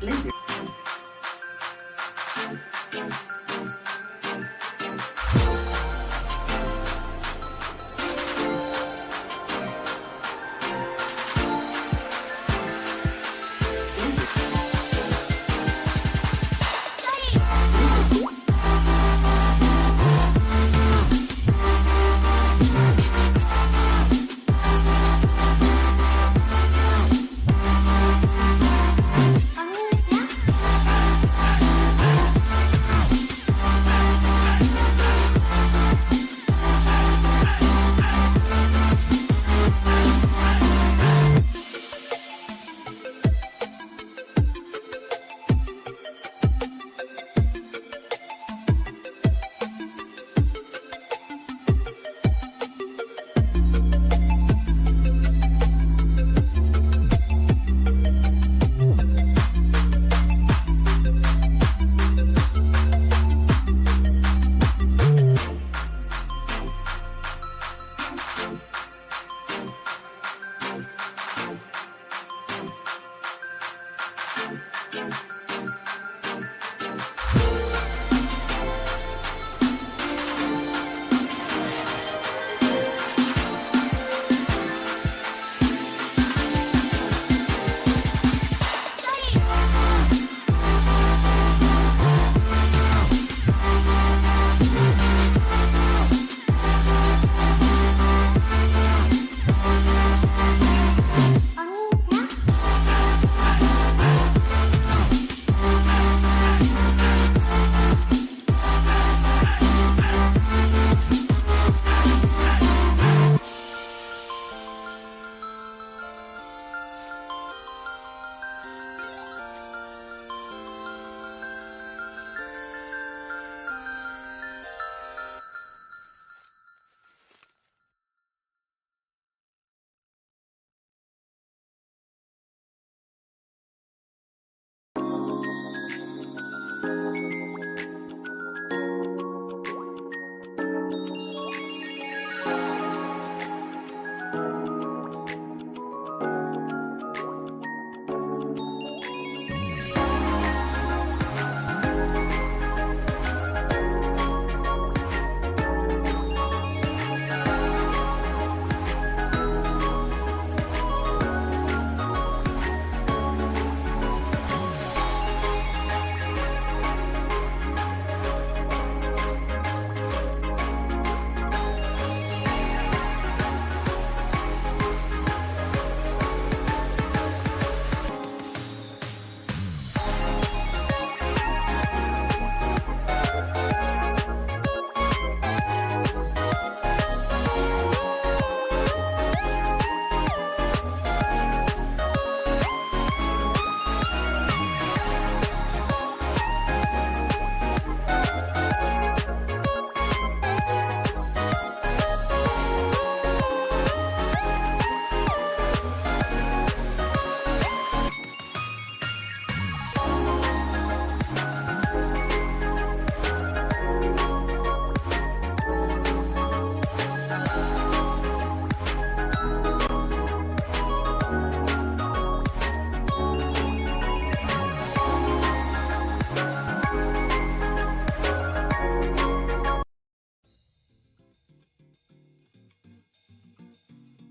later.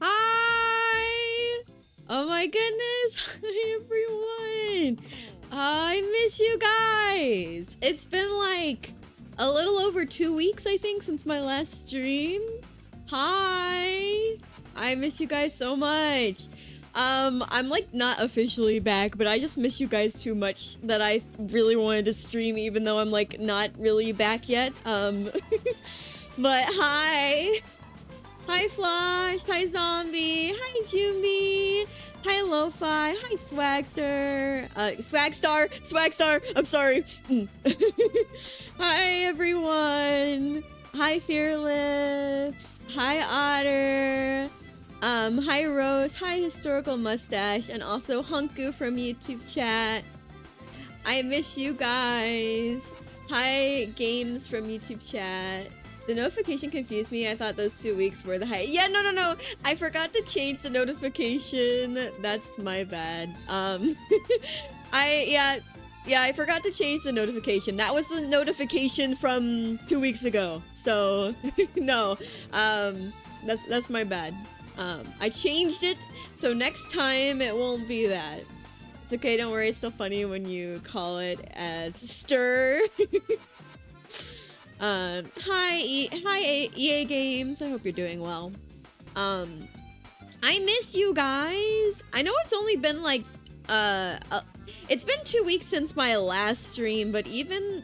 Hi! Oh my goodness! Hi everyone! I miss you guys! It's been like a little over 2 weeks, I think, since my last stream. Hi! I miss you guys so much. I'm like not officially back, but I just miss you guys too much that I really wanted to stream even though I'm like not really back yet. But hi! Hi Flush, hi Zombie, hi Jumbi, hi Lo-Fi, hi Swagster, Swagstar, I'm sorry. Hi everyone, hi Fearless, hi Otter, hi Rose, hi Historical Mustache, and also Hunku from YouTube chat. I miss you guys. Hi Games from YouTube chat. The notification confused me. I thought those 2 weeks were the high. Yeah, no. I forgot to change the notification. That's my bad. Yeah, I forgot to change the notification. That was the notification from 2 weeks ago. So, no, that's my bad. I changed it, so next time it won't be that. It's okay, don't worry, it's still funny when you call it as stir. Hi EA Games, I hope you're doing well. I miss you guys. I know it's only been like, it's been 2 weeks since my last stream, but even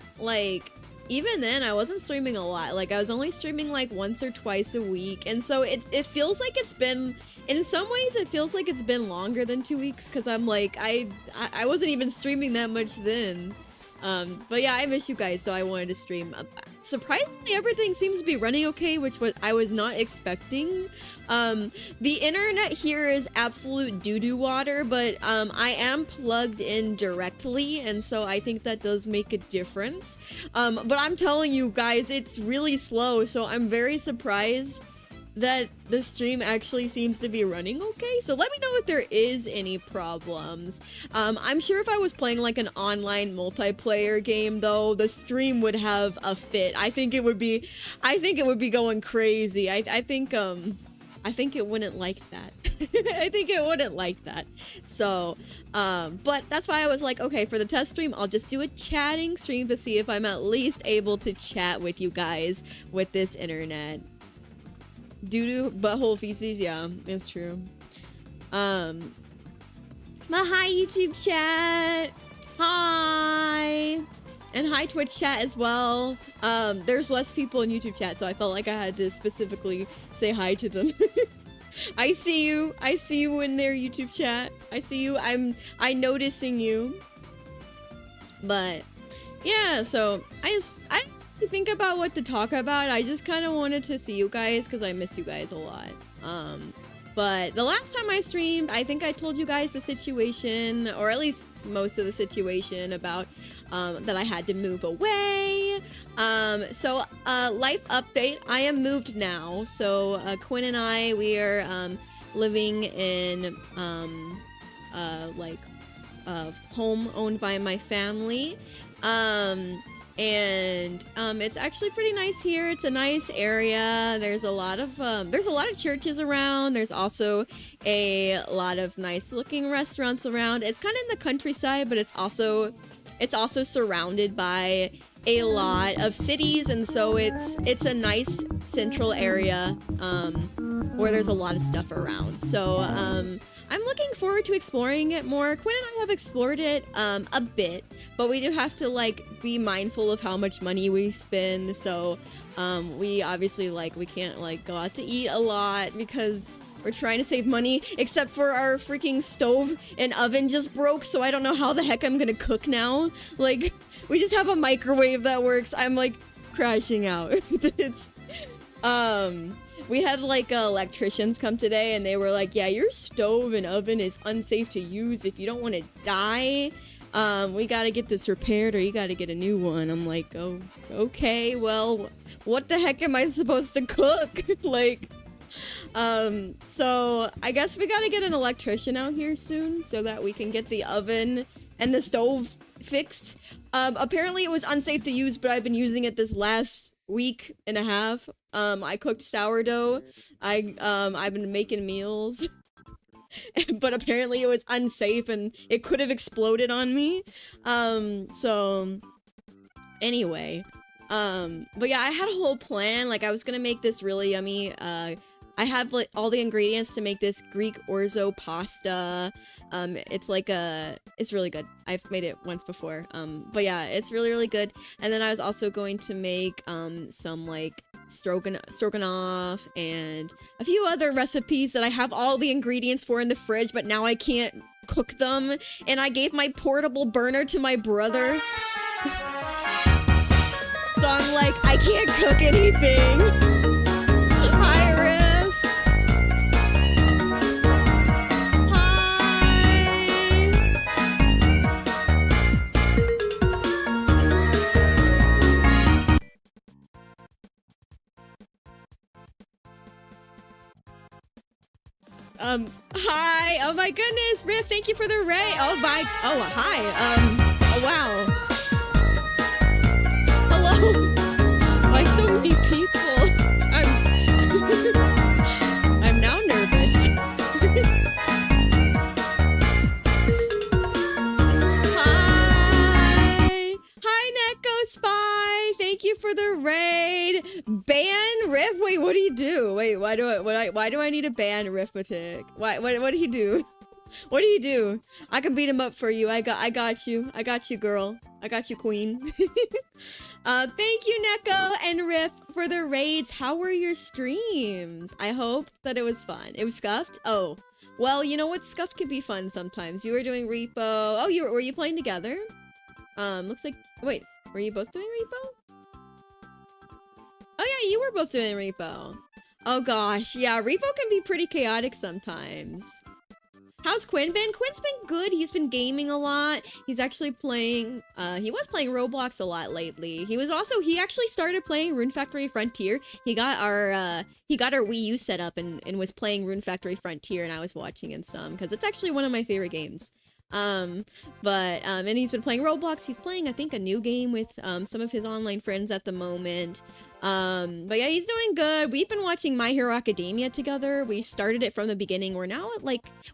then I wasn't streaming a lot. Like I was only streaming like once or twice a week, and so it feels like it's been, in some ways it feels like it's been longer than 2 weeks, because I'm like I wasn't even streaming that much then. But yeah, I miss you guys, so I wanted to stream. Surprisingly, everything seems to be running okay, which I was not expecting. The internet here is absolute doo-doo water, but I am plugged in directly, and so I think that does make a difference. But I'm telling you guys, it's really slow, so I'm very surprised that the stream actually seems to be running okay. So let me know if there is any problems. I'm sure if I was playing like an online multiplayer game though, the stream would have a fit. I think it would be going crazy. I think it wouldn't like that. I think it wouldn't like that. So, but that's why I was like, okay, for the test stream, I'll just do a chatting stream to see if I'm at least able to chat with you guys with this internet. Doo-doo butthole feces, yeah, it's true. But hi YouTube chat. Hi. And hi Twitch chat as well. There's less people in YouTube chat, so I felt like I had to specifically say hi to them. I see you in there, YouTube chat. I see you. I'm noticing you. But yeah, so I think about what to talk about. I just kind of wanted to see you guys because I miss you guys a lot. But the last time I streamed, I think I told you guys the situation, or at least most of the situation about that I had to move away. So life update, I am moved now. So Quinn and I, we are living in home owned by my family. And it's actually pretty nice here. It's a nice area. There's a lot of churches around. There's also a lot of nice looking restaurants around. It's kind of in the countryside, but it's also surrounded by a lot of cities, and so it's a nice central area where there's a lot of stuff around. So I'm looking forward to exploring it more. Quinn and I have explored it a bit, but we do have to be mindful of how much money we spend. So we obviously we can't go out to eat a lot because we're trying to save money, except for our freaking stove and oven just broke, so I don't know how the heck I'm gonna cook now. We just have a microwave that works. I'm crashing out. We had electricians come today, and they were like, yeah, your stove and oven is unsafe to use if you don't want to die. We gotta get this repaired, or you gotta get a new one. I'm like, oh, okay, well, what the heck am I supposed to cook? So I guess we gotta get an electrician out here soon so that we can get the oven and the stove fixed. Apparently it was unsafe to use, but I've been using it this last week and a half. I cooked sourdough. I've been making meals. But apparently it was unsafe and it could have exploded on me. So anyway, but yeah, I had a whole plan. I was gonna make this really yummy, I have all the ingredients to make this Greek orzo pasta. It's it's really good. I've made it once before. But yeah, it's really, really good. And then I was also going to make some stroganoff and a few other recipes that I have all the ingredients for in the fridge, but now I can't cook them. And I gave my portable burner to my brother. So I'm I can't cook anything. Hi, Riff. Hi. Oh my goodness, Riff, thank you for the raid. Oh my, oh, hi. Oh, wow. Hello. Why so many people? I'm now nervous. Hi. Hi, Neko Spy. Thank you for the raid. Ban Riff? Wait, what do you do? Wait, why do I need to ban Arithmetic? What do he do? What do you do? I can beat him up for you. I got you. I got you, girl. I got you, queen. Thank you, Neko and Riff, for the raids. How were your streams? I hope that it was fun. It was scuffed? Oh. Well, you know what? Scuffed can be fun sometimes. You were doing Repo. Oh, were you playing together? Looks like... Wait, were you both doing Repo? Oh yeah, you were both doing Repo. Oh gosh, yeah, Repo can be pretty chaotic sometimes. How's Quinn been? Quinn's been good. He's been gaming a lot. He's actually playing, he was playing Roblox a lot lately. He actually started playing Rune Factory Frontier. He got our Wii U set up and was playing Rune Factory Frontier, and I was watching him some, because it's actually one of my favorite games. And he's been playing Roblox. He's playing, I think, a new game with, some of his online friends at the moment. But yeah, he's doing good. We've been watching My Hero Academia together. We started it from the beginning. We're now at,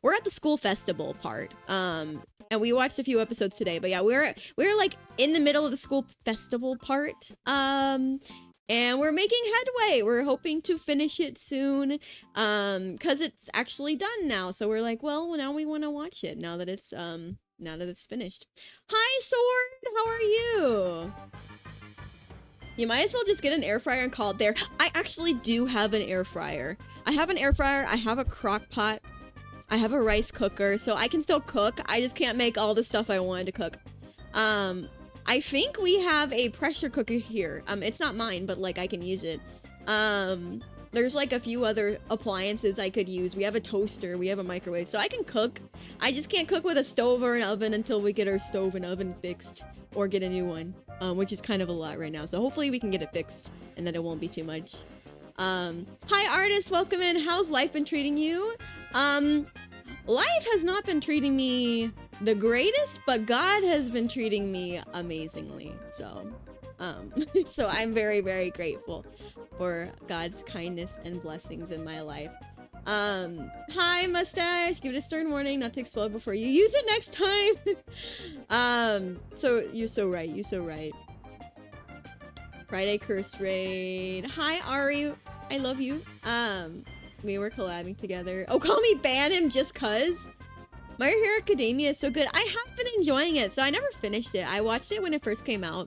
we're at the school festival part. And we watched a few episodes today, but yeah, we're like in the middle of the school festival part. And we're making headway. We're hoping to finish it soon, cause it's actually done now. So we're like, well, now we want to watch it now that it's finished. Hi, Sword. How are you? You might as well just get an air fryer and call it there. I actually do have an air fryer. I have an air fryer. I have a crock pot. I have a rice cooker, so I can still cook. I just can't make all the stuff I wanted to cook. I think we have a pressure cooker here. It's not mine, but like I can use it. There's like a few other appliances I could use. We have a toaster, we have a microwave, so I can cook. I just can't cook with a stove or an oven until we get our stove and oven fixed or get a new one, which is kind of a lot right now. So hopefully we can get it fixed and then it won't be too much. Hi artist, welcome in. How's life been treating you? Life has not been treating me the greatest, but God has been treating me amazingly. So, so I'm very, very grateful for God's kindness and blessings in my life. Hi mustache, give it a stern warning not to explode before you use it next time. So you're so right. Friday curse raid. Hi Ari, I love you. We were collabing together. Oh, call me ban him just cuz. My Hero Academia is so good. I have been enjoying it, so I never finished it. I watched it when it first came out.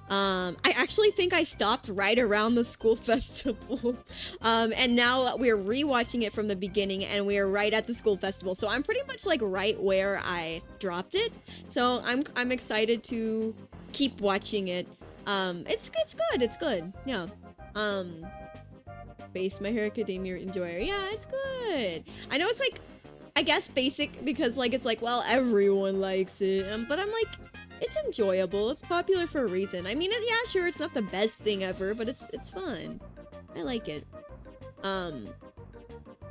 I actually think I stopped right around the school festival. And now we're rewatching it from the beginning and we're right at the school festival. So I'm pretty much like right where I dropped it. So I'm excited to keep watching it. It's good. Yeah. Base My Hero Academia enjoyer. Yeah, it's good. I know it's like, I guess basic because like it's like, well, everyone likes it. But I'm like, it's enjoyable. It's popular for a reason. I mean, yeah, sure, it's not the best thing ever, but it's fun. I like it.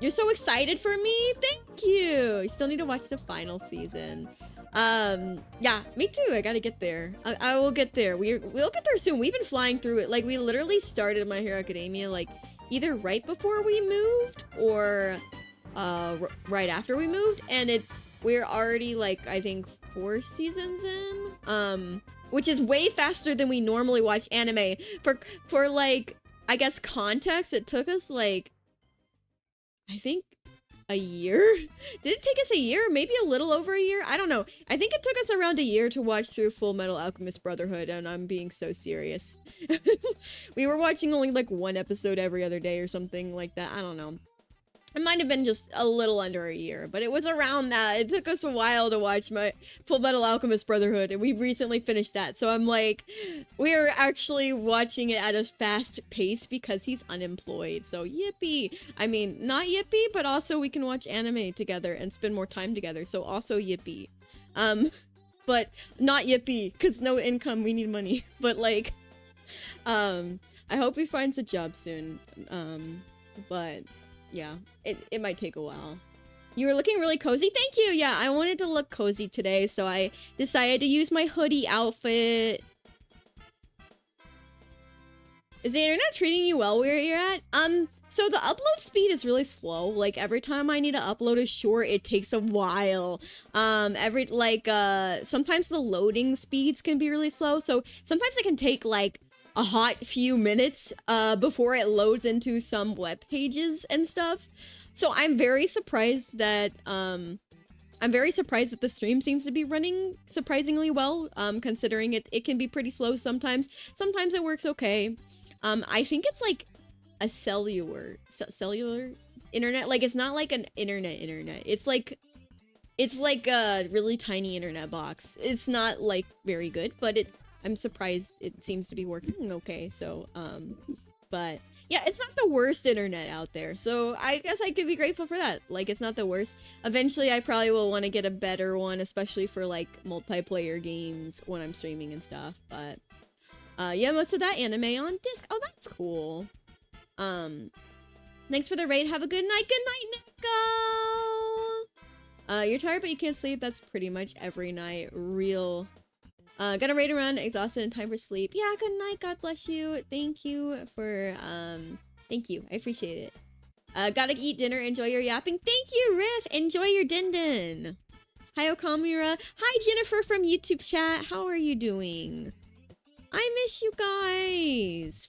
You're so excited for me. Thank you. You still need to watch the final season. Yeah, me too. I gotta get there. I will get there. We'll get there soon. We've been flying through it. Like we literally started My Hero Academia like either right before we moved or right after we moved, and we're already like I think 4 seasons in, which is way faster than we normally watch anime. For like I guess context, it took us like I think a year. Did it take us a year? Maybe a little over a year? I don't know. I think it took us around a year to watch through Full Metal Alchemist Brotherhood, and I'm being so serious. We were watching only like 1 episode every other day or something like that. I don't know. It might have been just a little under a year, but it was around that. It took us a while to watch my Full Metal Alchemist Brotherhood, and we recently finished that. So I'm like, we're actually watching it at a fast pace because he's unemployed. So yippee. I mean, not yippee, but also we can watch anime together and spend more time together. So also yippee. But not yippee, because no income, we need money. But like, I hope he finds a job soon. But yeah, it might take a while. You were looking really cozy. Thank you. Yeah, I wanted to look cozy today, so I decided to use my hoodie outfit. Is the internet treating you well where you're at? So the upload speed is really slow. Like every time I need to upload a short, it takes a while. Sometimes the loading speeds can be really slow. So sometimes it can take like a hot few minutes before it loads into some web pages and stuff. So I'm very surprised that the stream seems to be running surprisingly well, considering it can be pretty slow sometimes. Sometimes it works okay. I think it's like a cellular internet. Like it's not like an internet. It's like a really tiny internet box. It's not like very good, but I'm surprised it seems to be working okay. So, but yeah, it's not the worst internet out there. So I guess I could be grateful for that. Like it's not the worst. Eventually I probably will want to get a better one, especially for like multiplayer games when I'm streaming and stuff, but yeah, most of that anime on disc. Oh, that's cool. Thanks for the raid. Have a good night. Good night, Nico. You're tired, but you can't sleep. That's pretty much every night. Real. Gonna raid and run. Exhausted and time for sleep. Yeah, good night. God bless you. Thank you for, thank you. I appreciate it. Gotta eat dinner. Enjoy your yapping. Thank you, Riff. Enjoy your din. Hi, Okamura. Hi, Jennifer from YouTube chat. How are you doing? I miss you guys.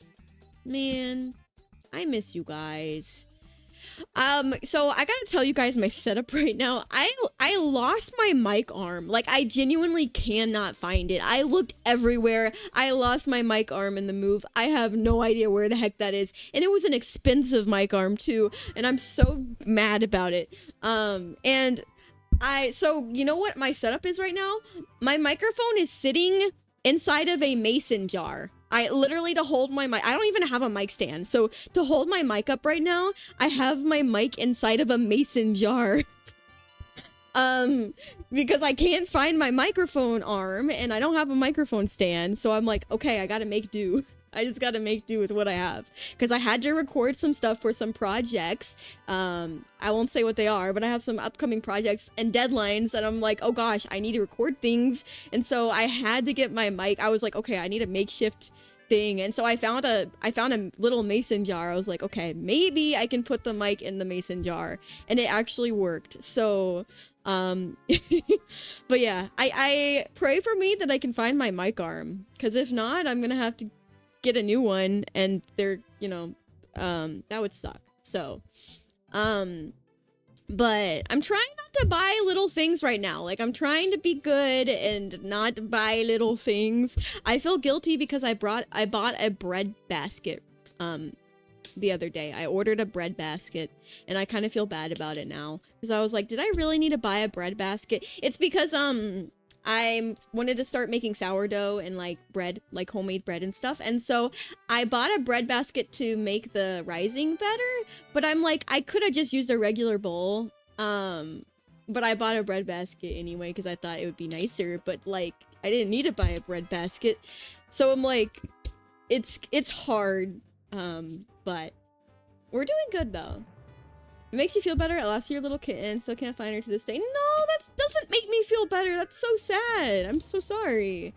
Man, I miss you guys. So I gotta tell you guys my setup right now. I lost my mic arm. Like, I genuinely cannot find it. I looked everywhere. I lost my mic arm in the move. I have no idea where the heck that is. And it was an expensive mic arm too. And I'm so mad about it. So you know what my setup is right now? My microphone is sitting inside of a mason jar. I literally, to hold my mic, I don't even have a mic stand. So to hold my mic up right now, I have my mic inside of a mason jar. Because I can't find my microphone arm and I don't have a microphone stand. So I'm like, okay, I gotta make do. I just gotta make do with what I have. Because I had to record some stuff for some projects. I won't say what they are, but I have some upcoming projects and deadlines that I'm like, oh gosh, I need to record things. And so I had to get my mic. I was like, okay, I need a makeshift thing. And so I found a little mason jar. I was like, okay, maybe I can put the mic in the mason jar. And it actually worked. So, but yeah, I pray for me that I can find my mic arm. Because if not, I'm gonna have to get a new one, and they're, you know, that would suck. So, but I'm trying not to buy little things right now. Like, I'm trying to be good and not buy little things. I feel guilty because I bought a bread basket, the other day. I ordered a bread basket, and I kind of feel bad about it now. Because I was like, did I really need to buy a bread basket? It's because, I wanted to start making sourdough and like bread, like homemade bread and stuff. And so I bought a bread basket to make the rising better, but I'm like, I could have just used a regular bowl. But I bought a bread basket anyway, because I thought it would be nicer, but like, I didn't need to buy a bread basket. So I'm like, it's hard. But we're doing good though. It makes you feel better. I lost your little kitten. Still can't find her to this day. No, that doesn't make me feel better. That's so sad. I'm so sorry.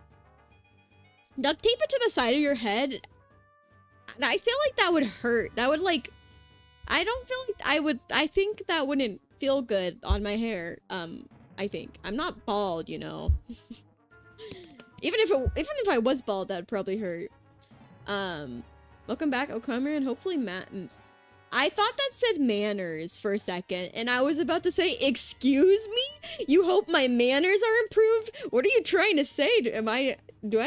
Duct tape it to the side of your head. I feel like that would hurt. That would like, I don't feel like I think that wouldn't feel good on my hair. I think. I'm not bald, you know. Even if I was bald, that'd probably hurt. Welcome back, Okamer, and hopefully Matt. I thought that said manners for a second, and I was about to say, excuse me? You hope my manners are improved? What are you trying to say? Do I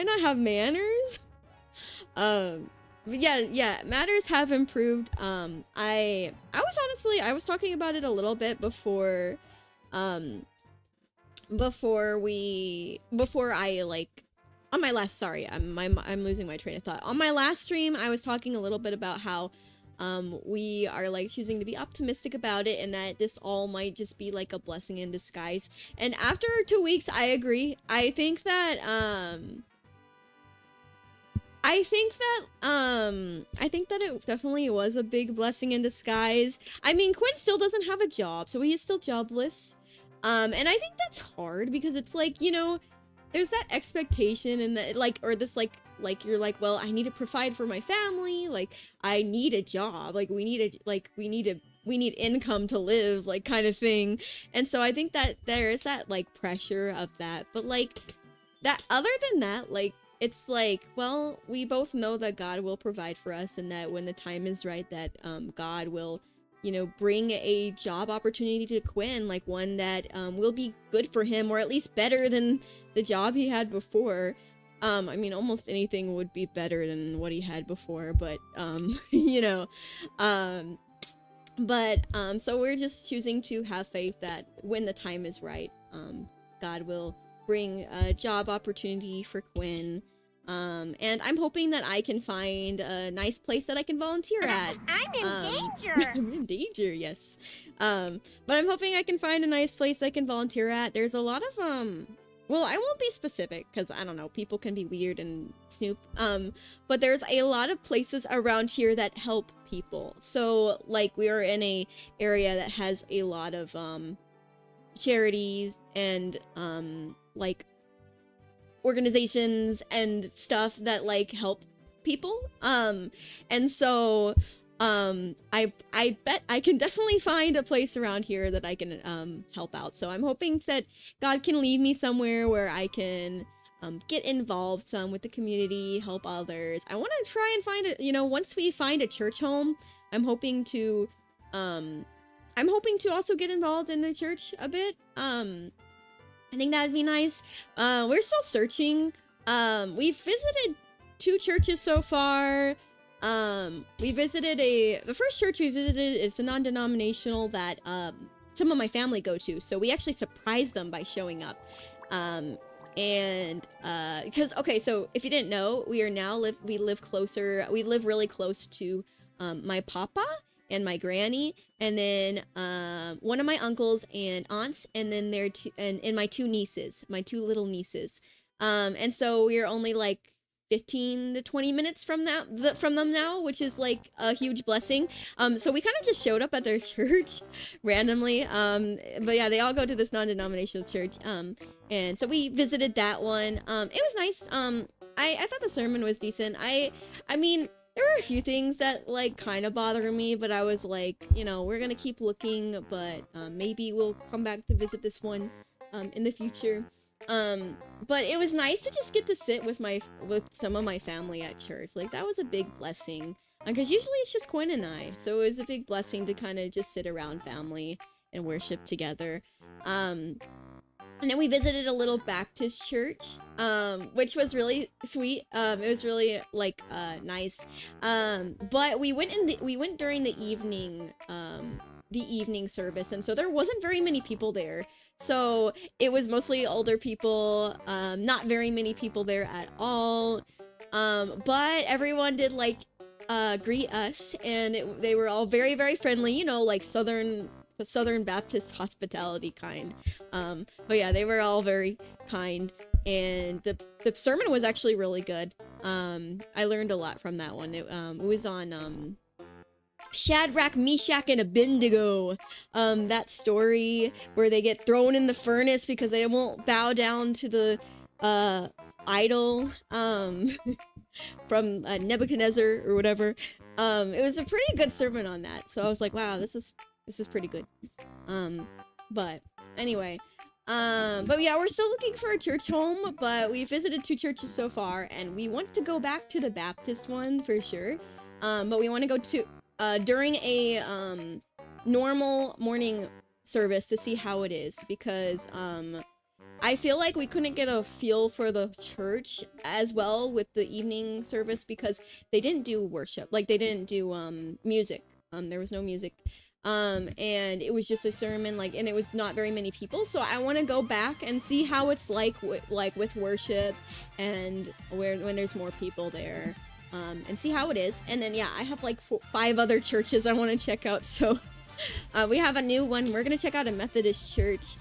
not have manners? Yeah, matters have improved. I was talking about it a little bit before I like, on my last, sorry, I'm losing my train of thought. On my last stream, I was talking a little bit about how we are like choosing to be optimistic about it, and that this all might just be like a blessing in disguise. And after 2 weeks, I agree. I think that I think that it definitely was a big blessing in disguise. I mean, Quinn still doesn't have a job, so he is still jobless. And I think that's hard because it's like, you know, there's that expectation and that like, or this like you're like, well, I need to provide for my family, like I need a job, like we need income to live, like kind of thing. And so I think that there is that like pressure of that, but like that other than that, like it's like, well, we both know that God will provide for us and that when the time is right that God will, you know, bring a job opportunity to Quinn, like one that will be good for him, or at least better than the job he had before. I mean, almost anything would be better than what he had before, but you know, so we're just choosing to have faith that when the time is right, God will bring a job opportunity for Quinn. And I'm hoping that I can find a nice place that I can volunteer at. I'm in danger. I'm in danger, yes. But I'm hoping I can find a nice place I can volunteer at. There's a lot of, well, I won't be specific because I don't know, people can be weird and snoop. But there's a lot of places around here that help people. So like we are in a area that has a lot of, charities and, like organizations and stuff that like help people. And so I bet I can definitely find a place around here that I can help out. So I'm hoping that God can lead me somewhere where I can get involved some with the community, help others. I want to try and find it, you know, once we find a church home, I'm hoping to also get involved in the church a bit. I think that'd be nice. We're still searching. We've visited 2 churches so far. We visited the first church we visited, it's a non-denominational that some of my family go to. So we actually surprised them by showing up. Because, okay, so if you didn't know, we live really close to my papa and my granny, and then one of my uncles and aunts, and then and my 2 nieces, my 2 little nieces. And so we're only like 15 to 20 minutes from them now, which is like a huge blessing. So we kind of just showed up at their church randomly. But yeah, they all go to this non-denominational church. And so we visited that one. It was nice. I thought the sermon was decent. I mean, there were a few things that like kind of bothered me, but I was like, you know, we're gonna keep looking, but maybe we'll come back to visit this one in the future. But it was nice to just get to sit with some of my family at church. Like that was a big blessing, because usually it's just Quinn and I, so it was a big blessing to kind of just sit around family and worship together. And then we visited a little Baptist church, which was really sweet. It was really like nice. But we went during the evening service, and so there wasn't very many people there. So it was mostly older people, not very many people there at all. But everyone did like greet us, and they were all very, very friendly, you know, like Southern Baptist hospitality kind. But yeah, they were all very kind, and the sermon was actually really good. I learned a lot from that one. It was on Shadrach, Meshach, and Abednego. That story where they get thrown in the furnace because they won't bow down to the idol from Nebuchadnezzar or whatever. It was a pretty good sermon on that. So I was like, wow, this is pretty good. But anyway, but yeah, we're still looking for a church home, but we visited 2 churches so far, and we want to go back to the Baptist one for sure. But we want to go to during a normal morning service to see how it is, because I feel like we couldn't get a feel for the church as well with the evening service because they didn't do worship, like they didn't do music. There was no music. And it was just a sermon, like, and it was not very many people. So I want to go back and see how it's like with worship and when there's more people there, and see how it is. And then, yeah, I have like 5 other churches I want to check out. So, we have a new one. We're going to check out a Methodist church,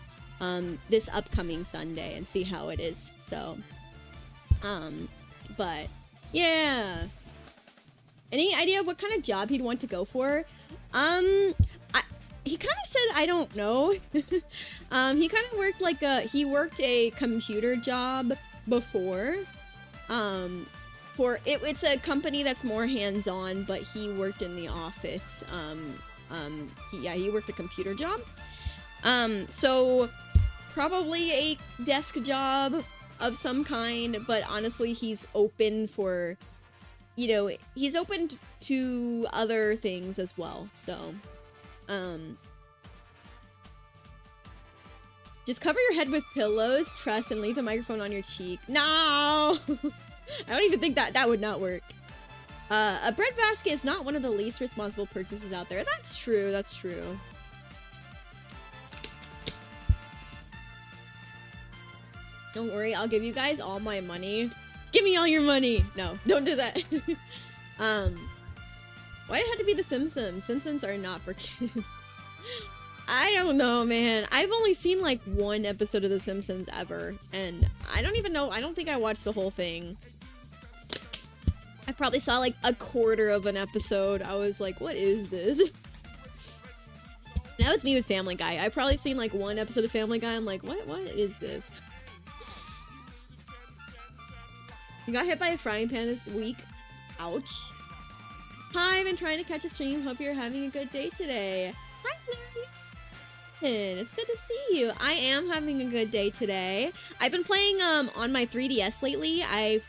this upcoming Sunday and see how it is. So, but Yeah. Any idea what kind of job he'd want to go for? He kind of said, I don't know. He kind of worked like he worked a computer job before. It's a company that's more hands-on, but he worked in the office. He worked a computer job. So probably a desk job of some kind, but honestly, he's open for, he's open to other things as well. So, just cover your head with pillows, trust, and leave the microphone on your cheek. No! I don't even think that would not work. A breadbasket is not one of the least responsible purchases out there. That's true, that's true. Don't worry, I'll give you guys all my money. Give me all your money! No, don't do that. Why did it have to be The Simpsons? Simpsons are not for kids. I don't know, man. I've only seen like one episode of The Simpsons ever, and I don't even know. I don't think I watched the whole thing. I probably saw like a quarter of an episode. I was like, what is this? That was me with Family Guy. I probably seen like one episode of Family Guy. I'm like, what is this? You got hit by a frying pan this week. Ouch. Hi, I've been trying to catch a stream. Hope you're having a good day today. Hi, Mary. It's good to see you. I am having a good day today. I've been playing on my 3DS lately. I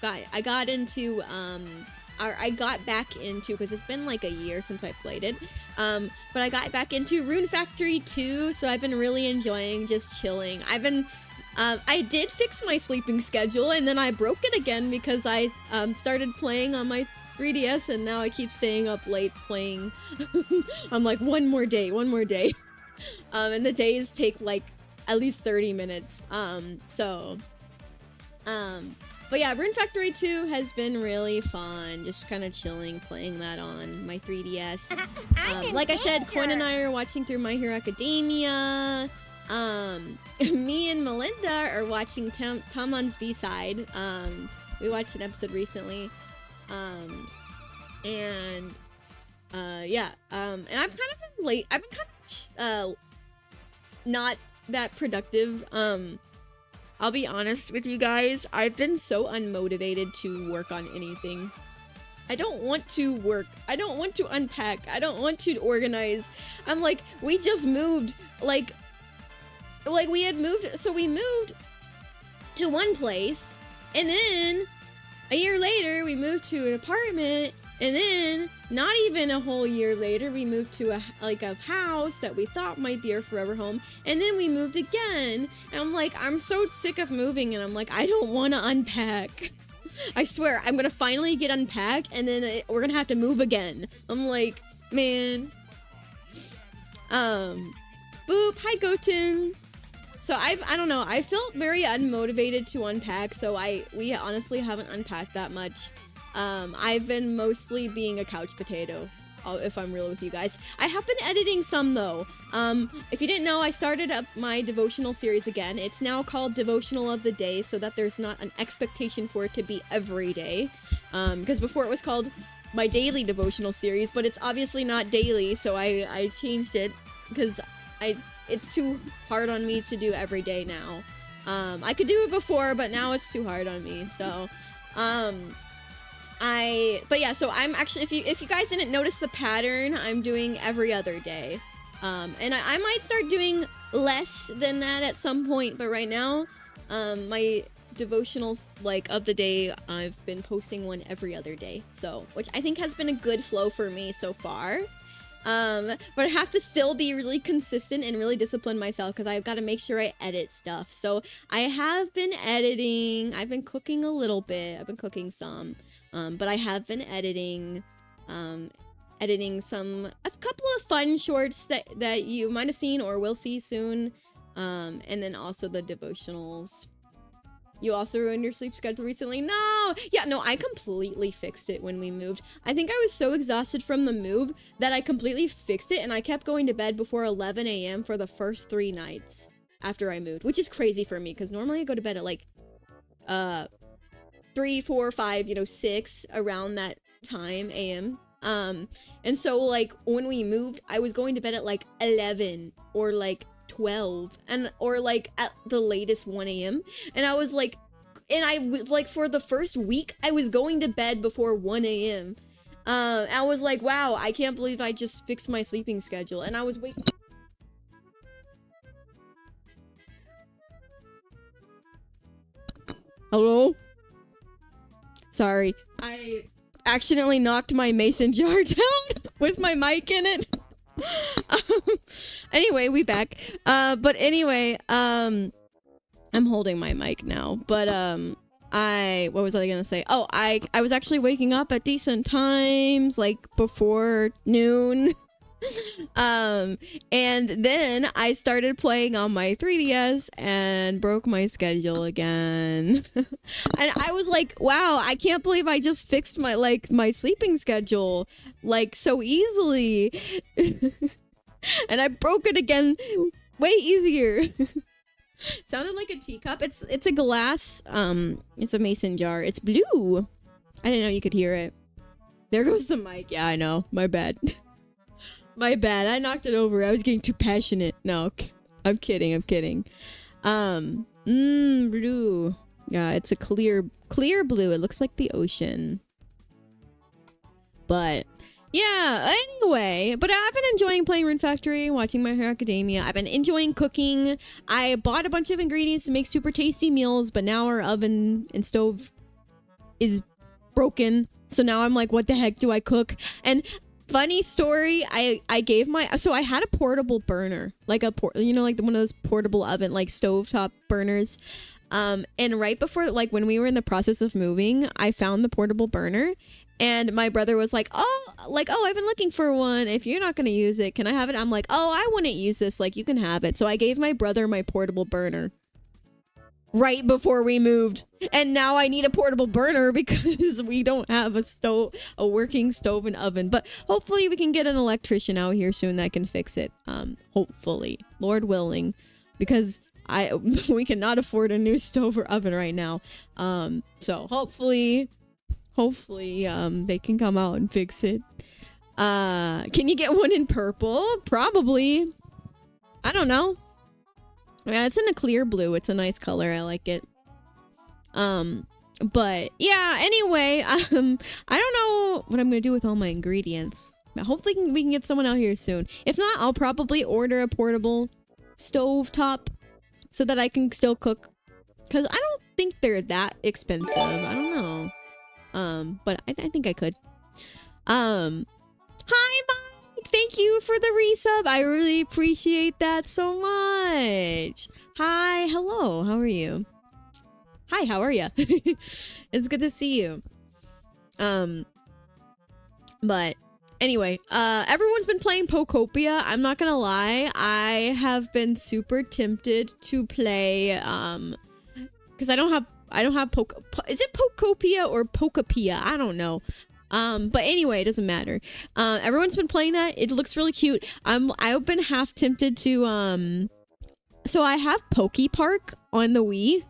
got back into, because it's been like a year since I played it. But I got back into Rune Factory 2, so I've been really enjoying just chilling. I did fix my sleeping schedule, and then I broke it again because I started playing on my 3DS, and now I keep staying up late playing. I'm like, one more day. And the days take like at least 30 minutes. But yeah, Rune Factory 2 has been really fun. Just kind of chilling, playing that on my 3DS. Like I said, Coin and I are watching through My Hero Academia. Me and Melinda are watching Taman's B-side. We watched an episode recently. And I'm kind of late. I've been kind of not that productive. I'll be honest with you guys. I've been so unmotivated to work on anything. I don't want to work. I don't want to unpack. I don't want to organize. I'm like, we just moved. Like we had moved. So we moved to one place, and then a year later we moved to an apartment, and then not even a whole year later we moved to a house that we thought might be our forever home, and then we moved again. And I'm like, I'm so sick of moving, and I'm like, I don't want to unpack. I swear I'm gonna finally get unpacked, and then we're gonna have to move again. I'm like, man. Boop. Hi, Goten. So I don't know. I felt very unmotivated to unpack, so we honestly haven't unpacked that much. I've been mostly being a couch potato, if I'm real with you guys. I have been editing some, though. If you didn't know, I started up my devotional series again. It's now called Devotional of the Day, so that there's not an expectation for it to be every day. Because before it was called my daily devotional series, but it's obviously not daily, so I changed it, because it's too hard on me to do every day now. I could do it before, but now it's too hard on me, so, so I'm actually, if you guys didn't notice the pattern, I'm doing every other day. And I might start doing less than that at some point, but right now, my devotionals, of the day, I've been posting one every other day, so, which I think has been a good flow for me so far. But I have to still be really consistent and really discipline myself, because I've got to make sure I edit stuff. So I have been editing. I've been cooking a little bit. I've been cooking some. But I have been editing a couple of fun shorts that you might have seen or will see soon. And then also the devotionals. You also ruined your sleep schedule recently? No! Yeah, no, I completely fixed it when we moved. I think I was so exhausted from the move that I completely fixed it, and I kept going to bed before 11 a.m. for the first 3 nights after I moved, which is crazy for me, because normally I go to bed at, 3 3, 4, 5, 6 around that time AM. And so like when we moved, I was going to bed at like 11 or like 12 or like at the latest 1 AM. And I was like, for the first week, I was going to bed before 1 AM. I was like, wow, I can't believe I just fixed my sleeping schedule. And I was waking. Hello? Sorry. I accidentally knocked my mason jar down with my mic in it. Anyway, we back. But anyway, I'm holding my mic now. But, what was I gonna say? Oh, I was actually waking up at decent times, like before noon. And then I started playing on my 3DS and broke my schedule again. And I was like, wow, I can't believe I just fixed my sleeping schedule like so easily. And I broke it again way easier. Sounded like a teacup. It's a glass, it's a mason jar. It's blue. I didn't know you could hear it. There goes the mic. Yeah, I know. My bad. My bad. I knocked it over. I was getting too passionate. No, I'm kidding. Blue. Yeah, it's a clear blue. It looks like the ocean. But yeah, anyway, but I've been enjoying playing Rune Factory, watching My Hero Academia. I've been enjoying cooking. I bought a bunch of ingredients to make super tasty meals, but now our oven and stove is broken. So now I'm like, what the heck do I cook? And funny story, I had a portable burner, like like one of those portable oven, like stovetop burners. And right before, like when we were in the process of moving, I found the portable burner. And my brother was like, oh, I've been looking for one. If you're not going to use it, can I have it? I'm like, oh, I wouldn't use this. Like, you can have it. So I gave my brother my portable burner right before we moved. And now I need a portable burner because we don't have a working stove and oven. But hopefully we can get an electrician out here soon that can fix it. Hopefully, Lord willing, because we cannot afford a new stove or oven right now. So hopefully they can come out and fix it. Can you get one in purple? Probably. I don't know. Yeah, it's in a clear blue. It's a nice color. I like it. But yeah, anyway, I don't know what I'm gonna do with all my ingredients. But hopefully we can get someone out here soon. If not, I'll probably order a portable stovetop so that I can still cook. Because I don't think they're that expensive. I don't know. But I think I could. Hi, Mike! Thank you for the resub. I really appreciate that so much. Hi, hello. How are you? Hi, how are you? It's good to see you. But anyway, everyone's been playing Pokopia. I'm not gonna lie. I have been super tempted to play, because I don't have is it Pokopia or Pokapia? I don't know. But anyway, it doesn't matter. Everyone's been playing that. It looks really cute. I've been half tempted to, so I have Pokepark on the Wii.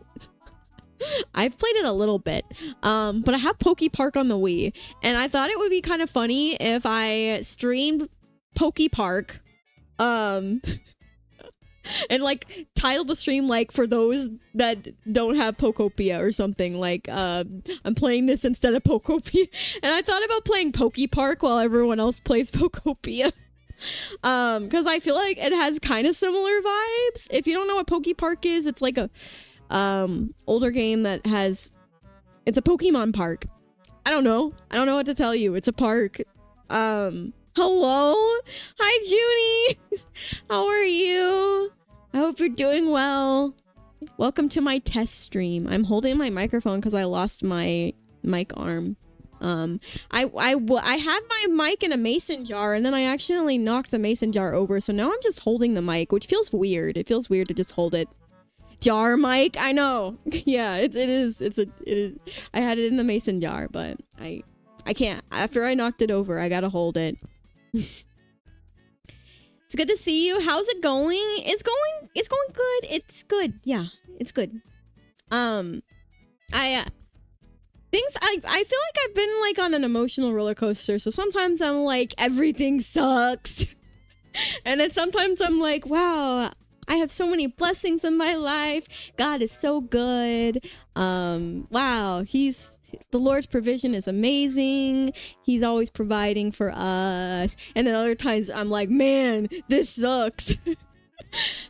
I've played it a little bit. But I have Pokepark on the Wii. And I thought it would be kind of funny if I streamed Pokepark, and like title the stream like for those that don't have Pokopia or something, like I'm playing this instead of Pokopia. And I thought about playing Pokepark while everyone else plays Pokopia. Because I feel like it has kind of similar vibes. If you don't know what Pokepark is, it's like a older game that has, it's a Pokemon park. I don't know what to tell you. It's a park. Hello? Hi, Junie! How are you? I hope you're doing well. Welcome to my test stream. I'm holding my microphone because I lost my mic arm. I had my mic in a mason jar and then I accidentally knocked the mason jar over, so now I'm just holding the mic, which feels weird. It feels weird to just hold it. Jar mic? I know. Yeah, it is. I had it in the mason jar, but I can't. After I knocked it over, I gotta hold it. It's good to see you. How's it going? It's going good. It's good. Yeah, it's good. I feel like I've been like on an emotional roller coaster. So sometimes I'm like, everything sucks. And then sometimes I'm like, wow, I have so many blessings in my life. God is so good. Wow, the Lord's provision is amazing. He's always providing for us. And then other times I'm like, man, this sucks.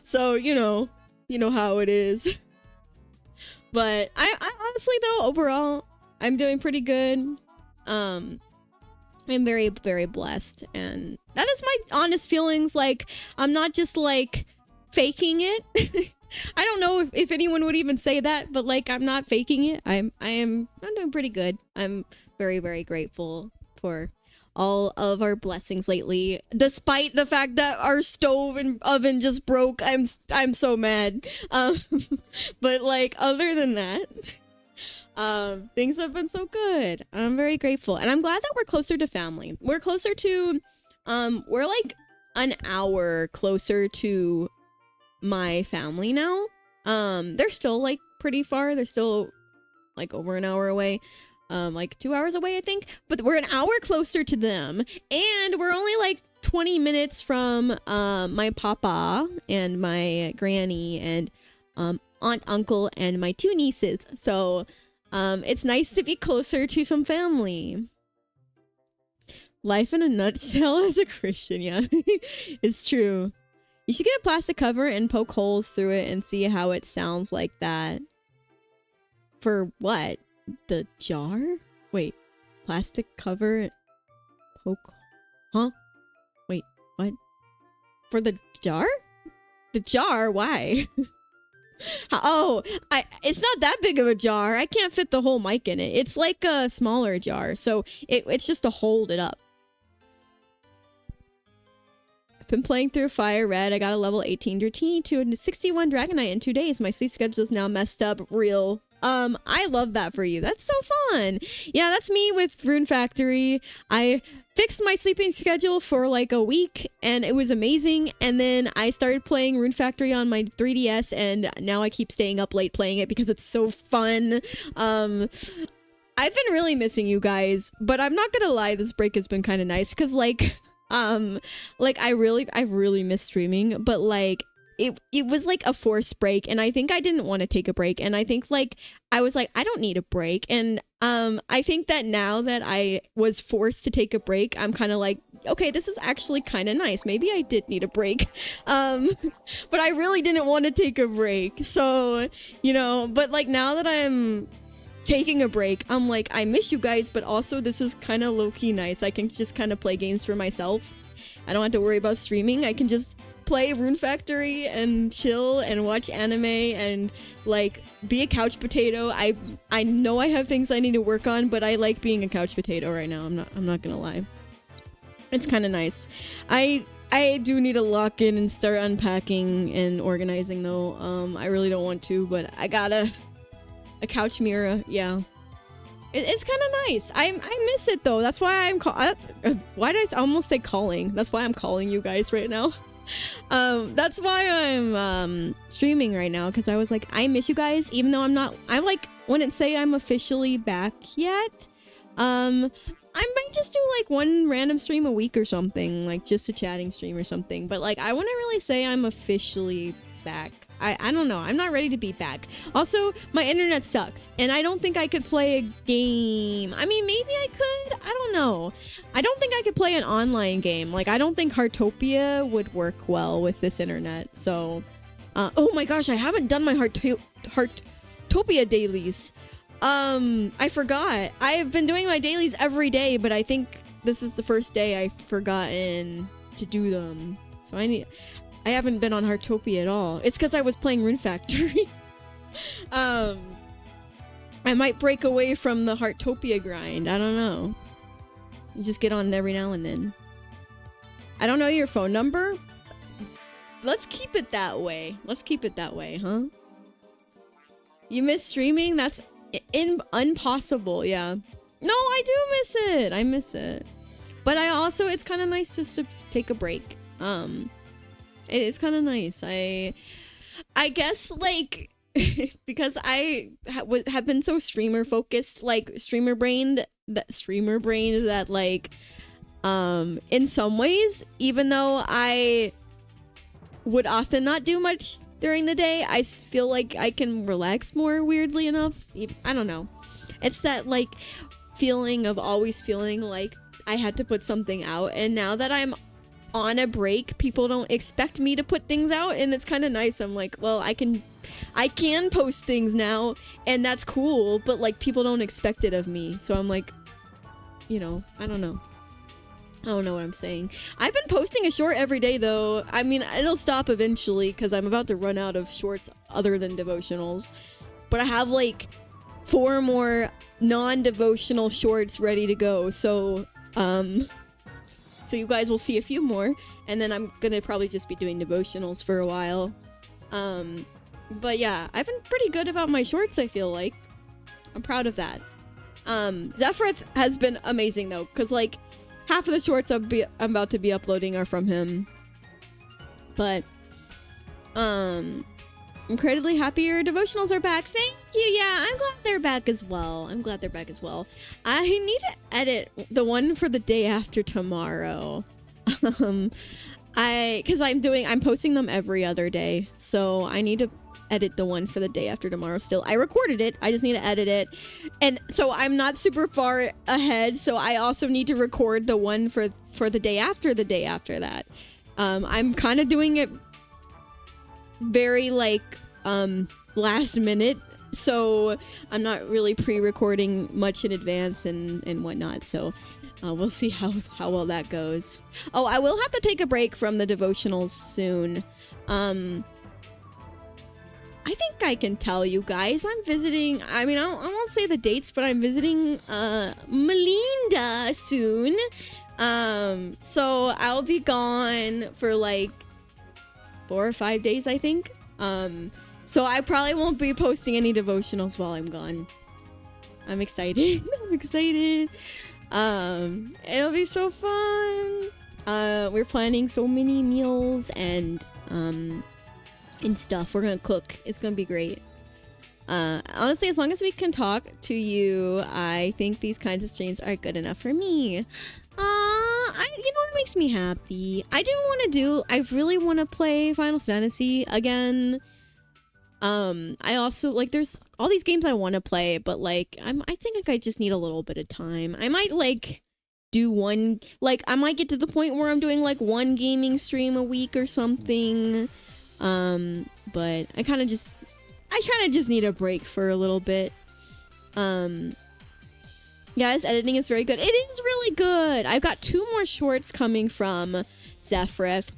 So, you know how it is. But I honestly though, overall, I'm doing pretty good. I'm very, very blessed, and that is my honest feelings. Like, I'm not just like faking it. I don't know if anyone would even say that, but like, I'm not faking it. I'm doing pretty good. I'm very, very grateful for all of our blessings lately, despite the fact that our stove and oven just broke. I'm so mad. But like, other than that, things have been so good. I'm very grateful, and I'm glad that we're closer to family. We're closer to, we're like an hour closer to my family now. They're still like pretty far. They're still like over an hour away. Like 2 hours away, I think. But we're an hour closer to them, and we're only like 20 minutes from my papa and my granny and aunt, uncle, and my 2 nieces. So it's nice to be closer to some family. Life in a nutshell as a Christian, yeah. It's true. You should get a plastic cover and poke holes through it and see how it sounds like that. For what? The jar? Wait, plastic cover, poke, huh? Wait, what? For the jar? The jar? Why? Oh, it's not that big of a jar. I can't fit the whole mic in it. It's like a smaller jar, so it's just to hold it up. I've been playing through Fire Red. I got a level 18 Dratini to a 61 Dragonite in 2 days. My sleep schedule is now messed up. Real. I love that for you. That's so fun. Yeah, that's me with Rune Factory. I fixed my sleeping schedule for like a week, and it was amazing. And then I started playing Rune Factory on my 3DS, and now I keep staying up late playing it because it's so fun. I've been really missing you guys, but I'm not gonna lie, this break has been kind of nice because like I really miss streaming, but like it was like a forced break, and I think I didn't want to take a break, and I think like I was like, I don't need a break. And I think that now that I was forced to take a break, I'm kind of like, okay, this is actually kind of nice. Maybe I did need a break. But I really didn't want to take a break. So, but like now that I'm taking a break, I'm like, I miss you guys, but also this is kind of low-key nice. I can just kind of play games for myself. I don't have to worry about streaming. I can just play Rune Factory and chill and watch anime and like be a couch potato. I know I have things I need to work on, but I like being a couch potato right now. I'm not gonna lie. It's kind of nice. I do need to lock in and start unpacking and organizing though. I really don't want to, but I gotta. A couch mirror, yeah. It's kind of nice. I miss it though. That's why why did I almost say calling? That's why I'm calling you guys right now. That's why I'm streaming right now, because I was like, I miss you guys, even though I like wouldn't say I'm officially back yet. I might just do like one random stream a week or something, like just a chatting stream or something, but like I wouldn't really say I'm officially back. I don't know. I'm not ready to be back. Also, my internet sucks, and I don't think I could play a game. I mean, maybe I could. I don't know. I don't think I could play an online game. Like, I don't think Heartopia would work well with this internet. So, oh my gosh, I haven't done my Heartopia dailies. I forgot. I have been doing my dailies every day, but I think this is the first day I've forgotten to do them. So I haven't been on Heartopia at all. It's because I was playing Rune Factory. I might break away from the Heartopia grind. I don't know. Just get on every now and then. I don't know your phone number. Let's keep it that way. Let's keep it that way, huh? You miss streaming? That's impossible, yeah. No, I do miss it. I miss it. But it's kind of nice just to take a break. It's kind of nice. I guess like because I have been so streamer focused, like streamer brained that like in some ways, even though I would often not do much during the day, I feel like I can relax more, weirdly enough. I don't know. It's that like feeling of always feeling like I had to put something out, and now that I'm on a break, people don't expect me to put things out, and it's kind of nice. I'm like, well, I can post things now, and that's cool, but like people don't expect it of me. So I'm like, you know, I don't know what I'm saying. I've been posting a short every day though. I mean, it'll stop eventually because I'm about to run out of shorts other than devotionals, but I have like 4 more non-devotional shorts ready to go. So so you guys will see a few more, and then I'm gonna probably just be doing devotionals for a while. But yeah, I've been pretty good about my shorts, I feel like. I'm proud of that. Zephyrith has been amazing though, because like half of the shorts I'm about to be uploading are from him. But I'm incredibly happy your devotionals are back. Thank you. Yeah, I'm glad they're back as well. I need to edit the one for the day after tomorrow. Because I'm posting them every other day, so I need to edit the one for the day after tomorrow still. I recorded it, I just need to edit it, and so I'm not super far ahead, so I also need to record the one for the day after that. I'm kind of doing it very like last minute, so I'm not really pre-recording much in advance and whatnot, so we'll see how well that goes. Oh, I will have to take a break from the devotionals soon. I think I can tell you guys, I'm visiting, I mean, I won't say the dates, but I'm visiting Melinda soon. So I'll be gone for like 4 or 5 days, I think. So I probably won't be posting any devotionals while I'm gone. I'm excited. It'll be so fun. We're planning so many meals and stuff. We're gonna cook. It's gonna be great. Honestly, as long as we can talk to you, I think these kinds of streams are good enough for me. You know what makes me happy? I really want to play Final Fantasy again. I also, like, there's all these games I want to play, but, like, I think I just need a little bit of time. I might, like, do one, like, I might get to the point where I'm doing, like, one gaming stream a week or something. But I kind of just need a break for a little bit. Yeah, his editing is very good. It is really good. I've got 2 more shorts coming from Zephyrith,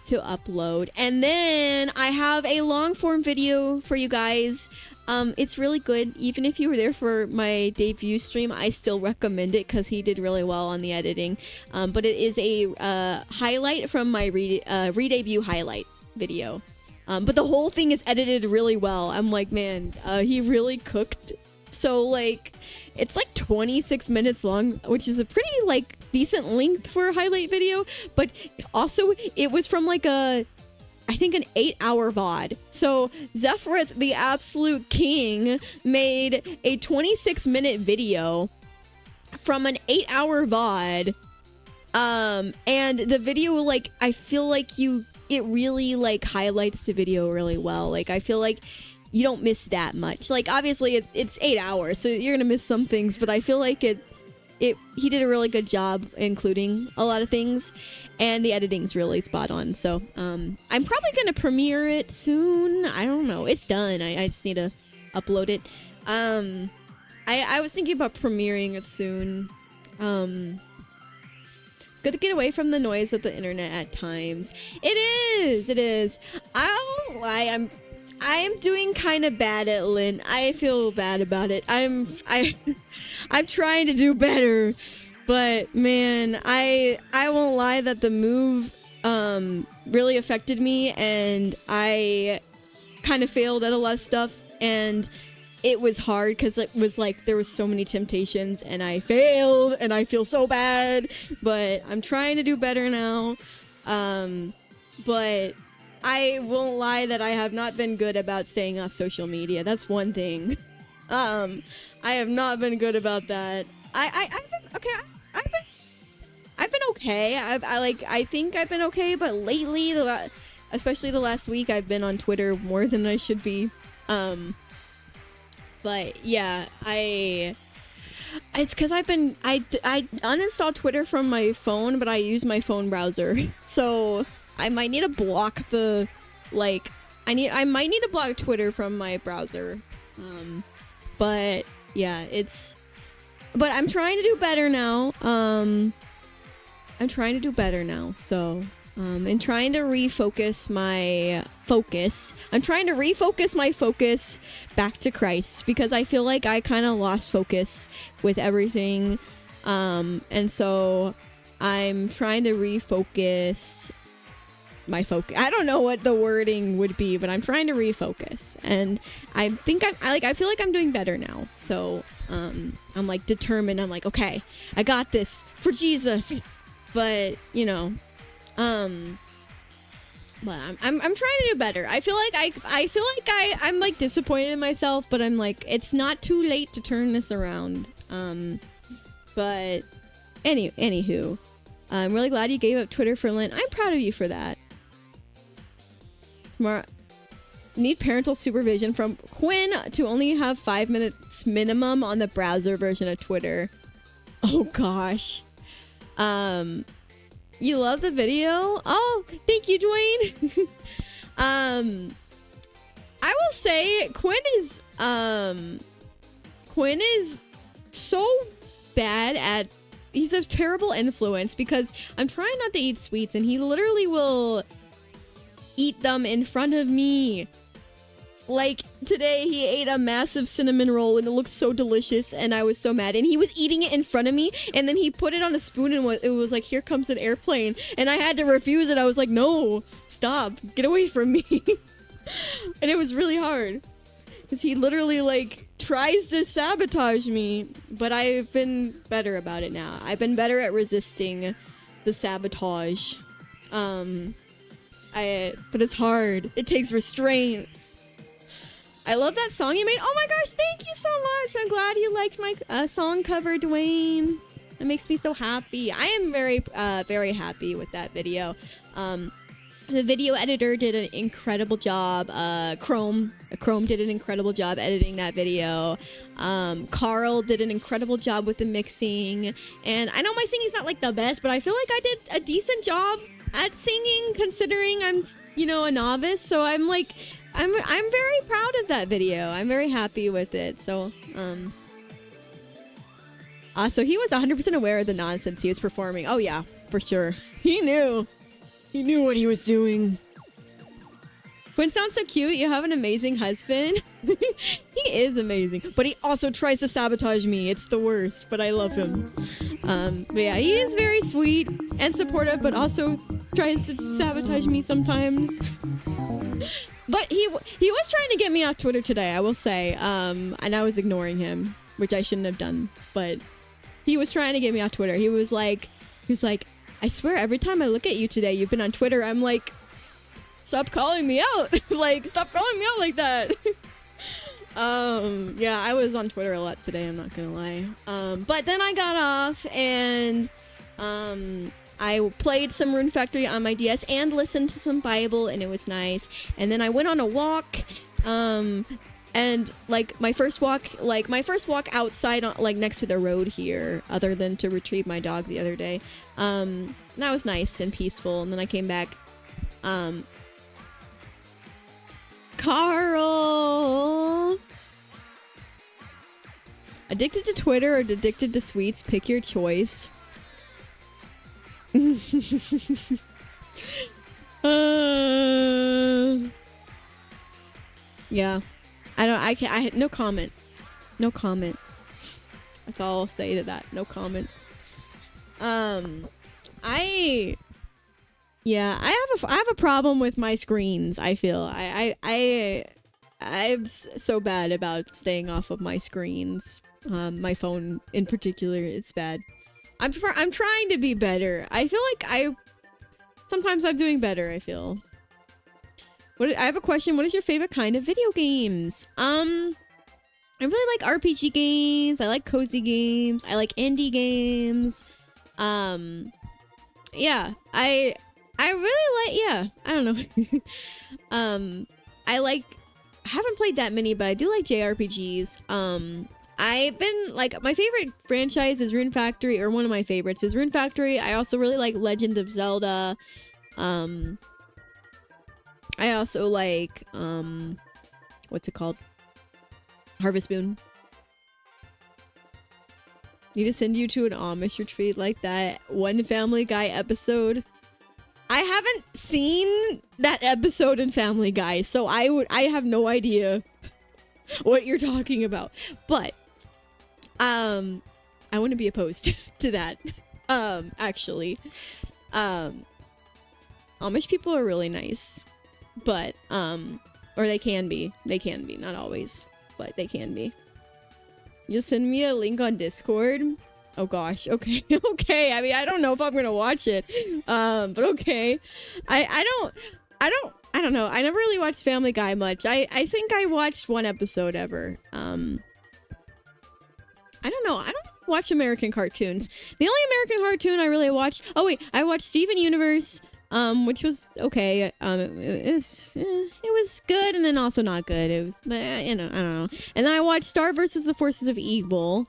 to upload. And then I have a long form video for you guys. It's really good. Even if you were there for my debut stream, I still recommend it because he did really well on the editing. But it is a highlight from my re-debut highlight video. But the whole thing is edited really well. I'm like, man, he really cooked. So like, it's like 26 minutes long, which is a pretty like decent length for a highlight video. But also, it was from like I think an 8-hour VOD. So Zephyrith, the absolute king, made a 26-minute video from an 8-hour VOD. And the video, like, I feel like it really like highlights the video really well. Like, I feel like you don't miss that much. Like, obviously it's 8 hours, so you're gonna miss some things, but I feel like he did a really good job including a lot of things, and the editing's really spot on. So I'm probably gonna premiere it soon. I don't know. It's done. I just need to upload it. I was thinking about premiering it soon. It's good to get away from the noise of the internet at times. It is. I won't lie, I am doing kind of bad at Lint. I feel bad about it. I'm trying to do better, but man, I won't lie that the move really affected me, and I kind of failed at a lot of stuff, and it was hard because it was like there was so many temptations, and I failed, and I feel so bad, but I'm trying to do better now. But I won't lie that I have not been good about staying off social media. That's one thing. I have not been good about that. I've been okay. I've been okay. I think I've been okay, but lately, especially the last week, I've been on Twitter more than I should be. But yeah, it's because I uninstalled Twitter from my phone, but I use my phone browser, so I might need to block the I might need to block Twitter from my browser. But yeah, but I'm trying to do better now. So and trying to refocus my focus. I'm trying to refocus my focus back to Christ, because I feel like I kind of lost focus with everything. And so I'm trying to refocus my focus. I don't know what the wording would be, but I'm trying to refocus. And I think I feel like I'm doing better now. So I'm like determined. I'm like, okay, I got this for Jesus. But, you know, but I'm trying to do better. I feel like I'm like disappointed in myself, but I'm like, it's not too late to turn this around. But anywho, I'm really glad you gave up Twitter for Lent. I'm proud of you for that. Tomorrow, need parental supervision from Quinn to only have 5 minutes minimum on the browser version of Twitter. Oh gosh. You love the video? Oh, thank you, Dwayne. I will say Quinn is so bad at, he's a terrible influence, because I'm trying not to eat sweets and he literally will eat them in front of me. Like today he ate a massive cinnamon roll and it looked so delicious and I was so mad, and he was eating it in front of me, and then he put it on a spoon and it was like, here comes an airplane, and I had to refuse it. I was like, no, stop, get away from me. And it was really hard because he literally like tries to sabotage me, but I've been better about it now. I've been better at resisting the sabotage. But it's hard. It takes restraint. I love that song you made. Oh my gosh, thank you so much. I'm glad you liked my song cover, Dwayne. It makes me so happy. I am very, very happy with that video. The video editor did an incredible job. Chrome did an incredible job editing that video. Carl did an incredible job with the mixing. And I know my singing's not like the best, but I feel like I did a decent job at singing, considering I'm, you know, a novice. So I'm like, I'm very proud of that video. I'm very happy with it. So, so he was 100% aware of the nonsense he was performing. Oh yeah, for sure. He knew what he was doing. Quinn sounds so cute. You have an amazing husband. He is amazing, but he also tries to sabotage me. It's the worst, but I love him. But yeah, he is very sweet and supportive, but also tries to sabotage me sometimes. But he was trying to get me off Twitter today, I will say. And I was ignoring him, which I shouldn't have done. But he was trying to get me off Twitter. He was like, I swear every time I look at you today, you've been on Twitter. I'm like, stop calling me out. Like, stop calling me out like that. Yeah, I was on Twitter a lot today, I'm not gonna lie. But then I got off and I played some Rune Factory on my DS and listened to some Bible, and it was nice. And then I went on a walk, and like my first walk outside, like next to the road here, other than to retrieve my dog the other day. And that was nice and peaceful. And then I came back. Carl! Addicted to Twitter or addicted to sweets? Pick your choice. Yeah. No comment. No comment. That's all I'll say to that. No comment. I have a problem with my screens, I feel. I'm so bad about staying off of my screens. My phone in particular, it's bad. I'm trying to be better. I feel like sometimes I'm doing better, I feel. I have a question. What is your favorite kind of video games? I really like RPG games. I like cozy games. I like indie games. Yeah, I really like, yeah, I don't know. I haven't played that many, but I do like JRPGs. I've been, like, my favorite franchise is Rune Factory, or one of my favorites is Rune Factory. I also really like Legend of Zelda. I also like, what's it called? Harvest Moon. Need to send you to an Amish retreat like that one Family Guy episode. I haven't seen that episode in Family Guy, so I have no idea what you're talking about. But I wouldn't be opposed to that. Actually. Amish people are really nice. But or they can be. They can be, not always, but they can be. You'll send me a link on Discord. Oh gosh, okay, okay. I mean, I don't know if I'm gonna watch it, but okay. I don't know. I never really watched Family Guy much. I think I watched one episode ever. I don't know. I don't watch American cartoons. The only American cartoon I really watched. Oh wait, I watched Steven Universe, which was okay. It was good and then also not good. It was, but you know, I don't know. And then I watched Star versus the Forces of Evil.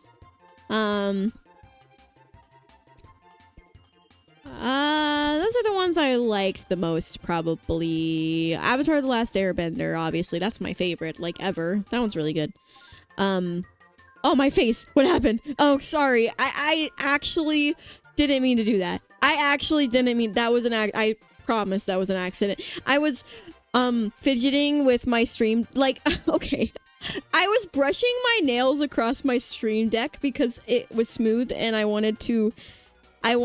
Those are the ones I liked the most, probably. Avatar: The Last Airbender, obviously. That's my favorite, like, ever. That one's really good. Oh, my face. What happened? Oh, sorry. I actually didn't mean to do that. I actually didn't mean... That was an... I promise that was an accident. I was, fidgeting with my stream... Like, okay. I was brushing my nails across my stream deck because it was smooth and I wanted to... okay,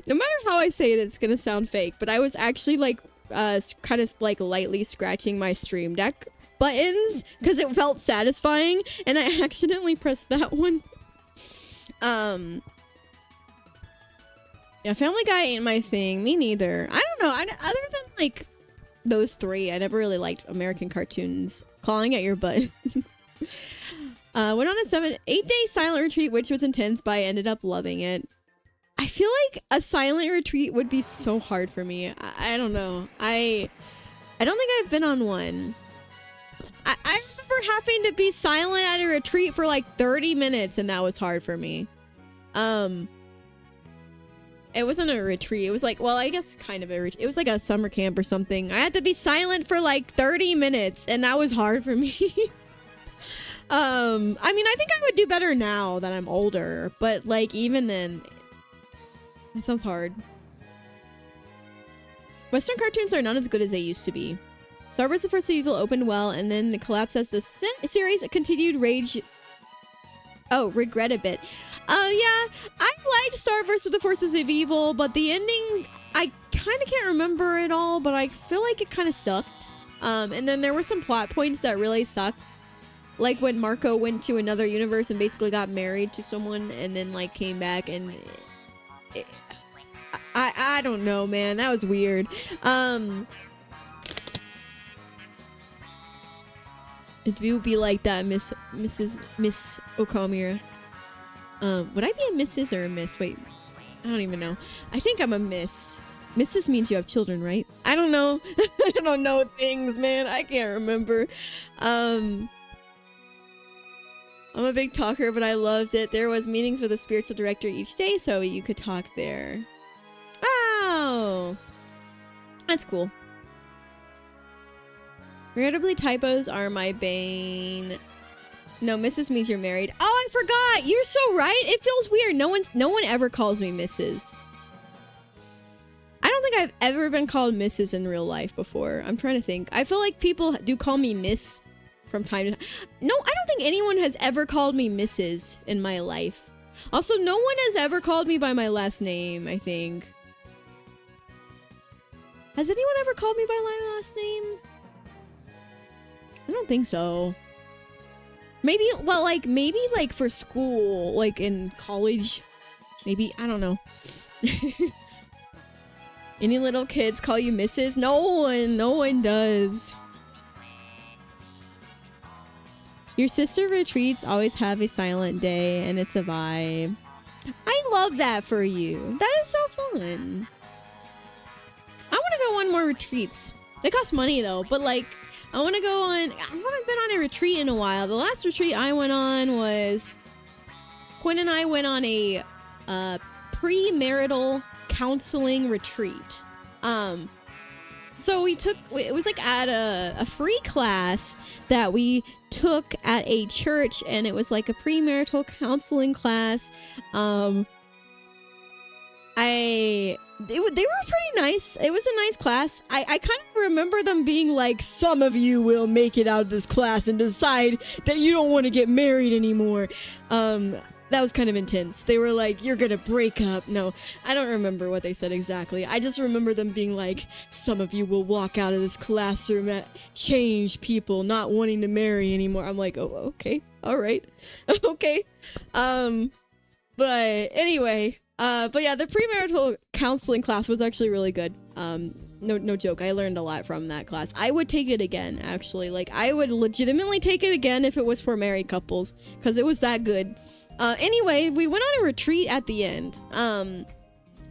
no matter how I say it, it's gonna sound fake, but I was actually, like, kind of, like, lightly scratching my stream deck buttons because it felt satisfying, and I accidentally pressed that one. Yeah, Family Guy ain't my thing. Me neither. I don't know. Other than, like, those three, I never really liked American cartoons. Clawing at your butt. Went on a 8-day silent retreat, which was intense, but I ended up loving it. I feel like a silent retreat would be so hard for me. I don't know. I don't think I've been on one. I remember having to be silent at a retreat for like 30 minutes, and that was hard for me. It wasn't a retreat. It was like, well, I guess kind of a retreat. It was like a summer camp or something. I had to be silent for like 30 minutes, and that was hard for me. I mean, I think I would do better now that I'm older, but like even then, it sounds hard. Western cartoons are not as good as they used to be. Star vs. Forces of Evil opened well, and then the collapse as the series continued rage. Oh, regret a bit. Yeah, I liked Star vs. the Forces of Evil, but the ending, I kind of can't remember it all, but I feel like it kind of sucked. And then there were some plot points that really sucked. Like when Marco went to another universe and basically got married to someone and then like came back and... I don't know, man. That was weird. It would be like that, Miss Okamura. Would I be a Mrs. or a Miss? Wait, I don't even know. I think I'm a Miss. Mrs. means you have children, right? I don't know. I don't know things, man. I can't remember. I'm a big talker, but I loved it. There was meetings with a spiritual director each day, so you could talk there. Oh, that's cool. Regrettably, typos are my bane. No, Mrs. means you're married. Oh, I forgot. You're so right. It feels weird. No one ever calls me Mrs. I don't think I've ever been called Mrs. in real life before. I'm trying to think. I feel like people do call me Miss from time to time. No, I don't think anyone has ever called me Mrs. in my life. Also, no one has ever called me by my last name, I think. Has anyone ever called me by my last name? I don't think so. Maybe, well, like, maybe, like, for school, like, in college. Maybe, I don't know. Any little kids call you Mrs.? No one does. Your sister retreats always have a silent day, and it's a vibe. I love that for you. That is so fun. I want to go on more retreats. They cost money though, but like, I want to go on. I haven't been on a retreat in a while. The last retreat I went on was Quinn and I went on a premarital counseling retreat. So it was like at a free class that we took at a church, and it was like a premarital counseling class. They were pretty nice. It was a nice class. I kind of remember them being like, some of you will make it out of this class and decide that you don't want to get married anymore. That was kind of intense. They were like, you're gonna break up. No, I don't remember what they said exactly. I just remember them being like, some of you will walk out of this classroom at changed people, not wanting to marry anymore. I'm like, oh, okay. All right. Okay. But anyway, but yeah, the premarital counseling class was actually really good. No joke. I learned a lot from that class. I would take it again, actually. Like, I would legitimately take it again if it was for married couples, because it was that good. Anyway, we went on a retreat at the end,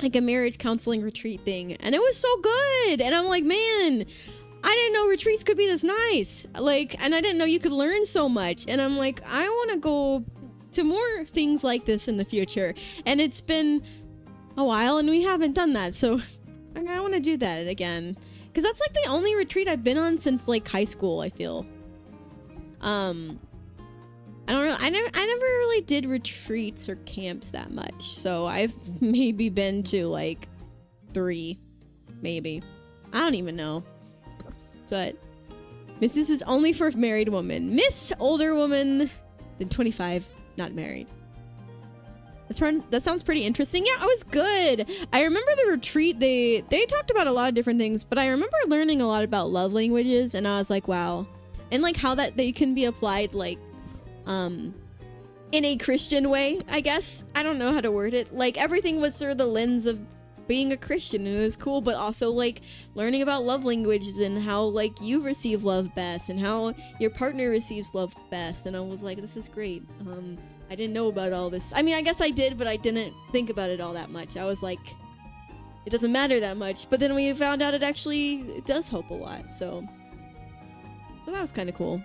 like a marriage counseling retreat thing, and it was so good. And I'm like, man, I didn't know retreats could be this nice. Like, and I didn't know you could learn so much. And I'm like, I want to go to more things like this in the future. And it's been a while, and we haven't done that, so I want to do that again, because that's like the only retreat I've been on since like high school, I feel. I don't know. I never really did retreats or camps that much. So I've maybe been to like 3, maybe. I don't even know. But Mrs. is only for married women. Miss older woman than 25, not married. That sounds pretty interesting. Yeah, it was good. I remember the retreat. They talked about a lot of different things, but I remember learning a lot about love languages, and I was like, wow. And like how that they can be applied like in a Christian way, I guess. I don't know how to word it. Like, everything was through the lens of being a Christian, and it was cool, but also like learning about love languages and how like you receive love best and how your partner receives love best. And I was like, this is great. I didn't know about all this. I mean, I guess I did, but I didn't think about it all that much. I was like, it doesn't matter that much. But then we found out it does help a lot. So that was kind of cool.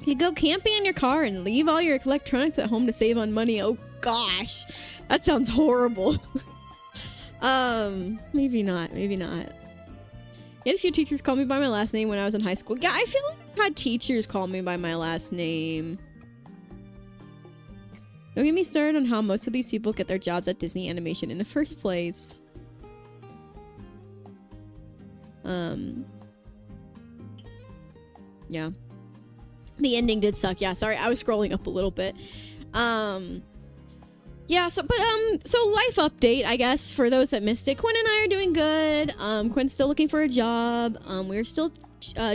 You go camping in your car and leave all your electronics at home to save on money. Oh gosh, that sounds horrible. Maybe not. I had a few teachers call me by my last name when I was in high school. Yeah, I feel like I've had teachers call me by my last name. Don't get me started on how most of these people get their jobs at Disney Animation in the first place. Yeah. The ending did suck. Yeah, sorry, I was scrolling up a little bit. Yeah, so life update, I guess, for those that missed it. Quinn and I are doing good. Quinn's still looking for a job. We're still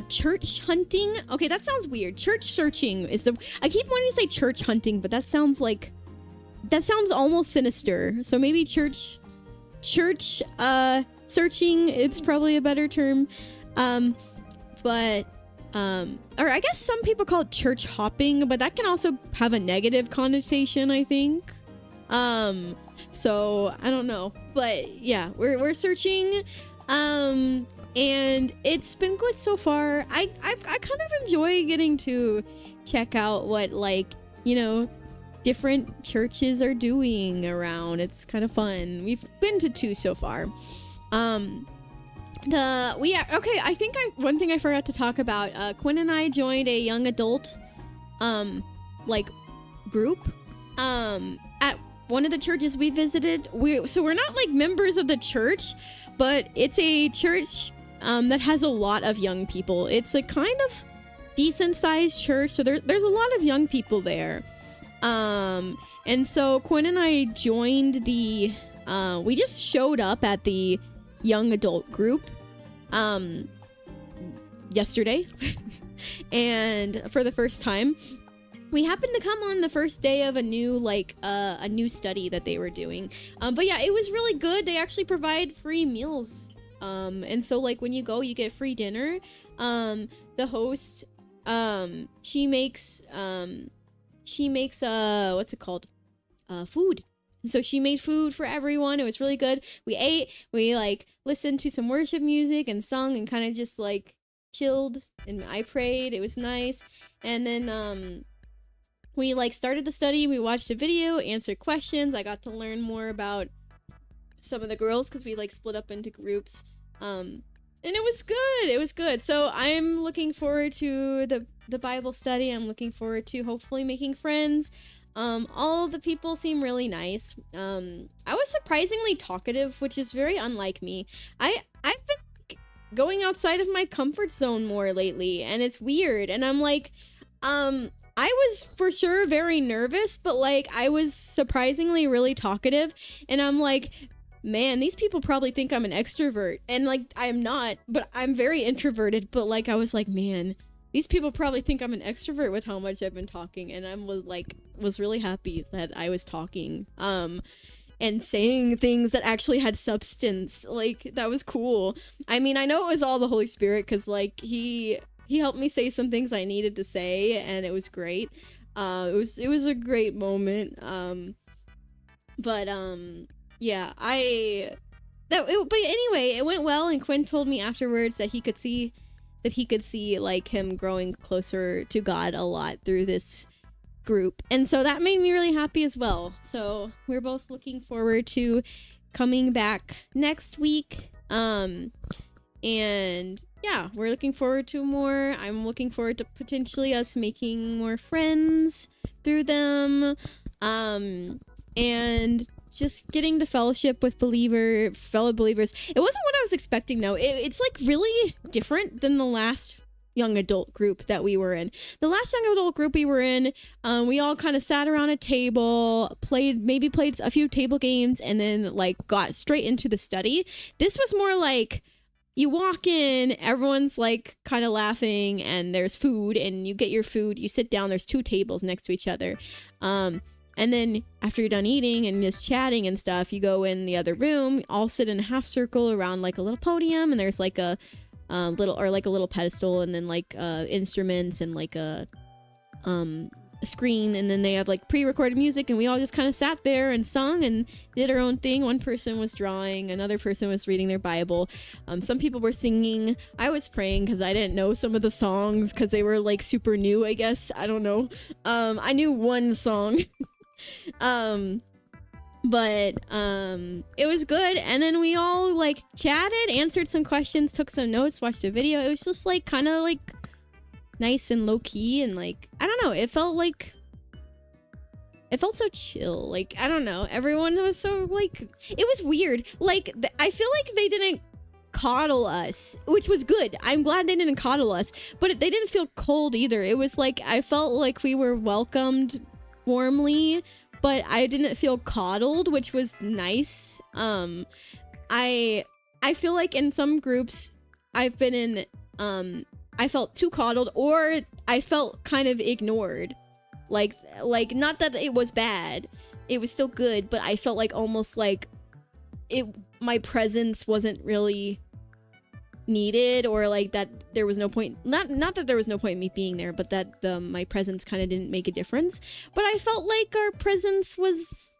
church hunting. Okay, that sounds weird. Church searching is I keep wanting to say church hunting, but that sounds almost sinister. So maybe church searching, it's probably a better term. Or I guess some people call it church hopping, but that can also have a negative connotation, I think. So I don't know, but yeah, we're searching, and it's been good so far. I kind of enjoy getting to check out what, like, different churches are doing around. It's kind of fun. We've been to 2 so far. I think one thing I forgot to talk about, Quinn and I joined a young adult, group, at one of the churches we visited. We're not like members of the church, but it's a church, that has a lot of young people. It's a kind of decent sized church, so there's a lot of young people there. And so Quinn and I joined we just showed up at the young adult group yesterday and for the first time we happened to come on the first day of a new a new study that they were doing. But yeah, it was really good. They actually provide free meals. And so like when you go, you get free dinner. The host, she makes what's it called? Food. And so she made food for everyone. It was really good. We ate, we like listened to some worship music and sung and kind of just like chilled, and I prayed. It was nice. And then we like started the study. We watched a video, answered questions. I got to learn more about some of the girls because we like split up into groups. And it was good. It was good. So I'm looking forward to the Bible study. I'm looking forward to hopefully making friends. All the people seem really nice. I was surprisingly talkative, which is very unlike me. I've been like, going outside of my comfort zone more lately, and it's weird. And I'm like, I was for sure very nervous, but like I was surprisingly really talkative, and I'm like, man, these people probably think I'm an extrovert, and like I'm not, but I'm very introverted. But like I was like, man, these people probably think I'm an extrovert with how much I've been talking, and I was really happy that I was talking and saying things that actually had substance. Like that was cool. I mean, I know it was all the Holy Spirit because like he helped me say some things I needed to say, and it was great. It was a great moment. Yeah, but anyway, it went well, and Quinn told me afterwards that he could see like him growing closer to God a lot through this group. And so that made me really happy as well. So we're both looking forward to coming back next week. And yeah, we're looking forward to more. I'm looking forward to potentially us making more friends through them. And just getting to fellowship with fellow believers. It wasn't what I was expecting though. It's like really different than the last young adult group that we were in. The last young adult group we were in, we all kind of sat around a table, played a few table games, and then like got straight into the study. This was more like you walk in, everyone's like kind of laughing, and there's food, and you get your food, you sit down, there's 2 tables next to each other. And then after you're done eating and just chatting and stuff, you go in the other room, all sit in a half circle around like a little podium, and there's like a little pedestal, and then like instruments and like a screen, and then they have like pre-recorded music, and we all just kind of sat there and sung and did our own thing. One person was drawing, another person was reading their Bible. Some people were singing. I was praying because I didn't know some of the songs because they were like super new, I guess. I don't know. I knew one song. It was good, and then we all like chatted, answered some questions, took some notes, watched a video. It was just like kind of like nice and low-key, and like I don't know, it felt so chill. Like I don't know, everyone was so like, it was weird. Like I feel like they didn't coddle us, which was good. I'm glad they didn't coddle us, but they didn't feel cold either. It was like I felt like we were welcomed warmly, but I didn't feel coddled, which was nice. I feel like in some groups I've been in, I felt too coddled, or I felt kind of ignored. Like not that it was bad, it was still good, but I felt like almost like my presence wasn't really needed, or like that there was no point, not that there was no point in me being there, but that my presence kind of didn't make a difference. But I felt like our presence was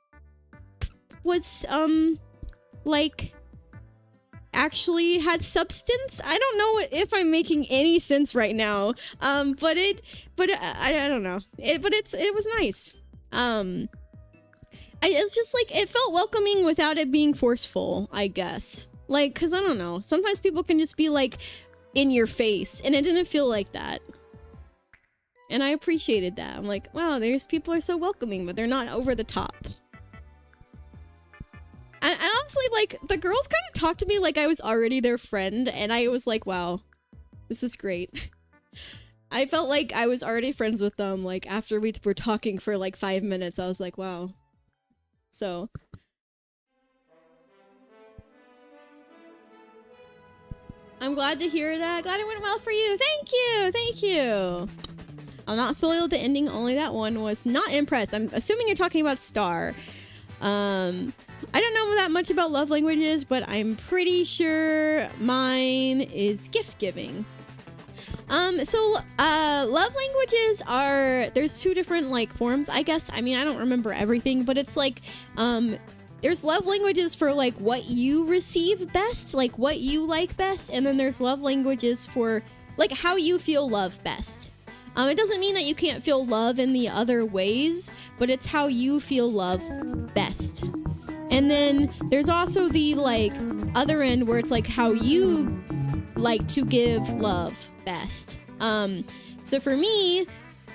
like actually had substance. I don't know if I'm making any sense right now, I don't know, it was nice. It's just like it felt welcoming without it being forceful, I guess. Like, because I don't know, sometimes people can just be like in your face, and it didn't feel like that. And I appreciated that. I'm like, wow, there's people are so welcoming, but they're not over the top. And honestly, like, the girls kind of talked to me like I was already their friend, and I was like, wow, this is great. I felt like I was already friends with them, like, after we were talking for like 5 minutes, I was like, wow. So I'm glad to hear that. Glad it went well for you. Thank you. I'll not spoil the ending, only that one was not impressed. I'm assuming you're talking about Star. I don't know that much about love languages, but I'm pretty sure mine is gift giving. Love languages are, there's two different like forms, I guess. I mean, I don't remember everything, but it's like, there's love languages for like what you receive best, like what you like best, and then there's love languages for like how you feel love best. It doesn't mean that you can't feel love in the other ways, but it's how you feel love best. And then there's also the like other end where it's like how you like to give love best. So for me,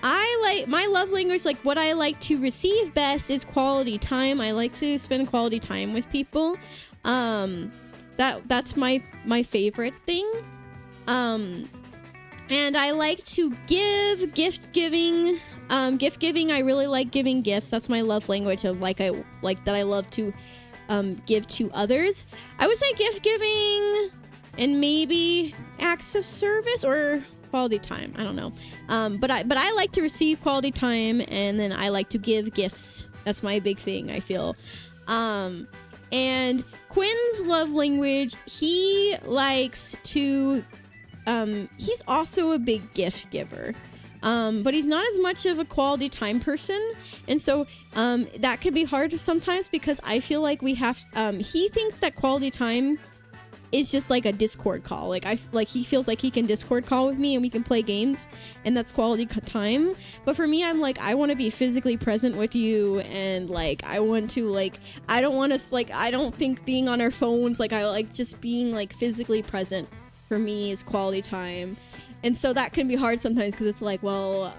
I like my love language, like what I like to receive best is quality time. I like to spend quality time with people. That's my favorite thing. And I like to give gift giving. Gift giving, I really like giving gifts. That's my love language, and I love to give to others. I would say gift giving and maybe acts of service or quality time. I don't know. But I like to receive quality time, and then I like to give gifts. That's my big thing, I feel. And Quinn's love language, he likes to he's also a big gift giver. But he's not as much of a quality time person, and so that can be hard sometimes because I feel like we have he thinks that quality time is just like a Discord call. Like he feels like he can Discord call with me and we can play games, and that's quality time. But for me, I'm like, I want to be physically present with you, and like I want to like I don't want to like I don't think being on our phones, like I like just being like physically present for me is quality time. And so that can be hard sometimes because it's like, well,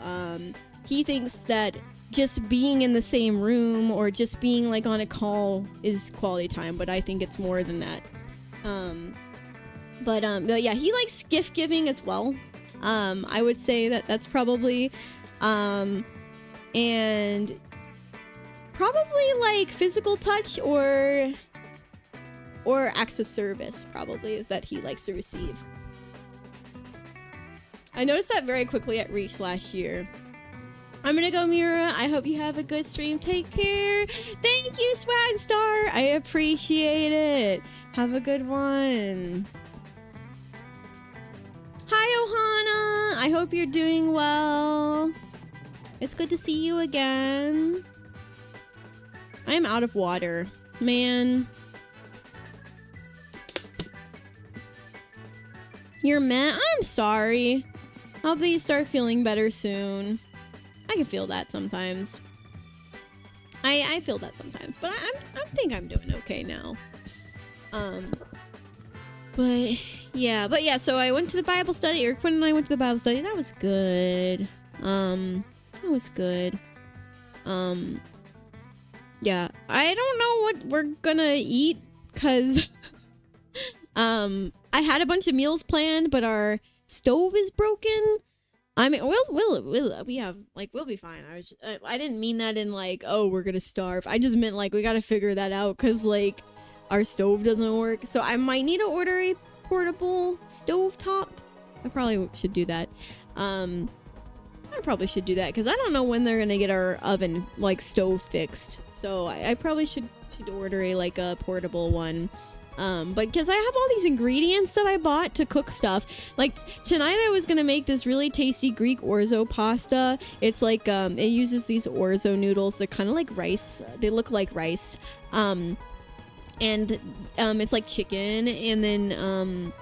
he thinks that just being in the same room or just being like on a call is quality time, but I think it's more than that. But yeah, he likes gift giving as well. I would say that that's probably, and probably like physical touch or acts of service probably that he likes to receive. I noticed that very quickly at Reach last year. I'm gonna go, Mira. I hope you have a good stream. Take care. Thank you, Swag Star. I appreciate it. Have a good one. Hi, Ohana. I hope you're doing well. It's good to see you again. I am out of water. Man. You're mad? I'm sorry. Hope that you start feeling better soon. I can feel that sometimes. I feel that sometimes, but I think I'm doing okay now. But yeah, so I went to the Bible study, or Quinn and I went to the Bible study. That was good. That was good. Yeah, I don't know what we're gonna eat, cause I had a bunch of meals planned, but our stove is broken. I mean, we'll be fine. I didn't mean that in like, oh, we're gonna starve. I just meant like we gotta figure that out because like our stove doesn't work. So I might need to order a portable stove top. I probably should do that. I probably should do that because I don't know when they're gonna get our oven like stove fixed. So I probably should order a portable one. But because I have all these ingredients that I bought to cook stuff. Like tonight I was gonna make this really tasty Greek orzo pasta. It's like it uses these orzo noodles. They're kind of like rice. They look like rice. And it's like chicken, and then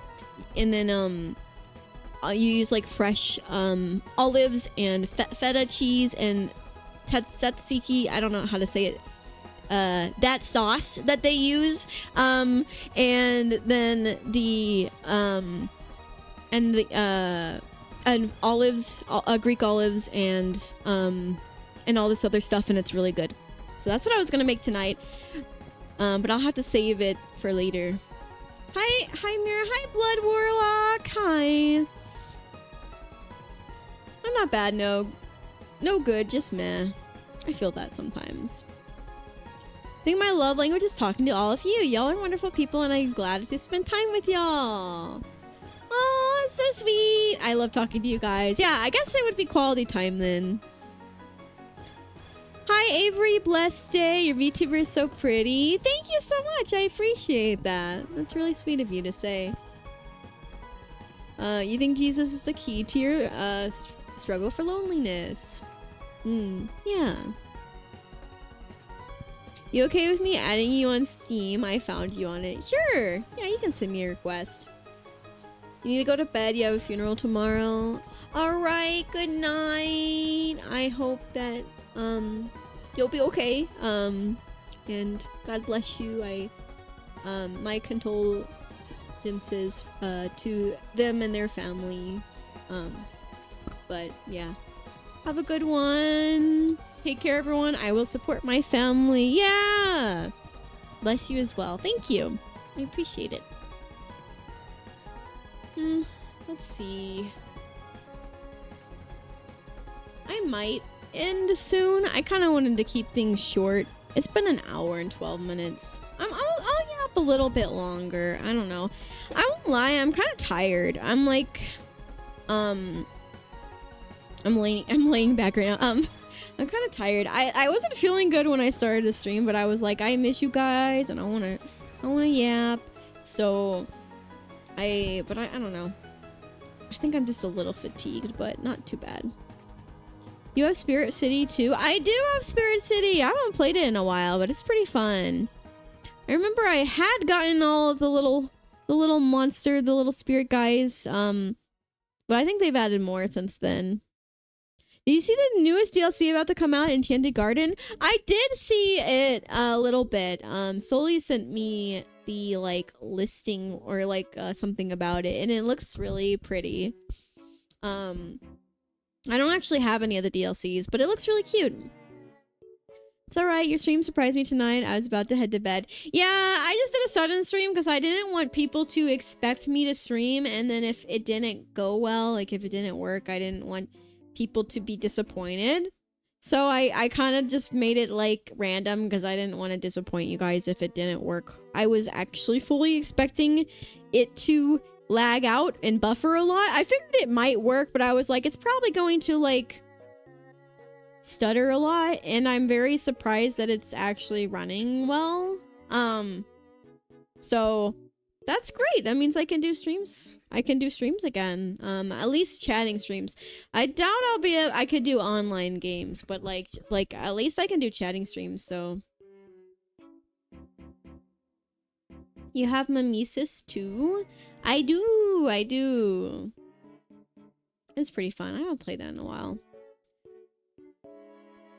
you use like fresh olives and feta cheese and tzatziki. I don't know how to say it. That sauce that they use, and then and olives, Greek olives, and all this other stuff, and it's really good. So that's what I was gonna make tonight, but I'll have to save it for later. Hi Mira, hi Blood Warlock, hi. I'm not bad, no good, just meh. I feel that sometimes. I think my love language is talking to all of you. Y'all are wonderful people, and I'm glad to spend time with y'all. Oh, that's so sweet. I love talking to you guys. Yeah, I guess it would be quality time then. Hi, Avery. Blessed day. Your VTuber is so pretty. Thank you so much. I appreciate that. That's really sweet of you to say. You think Jesus is the key to your struggle for loneliness? Yeah. You okay with me adding you on Steam? I found you on it. Sure. Yeah, you can send me a request. You need to go to bed. You have a funeral tomorrow. All right. Good night. I hope that you'll be okay. And God bless you. My condolences to them and their family. But yeah. Have a good one. Take care, everyone. I will support my family. Yeah. Bless you as well. Thank you. I appreciate it. Let's see. I might end soon. I kind of wanted to keep things short. It's been an hour and 12 minutes. I'll yap a little bit longer. I don't know. I won't lie. I'm kind of tired. I'm like, I'm laying back right now. I'm kind of tired. I wasn't feeling good when I started the stream, but I was like, I miss you guys, and I wanna yap. So, I don't know. I think I'm just a little fatigued, but not too bad. You have Spirit City too? I do have Spirit City. I haven't played it in a while, but it's pretty fun. I remember I had gotten all of the little monster, the little spirit guys. But I think they've added more since then. Did you see the newest DLC about to come out, Enchanted Garden? I did see it a little bit. Soli sent me the listing or something about it, and it looks really pretty. I don't actually have any of the DLCs, but it looks really cute. It's alright, your stream surprised me tonight. I was about to head to bed. Yeah, I just did a sudden stream because I didn't want people to expect me to stream, and then if it didn't go well, if it didn't work, I didn't want people to be disappointed. So I kind of just made it random because I didn't want to disappoint you guys if it didn't work. I was actually fully expecting it to lag out and buffer a lot. I figured it might work, but I was like, it's probably going to stutter a lot, and I'm very surprised that it's actually running well. So that's great. That means I can do streams. I can do streams again. At least chatting streams. I doubt I could do online games, but at least I can do chatting streams. So you have Mimesis too? I do. It's pretty fun. I haven't played that in a while.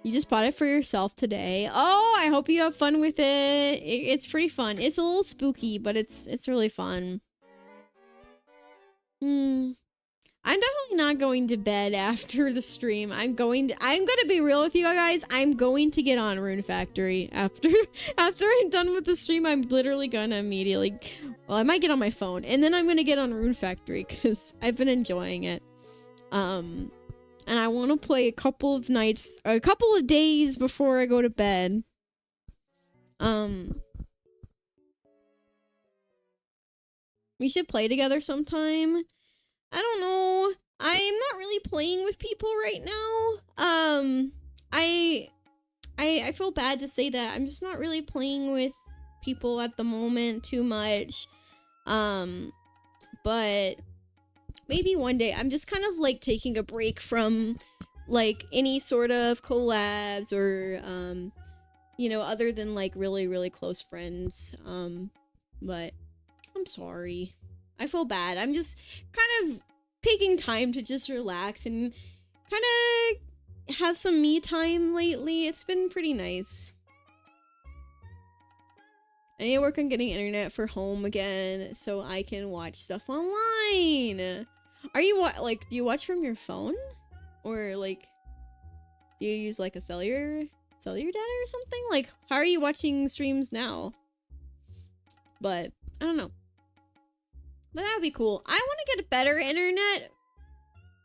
You just bought it for yourself today. Oh, I hope you have fun with it. It's pretty fun. It's a little spooky, but it's really fun. I'm definitely not going to bed after the stream. I'm gonna be real with you guys. I'm going to get on Rune Factory after I'm done with the stream. I'm literally gonna immediately, well, I might get on my phone, and then I'm gonna get on Rune Factory because I've been enjoying it. And I want to play a couple of nights, or a couple of days before I go to bed. We should play together sometime. I don't know. I'm not really playing with people right now. I feel bad to say that. I'm just not really playing with people at the moment too much. But maybe one day. I'm just kind of taking a break from any sort of collabs or other than really, really close friends. But I'm sorry. I feel bad. I'm just kind of taking time to just relax and kind of have some me time lately. It's been pretty nice. I need to work on getting internet for home again so I can watch stuff online. Are you do you watch from your phone? Or do you use a cellular data or something? How are you watching streams now? But I don't know. But that would be cool. I want to get a better internet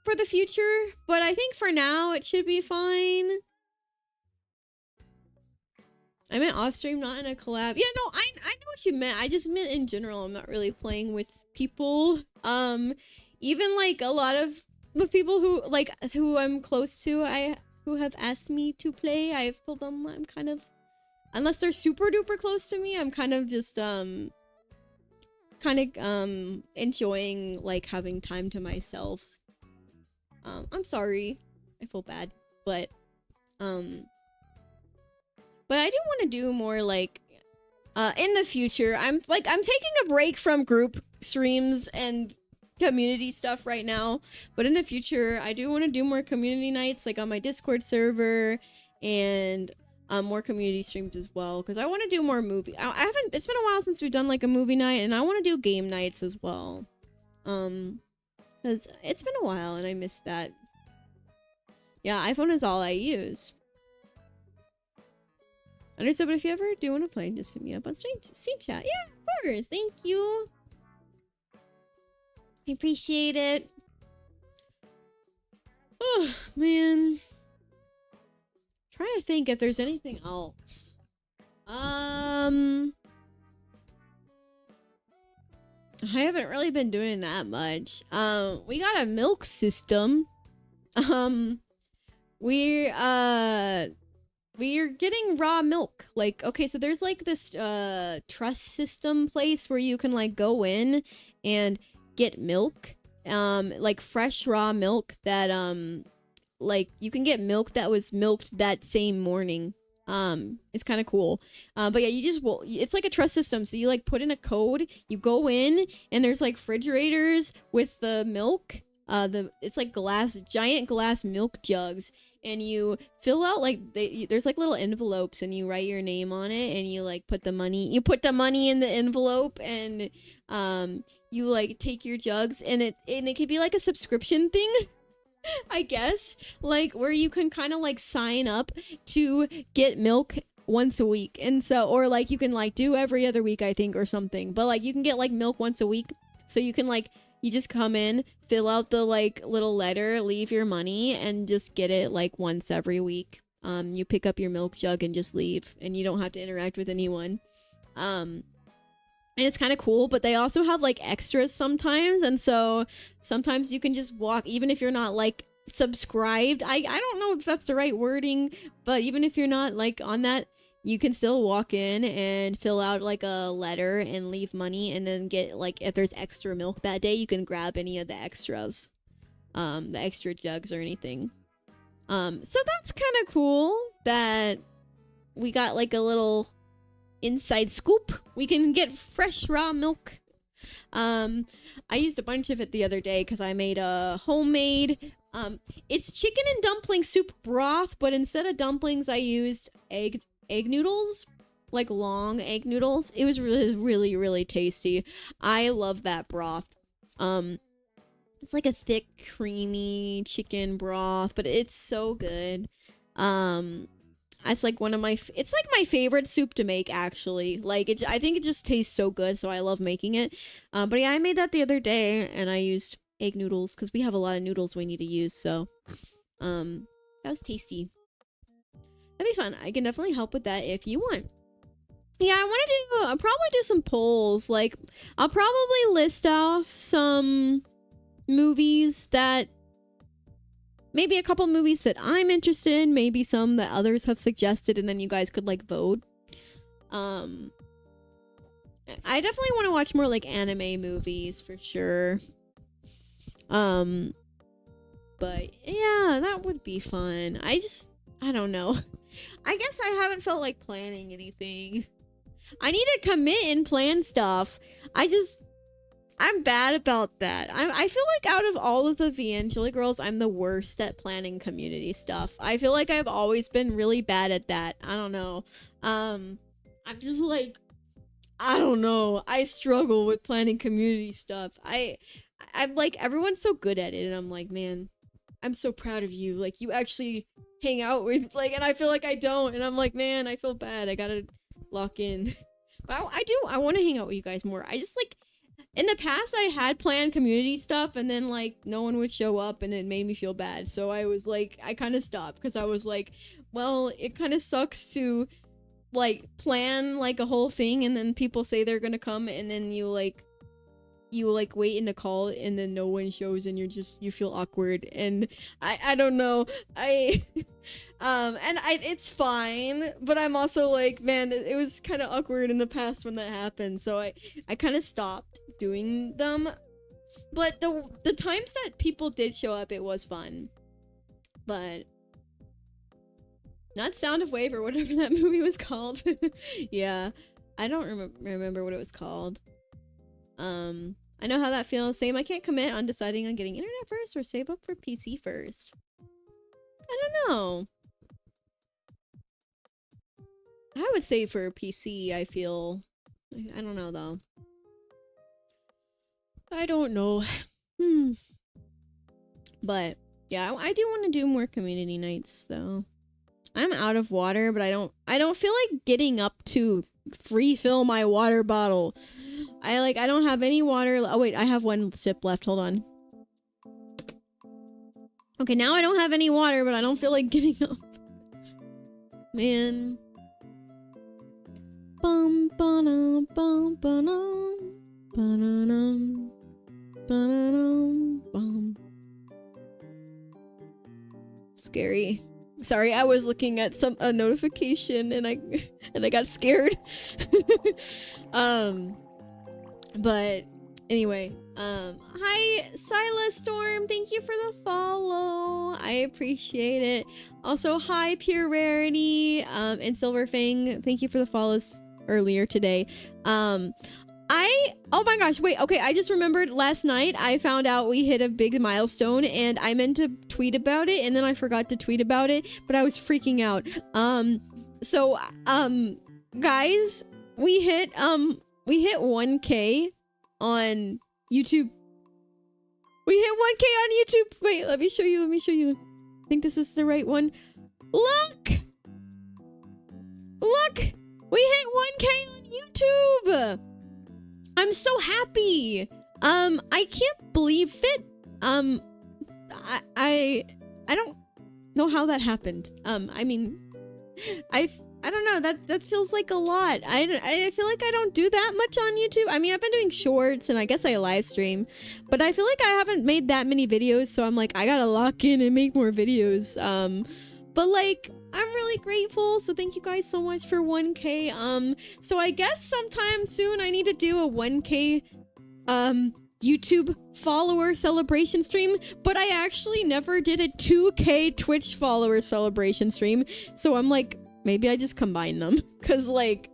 for the future, but I think for now it should be fine. I meant off stream, not in a collab. Yeah, no, I know what you meant. I just meant in general. I'm not really playing with people. even like a lot of the people who I'm close to, who have asked me to play, I've told them I'm kind of, unless they're super duper close to me, I'm kind of just enjoying like having time to myself. I'm sorry, I feel bad, but I do want to do more like in the future. I'm taking a break from group streams and community stuff right now, but in the future I do want to do more community nights, like on my Discord server, and more community streams as well, because I want to do more movie. I haven't, it's been a while since we've done like a movie night, and I want to do game nights as well, because it's been a while and I missed that. Yeah, iPhone is all I use. Understood, but if you ever do want to play, just hit me up on Steam chat. Yeah, of course. Thank you. I appreciate it. Oh, man. Trying to think if there's anything else. I haven't really been doing that much. We got a milk system. We're getting raw milk. Like, okay, so there's like this trust system place where you can like go in and get milk, like fresh raw milk that like you can get milk that was milked that same morning. It's kind of cool. But yeah, it's like a trust system. So you like put in a code, you go in, and there's like refrigerators with the milk. It's like giant glass milk jugs, and you fill out like there's like little envelopes, and you write your name on it, and you like put the money in the envelope, and you like take your jugs, and it could be like a subscription thing. I guess, like where you can kind of like sign up to get milk once a week, and so, or like you can like do every other week, I think, or something, but like you can get like milk once a week, so you can like, you just come in, fill out the like little letter, leave your money, and just get it like once every week. You pick up your milk jug and just leave, and you don't have to interact with anyone. And it's kind of cool, but they also have like extras sometimes, and so sometimes you can just walk, even if you're not like subscribed. I don't know if that's the right wording, but even if you're not like on that, you can still walk in and fill out like a letter and leave money, and then get like, if there's extra milk that day, you can grab any of the extras, the extra jugs or anything. So that's kind of cool that we got like a little inside scoop. We can get fresh raw milk. I used a bunch of it the other day because I made a homemade, it's chicken and dumpling soup broth, but instead of dumplings I used egg noodles, like long egg noodles. It was really, really, really tasty. I love that broth. It's like a thick, creamy chicken broth, but it's so good. It's like it's like my favorite soup to make, actually. Like, I think it just tastes so good, so I love making it. But yeah, I made that the other day, and I used egg noodles, because we have a lot of noodles we need to use, so, that was tasty. That'd be fun. I can definitely help with that if you want. Yeah, I'll probably do some polls. Like, I'll probably list off some movies that, maybe a couple movies that I'm interested in, maybe some that others have suggested, and then you guys could like vote. I definitely want to watch more like anime movies for sure. But yeah, that would be fun. I don't know. I guess I haven't felt like planning anything. I need to commit and plan stuff. I'm bad about that. I feel like out of all of the Vangeli girls, I'm the worst at planning community stuff. I feel like I've always been really bad at that. I don't know. I'm just like, I don't know. I struggle with planning community stuff. I'm like, everyone's so good at it, and I'm like, man, I'm so proud of you. Like, you actually hang out with, like, and I feel like I don't, and I'm like, man, I feel bad. I gotta lock in. But I want to hang out with you guys more. I just, like, in the past, I had planned community stuff, and then, like, no one would show up, and it made me feel bad. So I was, like, I kind of stopped, because I was, like, well, it kind of sucks to, like, plan, like, a whole thing, and then people say they're gonna come, and then you, like, you like wait in a call and then no one shows and you feel awkward, and I don't know. It's fine, but I'm also like, man, it was kind of awkward in the past when that happened, so I kind of stopped doing them. But the times that people did show up, it was fun. But not Sound of Wave or whatever that movie was called. Yeah, I don't remember what it was called. I know how that feels. Same, I can't commit on deciding on getting internet first or save up for PC first. I don't know. I would say for PC, I feel... I don't know, though. I don't know. But, yeah, I do want to do more community nights, though. I'm out of water, but I don't feel like getting up to refill my water bottle. I don't have any water. Oh, wait, I have one sip left. Hold on. Okay, now I don't have any water, but I don't feel like getting up. Man. Bum, ba-dum, bum, ba-dum, ba-da-dum, ba-da-dum, bum. Scary. Sorry, I was looking at a notification and I got scared. But anyway, hi Silas Storm, thank you for the follow. I appreciate it. Also, hi Pure Rarity, and Silver Fang, thank you for the follows earlier today. Oh my gosh, wait, okay, I just remembered last night I found out we hit a big milestone and I meant to tweet about it and then I forgot to tweet about it, but I was freaking out. Guys, we hit 1K on YouTube. We hit 1K on YouTube. Wait, let me show you. I think this is the right one. Look! We hit 1K on YouTube! I'm so happy. I can't believe it. I don't know how that happened. I mean, I don't know, that feels like a lot. I feel like I don't do that much on YouTube. I mean, I've been doing shorts and I guess I live stream, but I feel like I haven't made that many videos, so I'm like, I gotta lock in and make more videos. But like, I'm really grateful, so thank you guys so much for 1K. So I guess sometime soon I need to do a 1K YouTube follower celebration stream, but I actually never did a 2K Twitch follower celebration stream, so I'm like, maybe I just combine them, because like,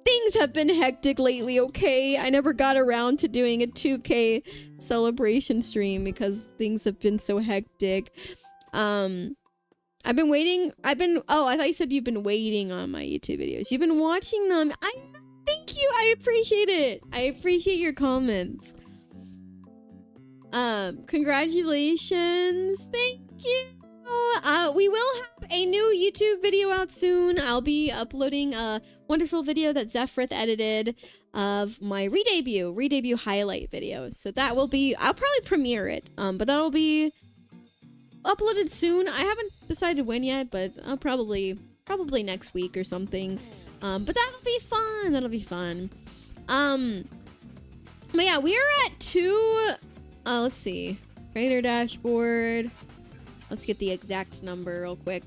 things have been hectic lately, okay? I never got around to doing a 2K celebration stream because things have been so hectic. I've been waiting. Oh, I thought you said you've been waiting on my YouTube videos. You've been watching them. Thank you. I appreciate it. I appreciate your comments. Congratulations. Thank you. We will have a new YouTube video out soon. I'll be uploading a wonderful video that Zephrith edited of my re-debut highlight video. So that will be, I'll probably premiere it. But that'll be uploaded soon. I haven't decided when yet, but I'll probably next week or something. But that'll be fun. But yeah, we are at 2. Let's see, creator dashboard. Let's get the exact number real quick,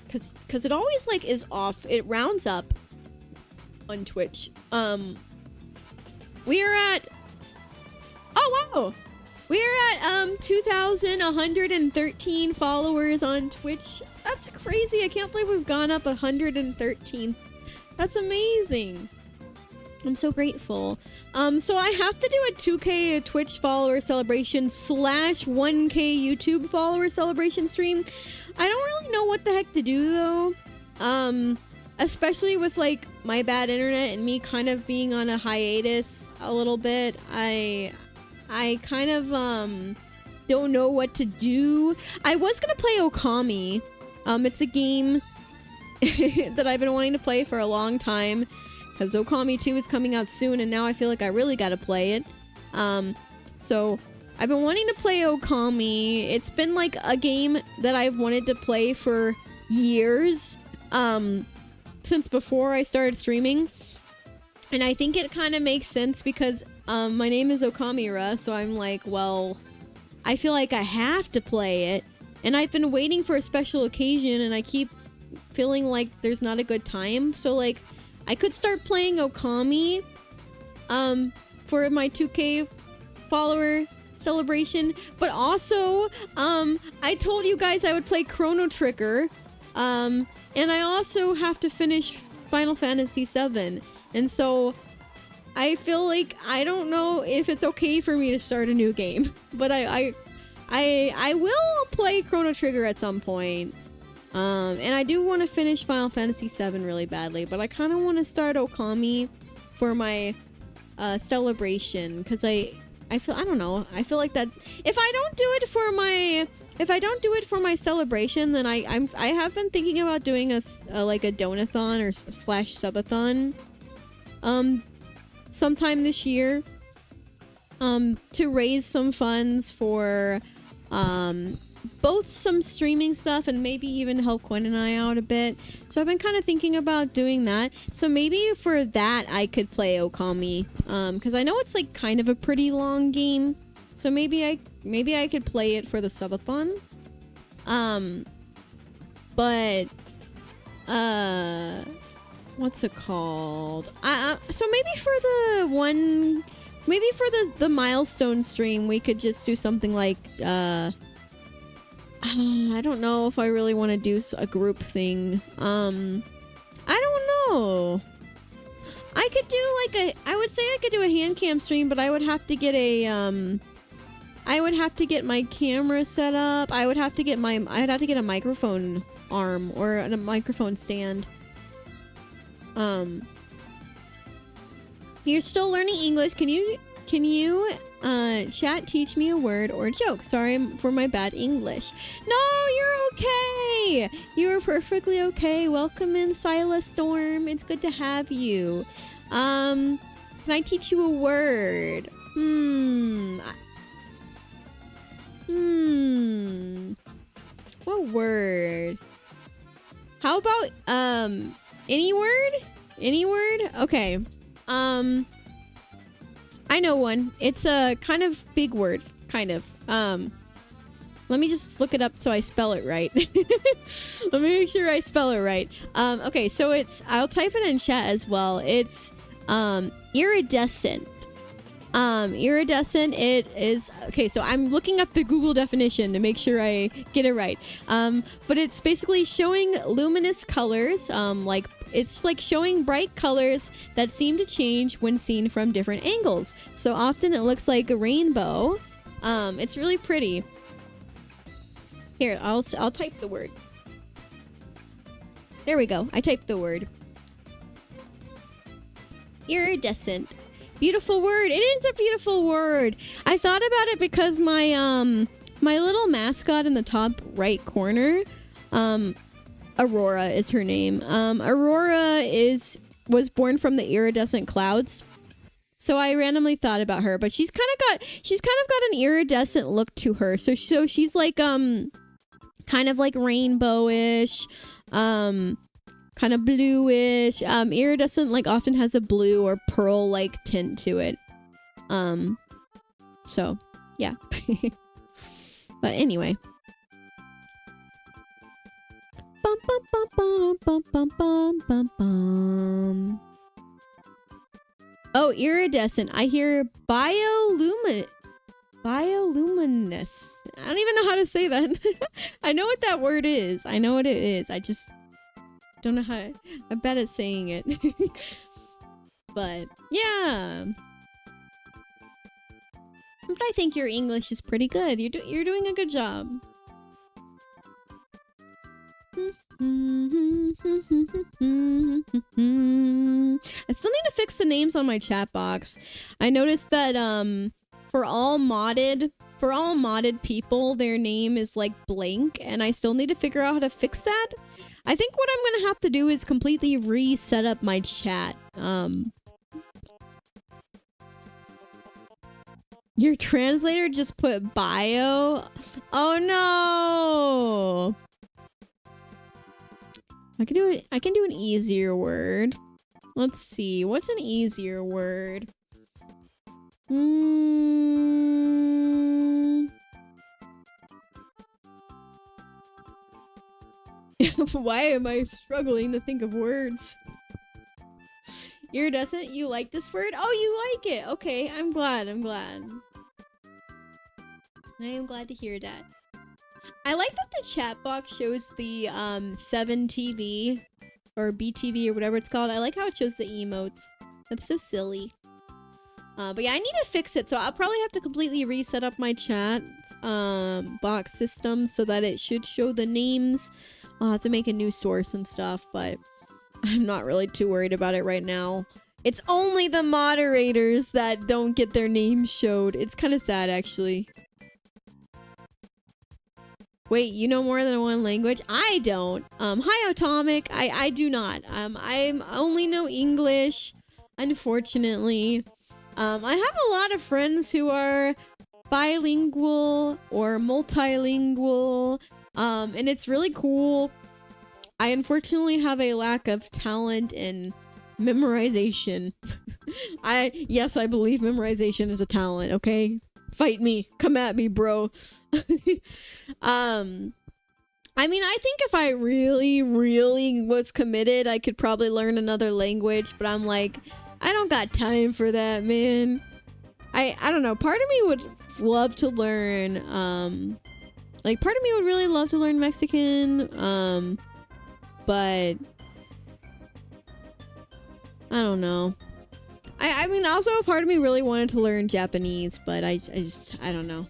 cause it always like is off. It rounds up on Twitch. We are at, oh wow, we are at 2,113 followers on Twitch. That's crazy. I can't believe we've gone up 113. That's amazing. I'm so grateful. So I have to do a 2K Twitch follower celebration / 1K YouTube follower celebration stream. I don't really know what the heck to do though. Especially with like my bad internet and me kind of being on a hiatus a little bit. I kind of don't know what to do. I was gonna play Okami. It's a game that I've been wanting to play for a long time, because Okami 2 is coming out soon, and now I feel like I really gotta play it. So I've been wanting to play Okami. It's been like a game that I've wanted to play for years, since before I started streaming. And I think it kind of makes sense because my name is Okamira, so I'm like, well, I feel like I have to play it. And I've been waiting for a special occasion, and I keep feeling like there's not a good time. So, like, I could start playing Okami, for my 2K follower celebration. But also, I told you guys I would play Chrono Trigger. And I also have to finish Final Fantasy VII. And so I feel like I don't know if it's okay for me to start a new game, but I will play Chrono Trigger at some point. And I do want to finish Final Fantasy VII really badly, but I kind of want to start Okami for my celebration, because I don't know, I feel like that if I don't do it for my celebration, then I have been thinking about doing a like a donathon or slash subathon sometime this year to raise some funds for both some streaming stuff and maybe even help Quinn and I out a bit. So I've been kind of thinking about doing that. So maybe for that I could play Okami, because I know it's like kind of a pretty long game. So maybe I could play it for the subathon. But what's it called? So maybe for the milestone stream, we could just do something like I don't know if I really want to do a group thing. I don't know. I could do I would say I could do a hand cam stream, but I would have to get my camera set up. I'd have to get a microphone arm or a microphone stand. You're still learning English. Can you chat teach me a word or a joke? Sorry for my bad English. No, you're okay. You're perfectly okay. Welcome in, Silas Storm. It's good to have you. Can I teach you a word? What word? How about any word? Any word? Okay. I know one. It's a kind of big word, kind of. Let me just look it up so I spell it right. Let me make sure I spell it right. Okay, so I'll type it in chat as well. It's iridescent. Iridescent, it is, okay, so I'm looking up the Google definition to make sure I get it right. But it's basically showing luminous colors, it's like showing bright colors that seem to change when seen from different angles. So often it looks like a rainbow. It's really pretty. Here, I'll type the word. There we go. I typed the word. Iridescent. Beautiful word. It is a beautiful word. I thought about it because my little mascot in the top right corner, Aurora is her name. Aurora was born from the iridescent clouds. So I randomly thought about her, but she's kind of got an iridescent look to her. So she's like kind of like rainbowish, kind of bluish. Iridescent like often has a blue or pearl like tint to it. So yeah. But anyway. Bum, bum, bum, bum, bum, bum, bum, bum, bum. Oh, iridescent. I hear bioluminescence. I don't even know how to say that. I know what that word is. I know what it is. I just don't know how. I'm bad at saying it. But yeah. But I think your English is pretty good. You're doing a good job. I still need to fix the names on my chat box. I noticed that for all modded people, their name is like blank, and I still need to figure out how to fix that. I think what I'm gonna have to do is completely reset up my chat. Your translator just put bio. Oh no. I can do an easier word. Let's see. What's an easier word? Why am I struggling to think of words? Iridescent, you like this word? Oh, you like it. Okay, I'm glad. I am glad to hear that. I like that the chat box shows the 7TV or BTV or whatever it's called. I like how it shows the emotes. That's so silly. But yeah, I need to fix it, so I'll probably have to completely reset up my chat box system so that it should show the names. I'll have to make a new source and stuff, but I'm not really too worried about it right now. It's only the moderators that don't get their names showed. It's kind of sad, actually. Wait, you know more than one language? I don't. Hi, Atomic. I do not. I only know English, unfortunately. I have a lot of friends who are bilingual or multilingual, and it's really cool. I unfortunately have a lack of talent in memorization. Yes, I believe memorization is a talent, okay? Fight me. Come at me, bro. I mean, I think if I really was committed, I could probably learn another language, but I'm like, I don't got time for that, man. I don't know. Part of me would love to learn, like, part of me would really love to learn Mexican, but I don't know. I mean, also a part of me really wanted to learn Japanese, but I don't know.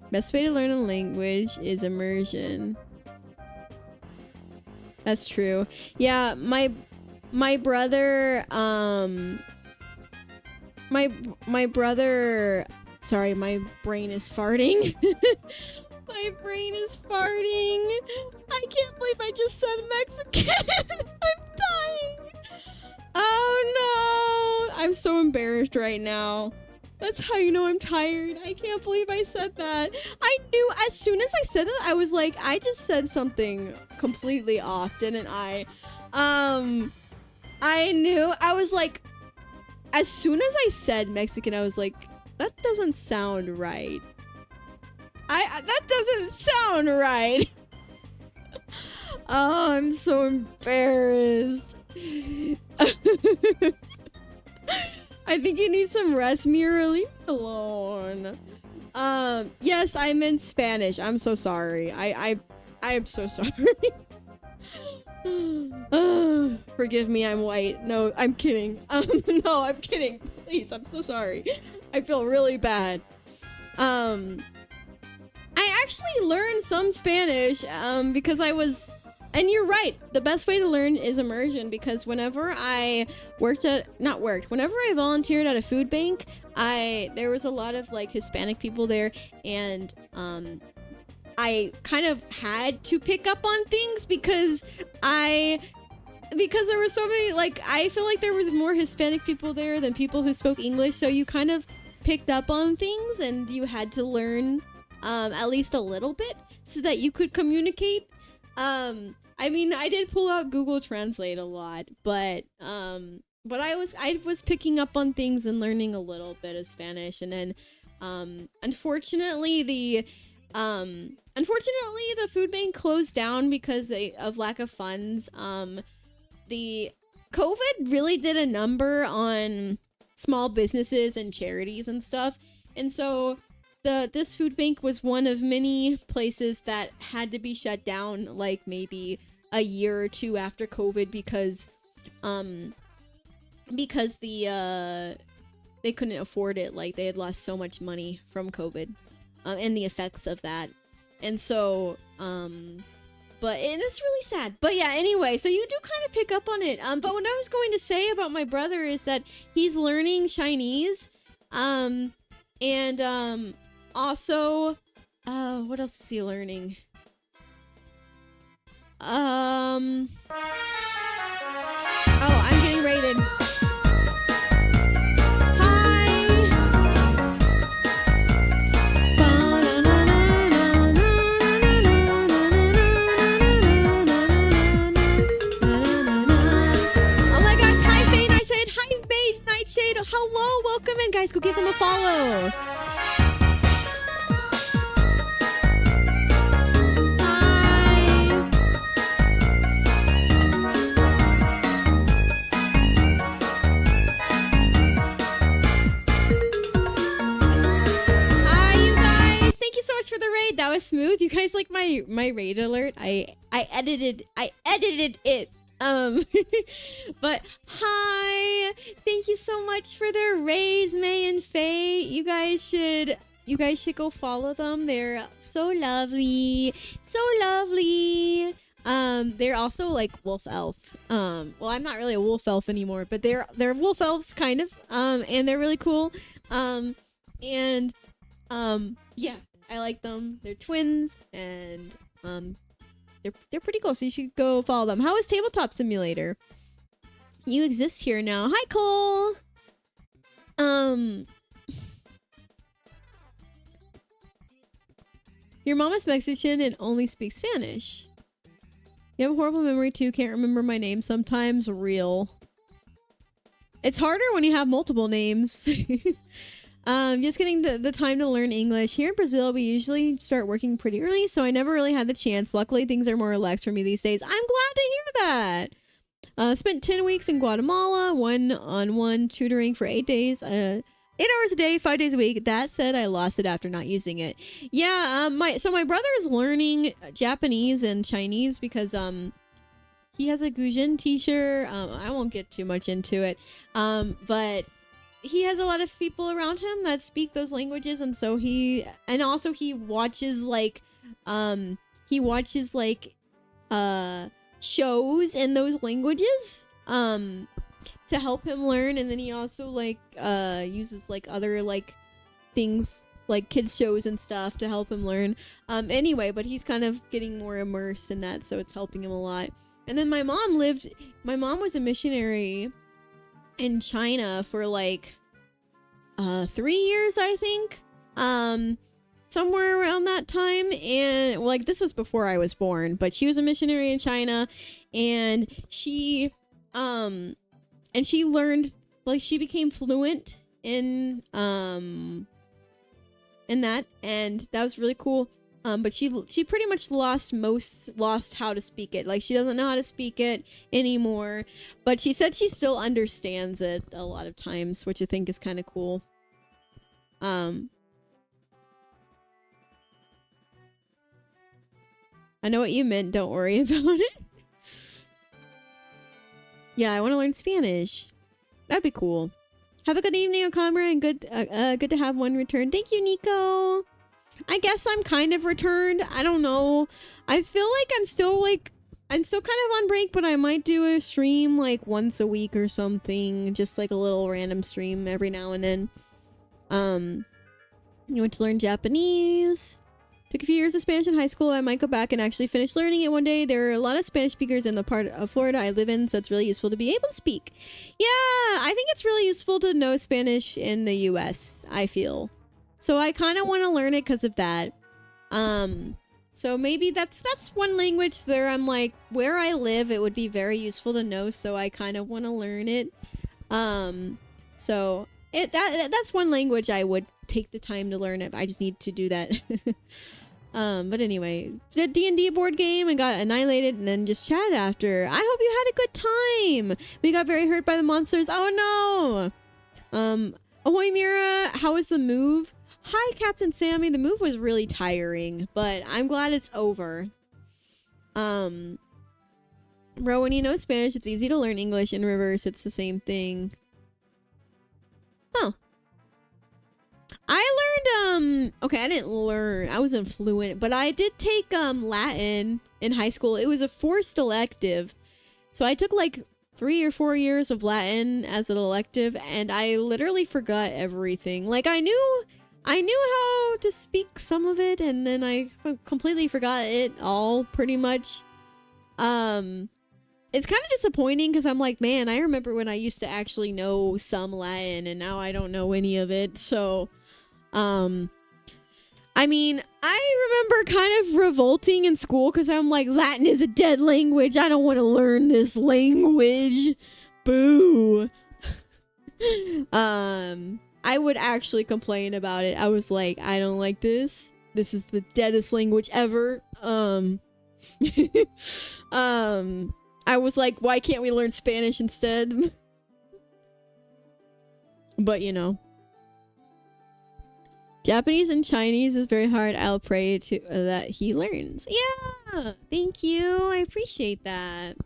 Best way to learn a language is immersion. That's true. Yeah, my brother, my brother, sorry, my brain is farting. My brain is farting. I can't believe I just said Mexican. I'm dying. Oh no. I'm so embarrassed right now. That's how you know I'm tired. I can't believe I said that. I knew as soon as I said it, I was like, I just said something completely off, didn't I? I knew. I was like, as soon as I said Mexican, I was like, that doesn't sound right. That doesn't sound right. Oh, I'm so embarrassed. I think you need some rest, Mira. Leave me alone. Yes, I meant Spanish. I'm so sorry. I'm so sorry. Forgive me, I'm white. No, I'm kidding. No, I'm kidding. Please, I'm so sorry. I feel really bad. I actually learned some Spanish, because I was... And you're right. The best way to learn is immersion, because whenever I whenever I volunteered at a food bank, there was a lot of like Hispanic people there, and I kind of had to pick up on things because there were so many, like, I feel like there was more Hispanic people there than people who spoke English, so you kind of picked up on things and you had to learn at least a little bit so that you could communicate. I mean, I did pull out Google Translate a lot, but I was picking up on things and learning a little bit of Spanish, and then unfortunately the food bank closed down because of lack of funds. The COVID really did a number on small businesses and charities and stuff, and so this food bank was one of many places that had to be shut down, like maybe a year or two after COVID, because they couldn't afford it. Like, they had lost so much money from COVID and the effects of that. And so and it's really sad. But yeah, anyway, so you do kind of pick up on it. But what I was going to say about my brother is that he's learning Chinese. Also, what else is he learning? Oh, I'm getting rated. go give them a follow. For the raid, that was smooth. You guys like my raid alert? I edited it. But hi, thank you so much for their raids, May and Faye. You guys should go follow them. They're so lovely, so lovely. They're also like wolf elves. Well, I'm not really a wolf elf anymore, but they're wolf elves kind of. And they're really cool. Yeah. I like them. They're twins, and they're pretty cool. So you should go follow them. How is Tabletop Simulator? You exist here now. Hi, Cole. Your mom is Mexican and only speaks Spanish. You have a horrible memory too. Can't remember my name sometimes. Real. It's harder when you have multiple names. Just getting the time to learn English. Here in Brazil, we usually start working pretty early, so I never really had the chance. Luckily, things are more relaxed for me these days. I'm glad to hear that. Spent 10 weeks in Guatemala, one-on-one tutoring for 8 days, 8 hours a day, 5 days a week. That said, I lost it after not using it. Yeah, my brother is learning Japanese and Chinese because he has a Gujin teacher. I won't get too much into it, but he has a lot of people around him that speak those languages, and so he watches shows in those languages to help him learn, and then he also uses other things like kids shows and stuff to help him learn. Anyway, but he's kind of getting more immersed in that, so it's helping him a lot. And then my mom was a missionary in China for 3 years, I think. Somewhere around that time. And this was before I was born, but she was a missionary in China, and she learned, she became fluent in that, and that was really cool. But she pretty much lost how to speak it. She doesn't know how to speak it anymore. But she said she still understands it a lot of times, which I think is kind of cool. I know what you meant. Don't worry about it. Yeah, I want to learn Spanish. That'd be cool. Have a good evening, Okamura, and good to have one return. Thank you, Nico. I guess I'm kind of returned. I don't know. I feel like I'm still kind of on break, but I might do a stream once a week or something. Just a little random stream every now and then. You want to learn Japanese. Took a few years of Spanish in high school. I might go back and actually finish learning it one day. There are a lot of Spanish speakers in the part of Florida I live in, so it's really useful to be able to speak. Yeah, I think it's really useful to know Spanish in the US, I feel. So I kind of want to learn it because of that. So maybe that's one language there. I'm where I live, it would be very useful to know. So I kind of want to learn it. So that's one language I would take the time to learn it. I just need to do that. But anyway, the D&D board game and got annihilated and then just chatted after. I hope you had a good time. We got very hurt by the monsters. Oh no. Ahoy Mira, how was the move? Hi, Captain Sammy. The move was really tiring, but I'm glad it's over. Bro, when you know Spanish, it's easy to learn English. In reverse, it's the same thing. Huh. I learned, okay, I didn't learn. I wasn't fluent, but I did take Latin in high school. It was a forced elective. So I took 3 or 4 years of Latin as an elective, and I literally forgot everything. I knew how to speak some of it, and then I completely forgot it all, pretty much. It's kind of disappointing, because I'm man, I remember when I used to actually know some Latin, and now I don't know any of it, so, I mean, I remember kind of revolting in school, because I'm Latin is a dead language, I don't want to learn this language, boo. I would actually complain about it. I was like, I don't like this. This is the deadest language ever. I was like, why can't we learn Spanish instead? But you know, Japanese and Chinese is very hard. I'll pray to that he learns. Yeah, thank you. I appreciate that.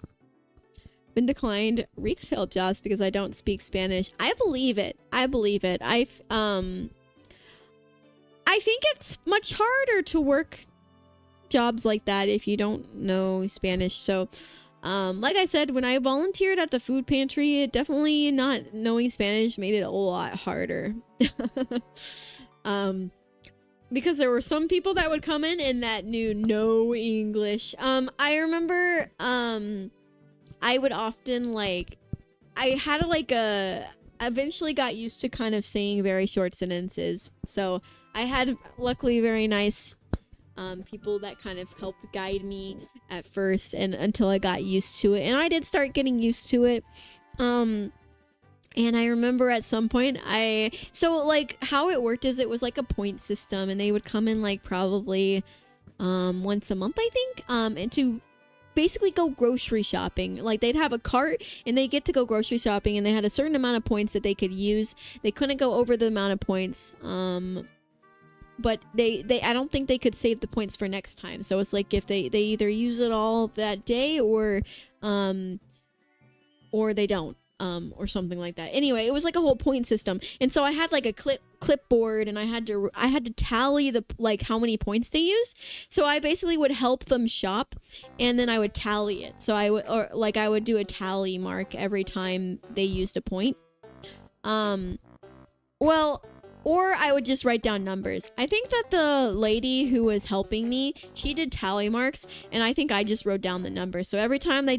Been declined retail jobs because I don't speak Spanish. I believe it. I believe it. I think it's much harder to work jobs like that if you don't know Spanish. So, like I said, when I volunteered at the food pantry, it definitely not knowing Spanish made it a lot harder. Because there were some people that would come in and that knew no English. I remember, I would often I had eventually got used to kind of saying very short sentences. So I had luckily very nice people that kind of helped guide me at first and until I got used to it. And I did start getting used to it. And I remember at some point how it worked is it was like a point system and they would come in probably once a month, I think, and to basically go grocery shopping. Like they'd have a cart and they get to go grocery shopping and they had a certain amount of points that they could use. They couldn't go over the amount of points. But they I don't think they could save the points for next time. So it's like if they either use it all that day or they don't. Or something like that. Anyway, it was like a whole point system. And so I had like a clipboard and I had to tally the how many points they used. So I basically would help them shop and then I would tally it. So I would do a tally mark every time they used a point. Or I would just write down numbers. I think that the lady who was helping me, she did tally marks, and I think I just wrote down the numbers. So every time they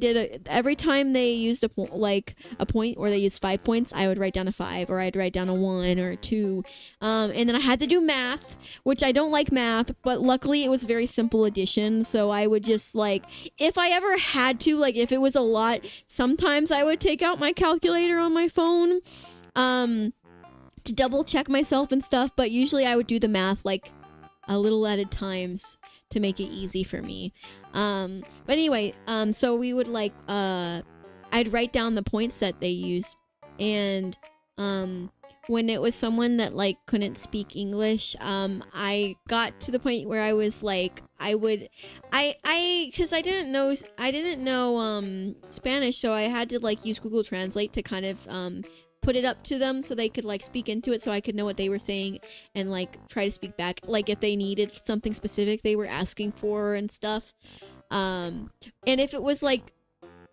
used a point, or they used 5 points, I would write down a 5, or I'd write down a 1 or a 2. And then I had to do math, which I don't like math, but luckily it was very simple addition. So I would just if I ever had to, if it was a lot, sometimes I would take out my calculator on my phone. To double check myself and stuff, but usually I would do the math a little at a times to make it easy for me. But anyway, so we would I'd write down the points that they use, and when it was someone that couldn't speak English, I got to the point where I was because I didn't know Spanish, so I had to use Google Translate to kind of put it up to them so they could speak into it so I could know what they were saying and try to speak back if they needed something specific they were asking for and stuff. And if it was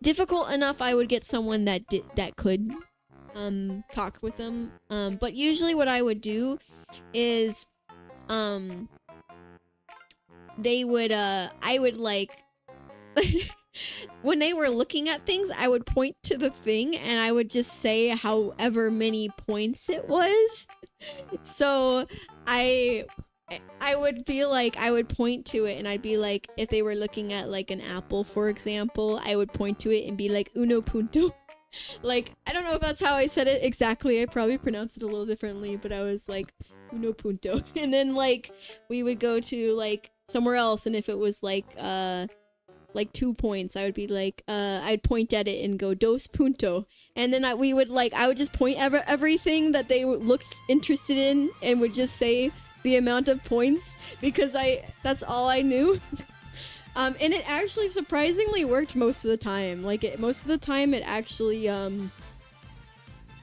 difficult enough, I would get someone that could talk with them. But usually what I would do is they would I would when they were looking at things, I would point to the thing and I would just say however many points it was. So I would be I would point to it and I'd be if they were looking at an apple, for example, I would point to it and be uno punto. I don't know if that's how I said it exactly. I probably pronounced it a little differently, but I was uno punto. And then we would go to somewhere else, and if it was 2 points, I would be I'd point at it and go dos punto, and then I would just point everything that they looked interested in and would just say the amount of points because that's all I knew. And it actually surprisingly worked most of the time. Most of the time it actually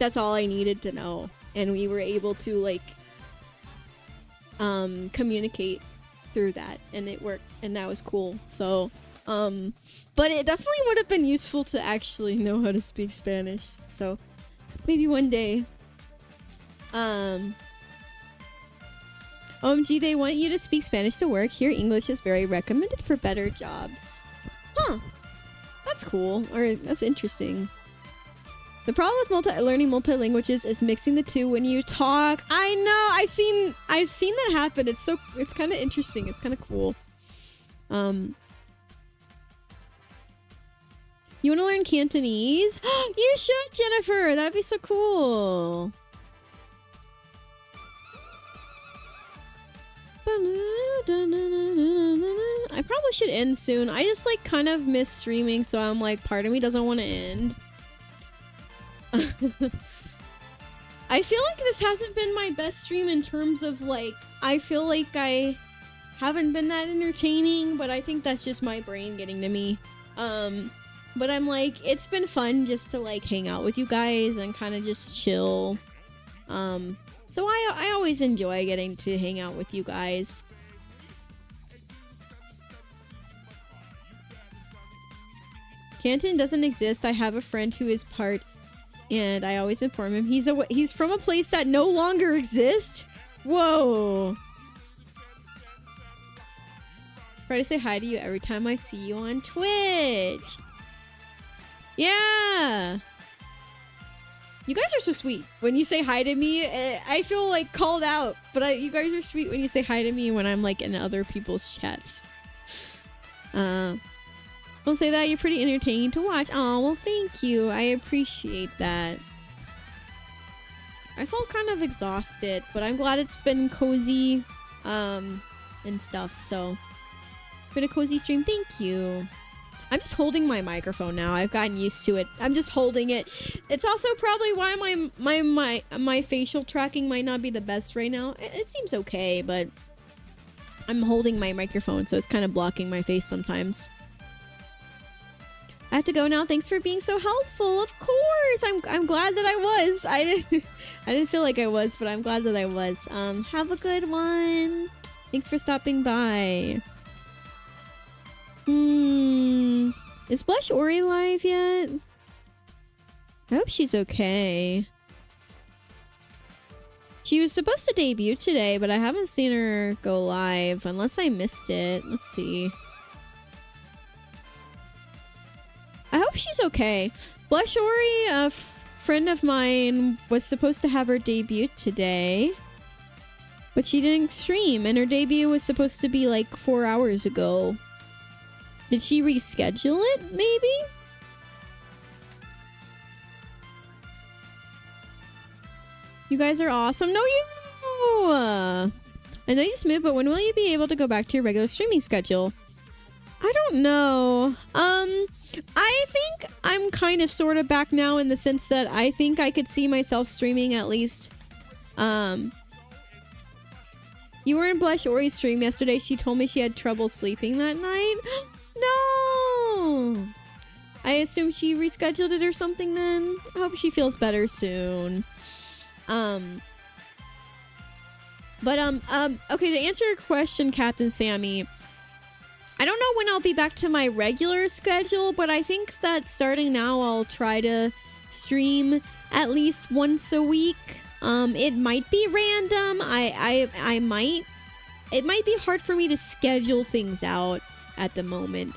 that's all I needed to know, and we were able to communicate through that, and it worked, and that was cool. So but it definitely would have been useful to actually know how to speak Spanish. So maybe one day. OMG, they want you to speak Spanish to work. Here, English is very recommended for better jobs. Huh. That's cool. Or that's interesting. The problem with learning multi-languages is mixing the two when you talk. I know. I've seen that happen. It's kind of interesting. It's kind of cool. You want to learn Cantonese? You should, Jennifer. That'd be so cool. I probably should end soon. I just like kind of miss streaming, so I'm like, part of me doesn't want to end. I feel like this hasn't been my best stream in terms of like, I feel like I haven't been that entertaining, but I think that's just my brain getting to me. But I'm like, it's been fun just to like hang out with you guys and kind of just chill. So I always enjoy getting to hang out with you guys. Canton doesn't exist. I have a friend who is part, and I always inform him. He's from a place that no longer exists. Whoa. Try to say hi to you every time I see you on Twitch. Yeah. You guys are so sweet. When you say hi to me, I feel like called out. But you guys are sweet when you say hi to me when I'm like in other people's chats. Don't say that. You're pretty entertaining to watch. Oh, well, thank you. I appreciate that. I felt kind of exhausted, but I'm glad it's been cozy, and stuff. So, been a cozy stream. Thank you. I'm just holding my microphone now. I've gotten used to it. I'm just holding it. It's also probably why my facial tracking might not be the best right now. It seems okay, but I'm holding my microphone, so it's kind of blocking my face sometimes. I have to go now. Thanks for being so helpful. Of course. I'm glad that I was. I didn't feel like I was, but I'm glad that I was. Have a good one. Thanks for stopping by. Is Blush Ori live yet? I hope she's okay. She was supposed to debut today, but I haven't seen her go live unless I missed it. Let's see. I hope she's okay. Blush Ori, a friend of mine, was supposed to have her debut today, but she didn't stream, and her debut was supposed to be like 4 hours ago. Did she reschedule it, maybe? You guys are awesome. No, you! I know you just moved, but when will you be able to go back to your regular streaming schedule? I don't know. I think I'm kind of sort of back now in the sense that I think I could see myself streaming at least. You were in Blush Ori's stream yesterday. She told me she had trouble sleeping that night. No! I assume she rescheduled it or something then. I hope she feels better soon. Okay, to answer your question, Captain Sammy, I don't know when I'll be back to my regular schedule, but I think that starting now I'll try to stream at least once a week. It might be random. It might be hard for me to schedule things out at the moment,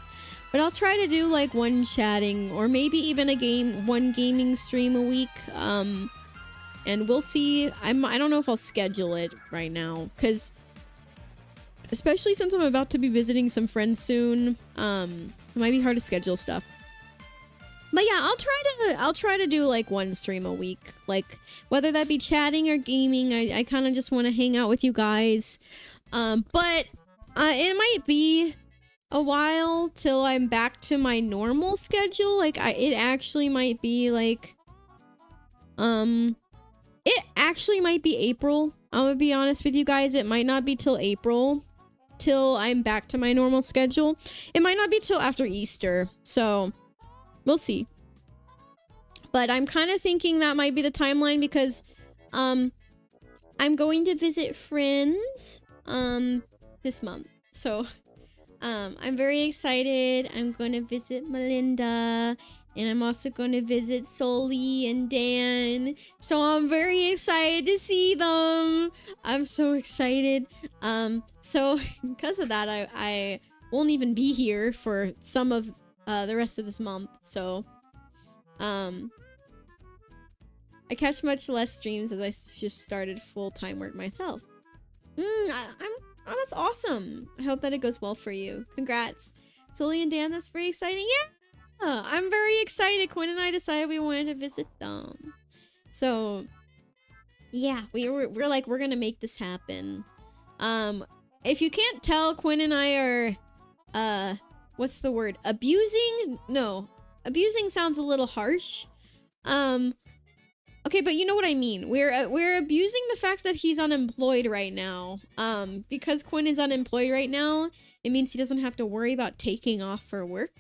but I'll try to do like one chatting or maybe even one gaming stream a week. And we'll see. I don't know if I'll schedule it right now, because especially since I'm about to be visiting some friends soon, it might be hard to schedule stuff. But yeah, I'll try to do like one stream a week, like whether that be chatting or gaming. I kind of just want to hang out with you guys. But it might be a while till I'm back to my normal schedule. Like it actually might be like it actually might be April. I'm gonna be honest with you guys. It might not be till April till I'm back to my normal schedule. It might not be till after Easter. So we'll see. But I'm kind of thinking that might be the timeline because I'm going to visit friends this month. So I'm very excited. I'm going to visit Melinda. And I'm also going to visit Sully and Dan. So I'm very excited to see them. I'm so excited. So because of that, I won't even be here for some of the rest of this month. So I catch much less streams as I just started full-time work myself. Oh, that's awesome. I hope that it goes well for you. Congrats. Sully and Dan, that's very exciting. Yeah. I'm very excited. Quinn and I decided we wanted to visit them. So, yeah, we're like, we're gonna make this happen. if you can't tell, Quinn and I are, what's the word? Abusing? No. Abusing sounds a little harsh. Okay, but you know what I mean. We're abusing the fact that he's unemployed right now. Because Quinn is unemployed right now, it means he doesn't have to worry about taking off for work.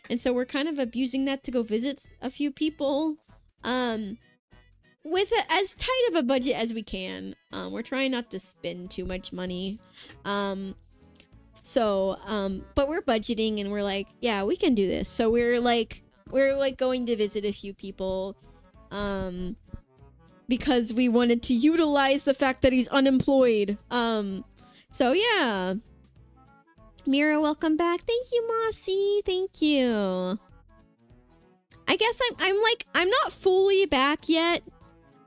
And so we're kind of abusing that to go visit a few people. With as tight of a budget as we can. We're trying not to spend too much money. But we're budgeting and we're like, yeah, we can do this. So we're like going to visit a few people. Because we wanted to utilize the fact that he's unemployed. So yeah. Mira, welcome back. Thank you, Mossy. Thank you. I guess I'm not fully back yet.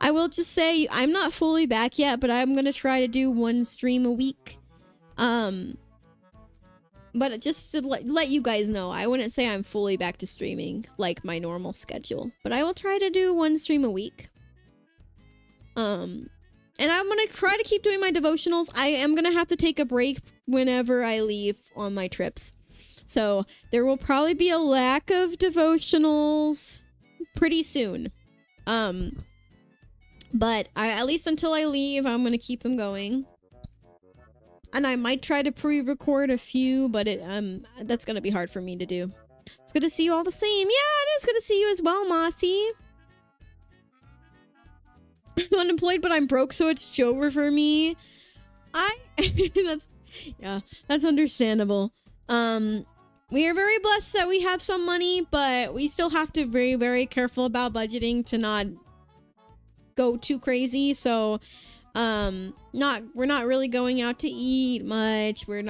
I will just say I'm not fully back yet, but I'm gonna try to do one stream a week. But just to let you guys know, I wouldn't say I'm fully back to streaming like my normal schedule, but I will try to do one stream a week. And I'm gonna try to keep doing my devotionals. I am gonna have to take a break whenever I leave on my trips. So there will probably be a lack of devotionals pretty soon. But at least until I leave, I'm gonna keep them going. And I might try to pre-record a few, but that's gonna be hard for me to do. It's good to see you all the same. Yeah, it is good to see you as well, Mossy. I'm unemployed, but I'm broke, so it's over for me. That's understandable. We are very blessed that we have some money, but we still have to be very, very careful about budgeting to not go too crazy. So, we're not really going out to eat much. We're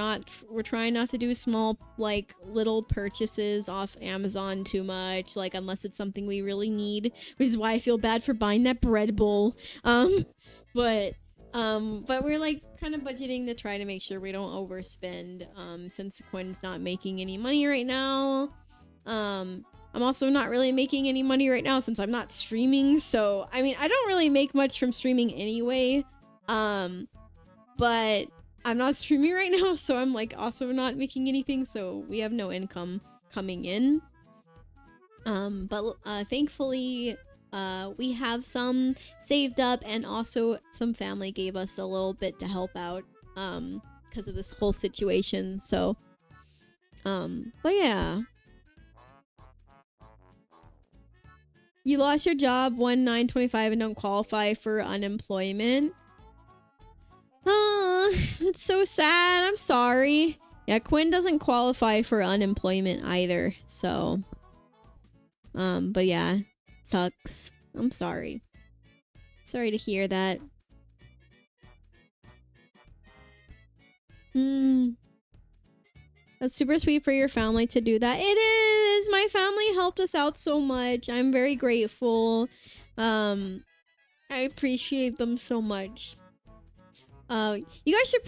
trying not to do small, like, little purchases off Amazon too much, like, unless it's something we really need, which is why I feel bad for buying that bread bowl. But we're, like, kind of budgeting to try to make sure we don't overspend, since Quinn's not making any money right now. I'm also not really making any money right now since I'm not streaming, so, I mean, I don't really make much from streaming anyway. But I'm not streaming right now, so I'm like also not making anything, so we have no income coming in. But thankfully, we have some saved up, and also some family gave us a little bit to help out, because of this whole situation, so, but yeah. You lost your job 1/9/25 and don't qualify for unemployment. Oh, it's so sad. I'm sorry. Yeah, Quinn doesn't qualify for unemployment either, so. But yeah, sucks. I'm sorry. Sorry to hear that. That's super sweet for your family to do that. It is! My family helped us out so much. I'm very grateful. I appreciate them so much. You guys should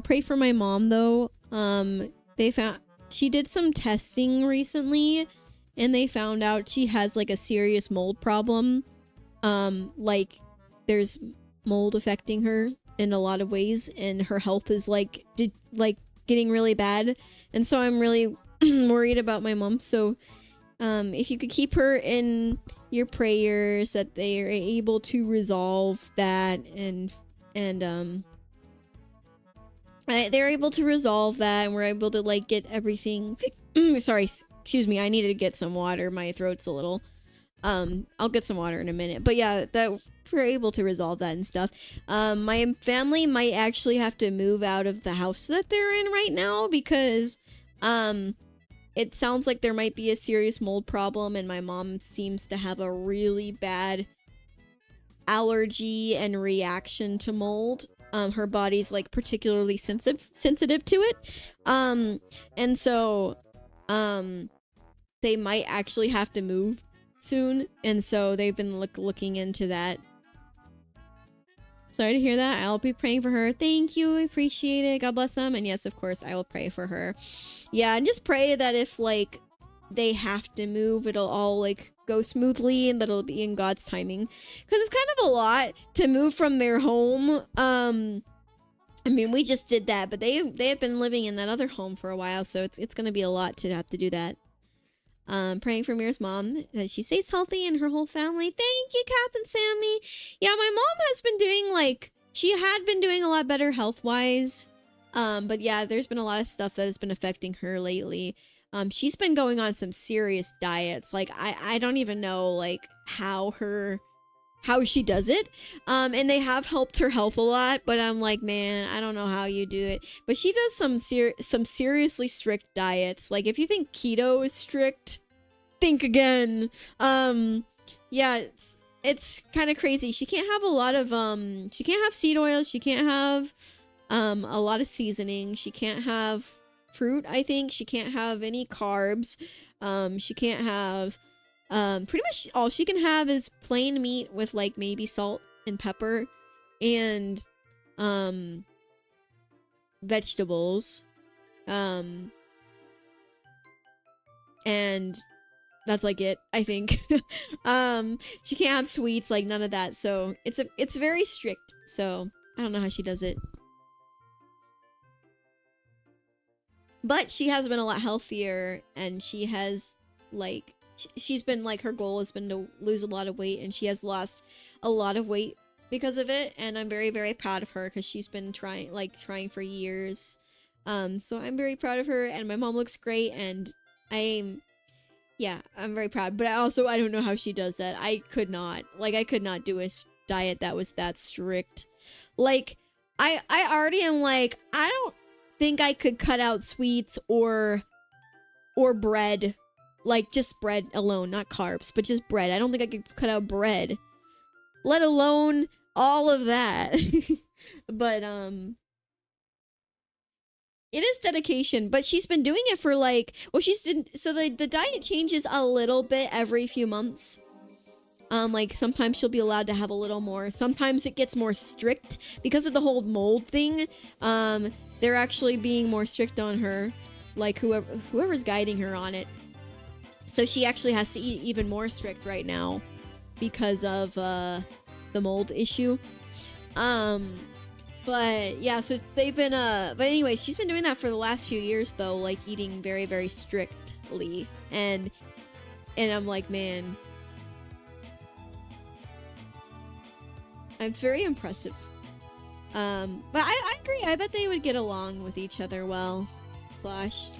pray for my mom though. She did some testing recently, and they found out she has like a serious mold problem. Like there's mold affecting her in a lot of ways, and her health is like getting really bad. And so I'm really worried about my mom. So if you could keep her in your prayers, that they are able to resolve that, and they're able to resolve that, and we're able to like get everything sorry, excuse me, I needed to get some water. My throat's a little I'll get some water in a minute. But yeah, that we're able to resolve that and stuff. My family might actually have to move out of the house that they're in right now, because it sounds like there might be a serious mold problem, and my mom seems to have a really bad allergy and reaction to mold. Her body's like particularly sensitive to it. And so they might actually have to move soon, and so they've been looking into that. Sorry to hear that. I'll be praying for her. Thank you. I appreciate it. God bless them. And yes, of course, I will pray for her. Yeah, and just pray that if like they have to move, it'll all like go smoothly, and that it'll be in God's timing, because it's kind of a lot to move from their home. I mean, we just did that, but they had been living in that other home for a while, so it's gonna be a lot to have to do that. Praying for Mira's mom that she stays healthy and her whole family. Thank you, Kath and Sammy. Yeah, my mom has been doing like she had been doing a lot better health wise. But yeah, there's been a lot of stuff that has been affecting her lately. She's been going on some serious diets. Like I don't even know like how she does it. And they have helped her health a lot, but I'm like, man, I don't know how you do it. But she does some seriously strict diets. Like if you think keto is strict, think again. Yeah, it's kind of crazy. She can't have a lot of she can't have seed oils, she can't have a lot of seasoning, she can't have fruit, I think. She can't have any carbs. She can't have pretty much all she can have is plain meat with like maybe salt and pepper and vegetables. And that's like it, I think. She can't have sweets, like none of that. So it's very strict. So I don't know how she does it. But she has been a lot healthier, and she has like she's been like, her goal has been to lose a lot of weight, and she has lost a lot of weight because of it. And I'm very, very proud of her because she's been trying for years. So I'm very proud of her, and my mom looks great, and I'm very proud. But I don't know how she does that. I could not do a diet that was that strict. Like I already am like, I don't think I could cut out sweets or bread. Like just bread alone, not carbs, but just bread. I don't think I could cut out bread, let alone all of that. But it is dedication. But she's been doing it for like, well, so the diet changes a little bit every few months. Like sometimes she'll be allowed to have a little more. Sometimes it gets more strict because of the whole mold thing. They're actually being more strict on her, like whoever's guiding her on it. So she actually has to eat even more strict right now because of the mold issue. But yeah, so they've been but anyway, she's been doing that for the last few years though, like eating very, very strictly. And I'm like, man, it's very impressive. But I agree. I bet they would get along with each other well. Flash.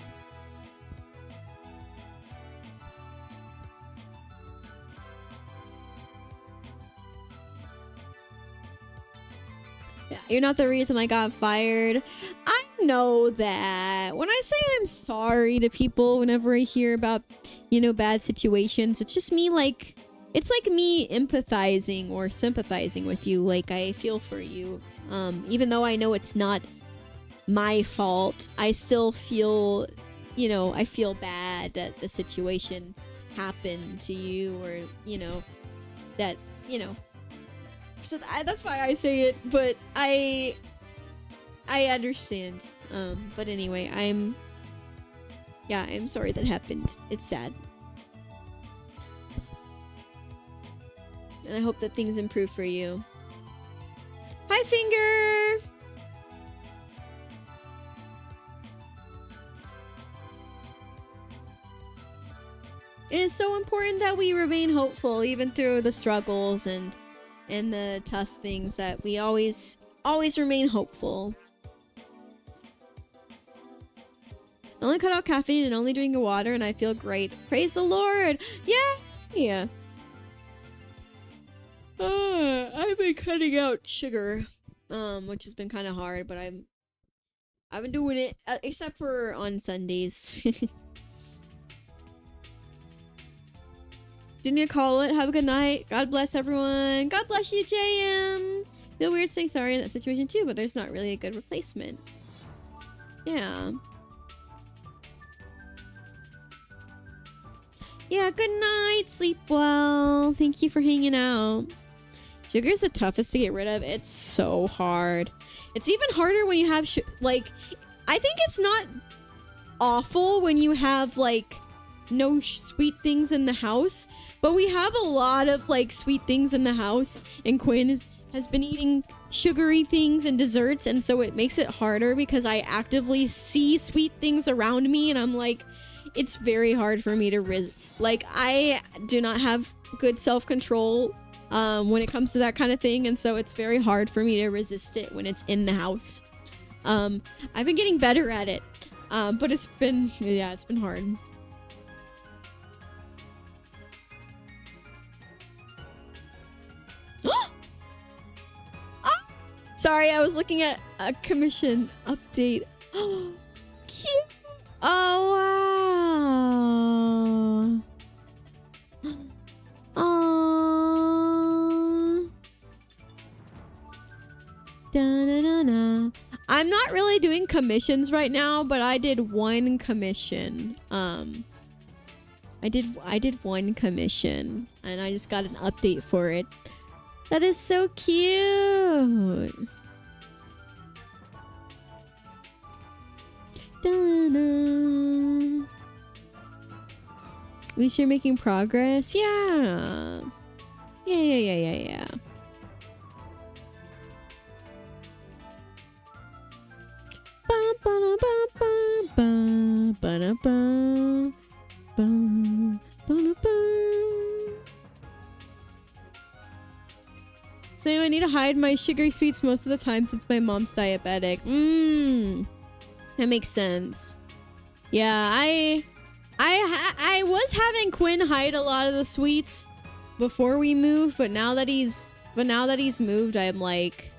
Yeah, you're not the reason I got fired. I know that. When I say I'm sorry to people whenever I hear about, bad situations, it's just me like, it's like me empathizing or sympathizing with you. Like I feel for you. Even though I know it's not my fault, I still feel, I feel bad that the situation happened to you, or, that, so that's why I say it, but I understand. But anyway, I'm sorry that happened. It's sad. And I hope that things improve for you. Hi, Finger! It is so important that we remain hopeful even through the struggles and the tough things, that we always remain hopeful. I only cut out caffeine and only drinking water, and I feel great. Praise the Lord! Yeah. I've been cutting out sugar, which has been kind of hard, but I've been doing it, except for on Sundays. Didn't you call it? Have a good night. God bless everyone. God bless you, JM. Feel weird saying sorry in that situation too, but there's not really a good replacement. Yeah. Yeah, good night. Sleep well. Thank you for hanging out. Sugar's the toughest to get rid of. It's so hard. It's even harder when you have I think it's not awful when you have no sweet things in the house, but we have a lot of sweet things in the house, and Quinn has been eating sugary things and desserts, and so it makes it harder because I actively see sweet things around me, and I'm like, it's very hard for me to like, I do not have good self-control when it comes to that kind of thing, and so it's very hard for me to resist it when it's in the house. I've been getting better at it, but it's been hard. Sorry, I was looking at a commission update. Cute. Oh, wow. Aww. Da-na-na-na. I'm not really doing commissions right now, but I did one commission. I did one commission, and I just got an update for it. That is so cute. Da-na. At least you're making progress. Yeah. Yeah. So I need to hide my sugary sweets most of the time since my mom's diabetic. That makes sense. Yeah, I was having Quinn hide a lot of the sweets before we moved, but now that he's moved, I'm like,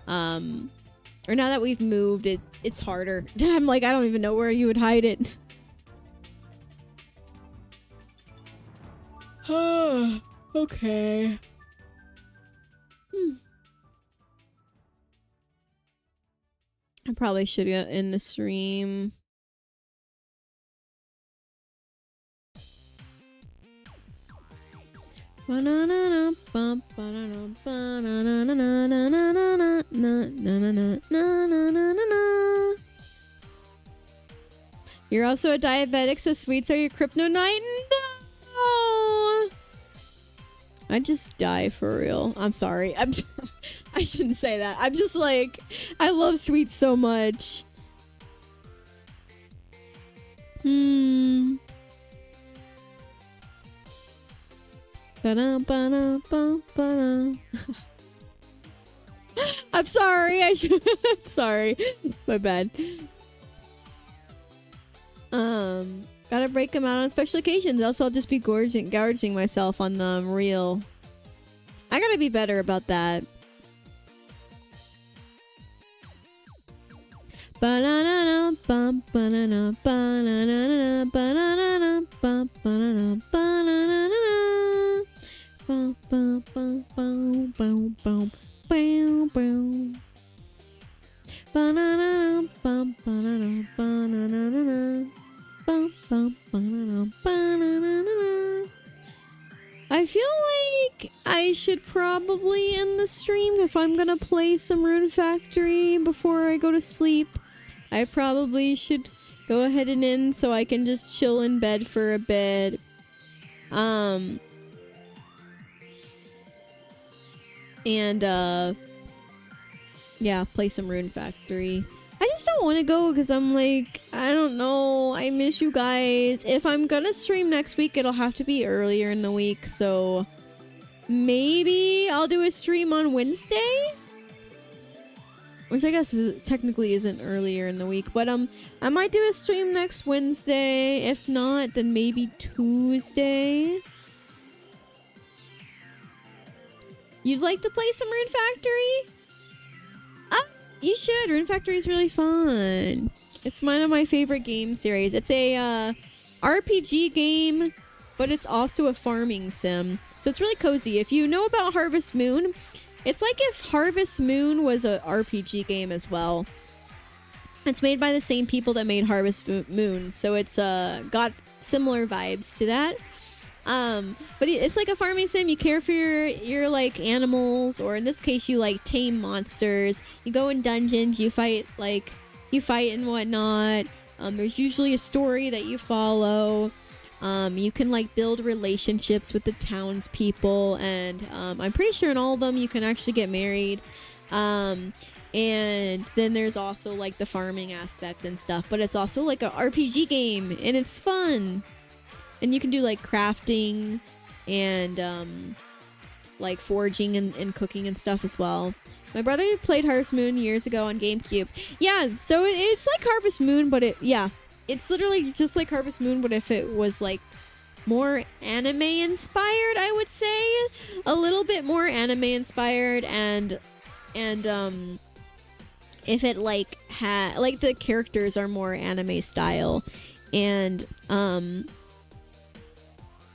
or now that we've moved, it's harder. I'm like, I don't even know where you would hide it. Okay. I probably should get in the stream. You're also a diabetic, so sweets are your kryptonite? No! I just die for real. I'm sorry. I shouldn't say that. I'm just like, I love sweets so much. I'm sorry. I'm sorry. My bad. Gotta break them out on special occasions, else I'll just be gouging myself on them real. I gotta be better about that. I feel like I should probably end the stream if I'm gonna play some Rune Factory before I go to sleep. I probably should go ahead and end so I can just chill in bed for a bit. Yeah, play some Rune Factory. I just don't want to go because I'm like, I don't know. I miss you guys. If I'm gonna stream next week, it'll have to be earlier in the week. So maybe I'll do a stream on Wednesday, which I guess technically isn't earlier in the week. But I might do a stream next Wednesday. If not, then maybe Tuesday. You'd like to play some Rune Factory? You should. Rune Factory is really fun. It's one of my favorite game series. It's a RPG game, but it's also a farming sim. So it's really cozy. If you know about Harvest Moon, it's like if Harvest Moon was a RPG game as well. It's made by the same people that made Harvest Moon, so it's got similar vibes to that. But it's like a farming sim. You care for your like animals, or in this case, you like tame monsters. You go in dungeons. You fight and whatnot. There's usually a story that you follow. You can like build relationships with the townspeople, and I'm pretty sure in all of them you can actually get married. And then there's also like the farming aspect and stuff, but it's also like a RPG game, and it's fun. And you can do like crafting and like foraging and cooking and stuff as well. My brother played Harvest Moon years ago on GameCube. Yeah, so it's like Harvest Moon, but it's literally just like Harvest Moon, but if it was like more anime inspired, I would say. A little bit more anime inspired, and if it like had like the characters are more anime style, and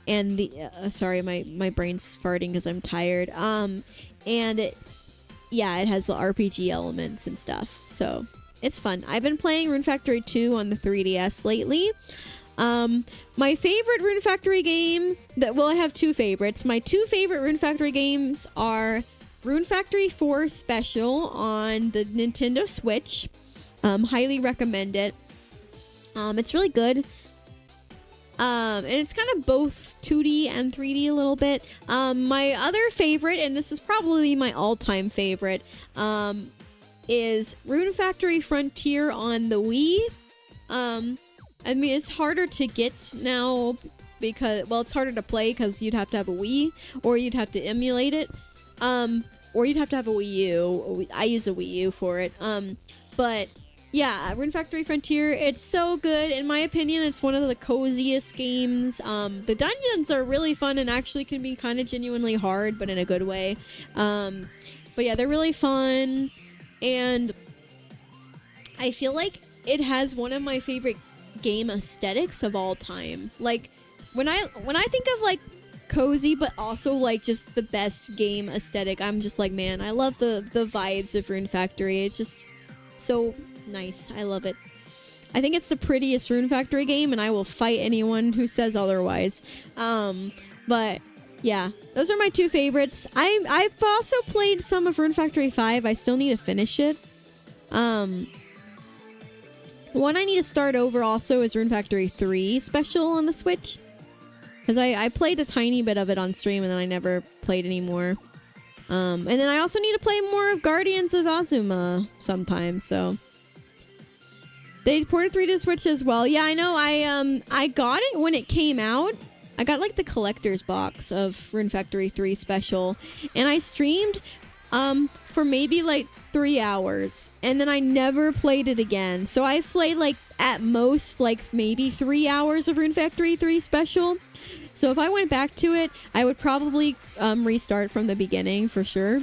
the sorry, my brain's farting because I'm tired. And it has the RPG elements and stuff, so it's fun. I've been playing Rune Factory 2 on the 3DS lately. My favorite Rune Factory game I have two favorites. My two favorite Rune Factory games are Rune Factory 4 Special on the Nintendo Switch. Highly recommend it. It's really good. And it's kind of both 2D and 3D a little bit. My other favorite, and this is probably my all-time favorite, is Rune Factory Frontier on the Wii. I mean, it's harder to get now because, well, it's harder to play because you'd have to have a Wii, or you'd have to emulate it, or you'd have to have a Wii U. I use a Wii U for it. But yeah, Rune Factory Frontier, it's so good. In my opinion, it's one of the coziest games. The dungeons are really fun and actually can be kind of genuinely hard, but in a good way. But yeah, they're really fun. And I feel like it has one of my favorite game aesthetics of all time. Like, when I think of like cozy but also like just the best game aesthetic, I'm just like, man, I love the vibes of Rune Factory. It's just so nice. I love it. I think it's the prettiest Rune Factory game, and I will fight anyone who says otherwise. But yeah, those are my two favorites. I've also played some of Rune Factory 5. I still need to finish it. One I need to start over also is Rune Factory 3 Special on the Switch, because I played a tiny bit of it on stream and then I never played anymore. And then I also need to play more of Guardians of Azuma sometime, so they ported 3 to Switch as well. Yeah, I know. I got it when it came out. I got like the collector's box of Rune Factory 3 Special, and I streamed for maybe like 3 hours, and then I never played it again. So I played like at most like maybe 3 hours of Rune Factory 3 Special. So if I went back to it, I would probably restart from the beginning for sure.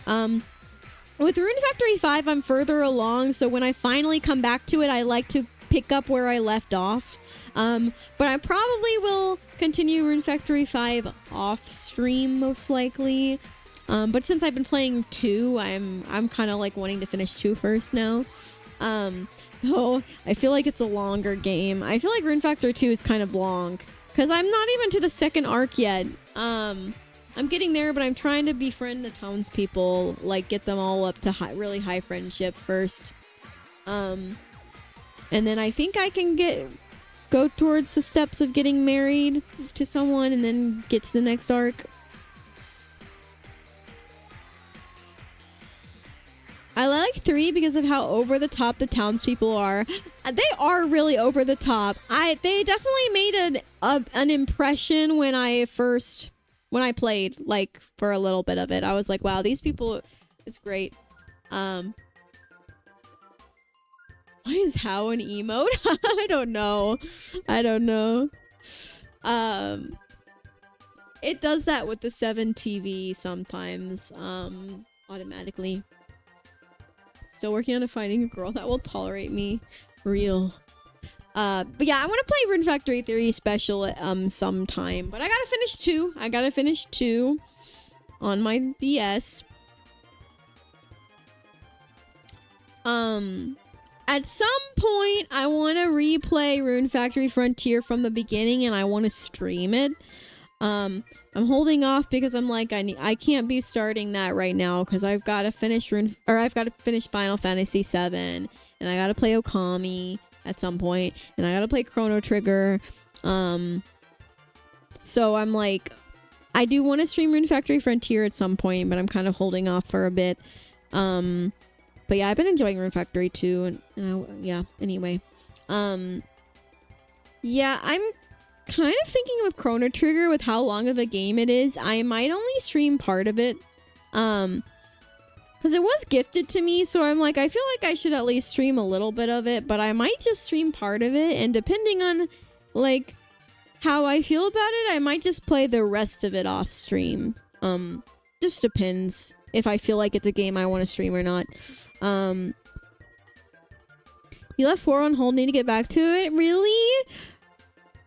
With Rune Factory 5, I'm further along, so when I finally come back to it, I like to pick up where I left off. But I probably will continue Rune Factory 5 off stream, most likely. But since I've been playing 2, I'm kind of like wanting to finish 2 first now. Though I feel like it's a longer game. I feel like Rune Factory 2 is kind of long, because I'm not even to the second arc yet. I'm getting there, but I'm trying to befriend the townspeople, like get them all up to really high friendship first. And then I think I can go towards the steps of getting married to someone and then get to the next arc. I like 3 because of how over the top the townspeople are. They are really over the top. They definitely made an impression when I played, like for a little bit of it. I was like, wow, these people, it's great. Why is how an emote? I don't know. It does that with the 7TV sometimes, automatically. Still working on finding a girl that will tolerate me. Real. But yeah, I want to play Rune Factory 3 Special sometime. But I gotta finish 2 on my DS. At some point, I want to replay Rune Factory Frontier from the beginning, and I want to stream it. I'm holding off because I'm like, I can't be starting that right now because I've got to finish Final Fantasy 7, and I got to play Okami at some point, and I got to play Chrono Trigger. So I'm like, I do want to stream Rune Factory Frontier at some point, but I'm kind of holding off for a bit. But yeah, I've been enjoying Rune Factory too, yeah, anyway. Yeah, I'm kind of thinking of Chrono Trigger with how long of a game it is. I might only stream part of it. Because it was gifted to me, so I'm like, I feel like I should at least stream a little bit of it, but I might just stream part of it, and depending on, like, how I feel about it, I might just play the rest of it off stream. Just depends if I feel like it's a game I want to stream or not. You left 4 on hold, need to get back to it? Really?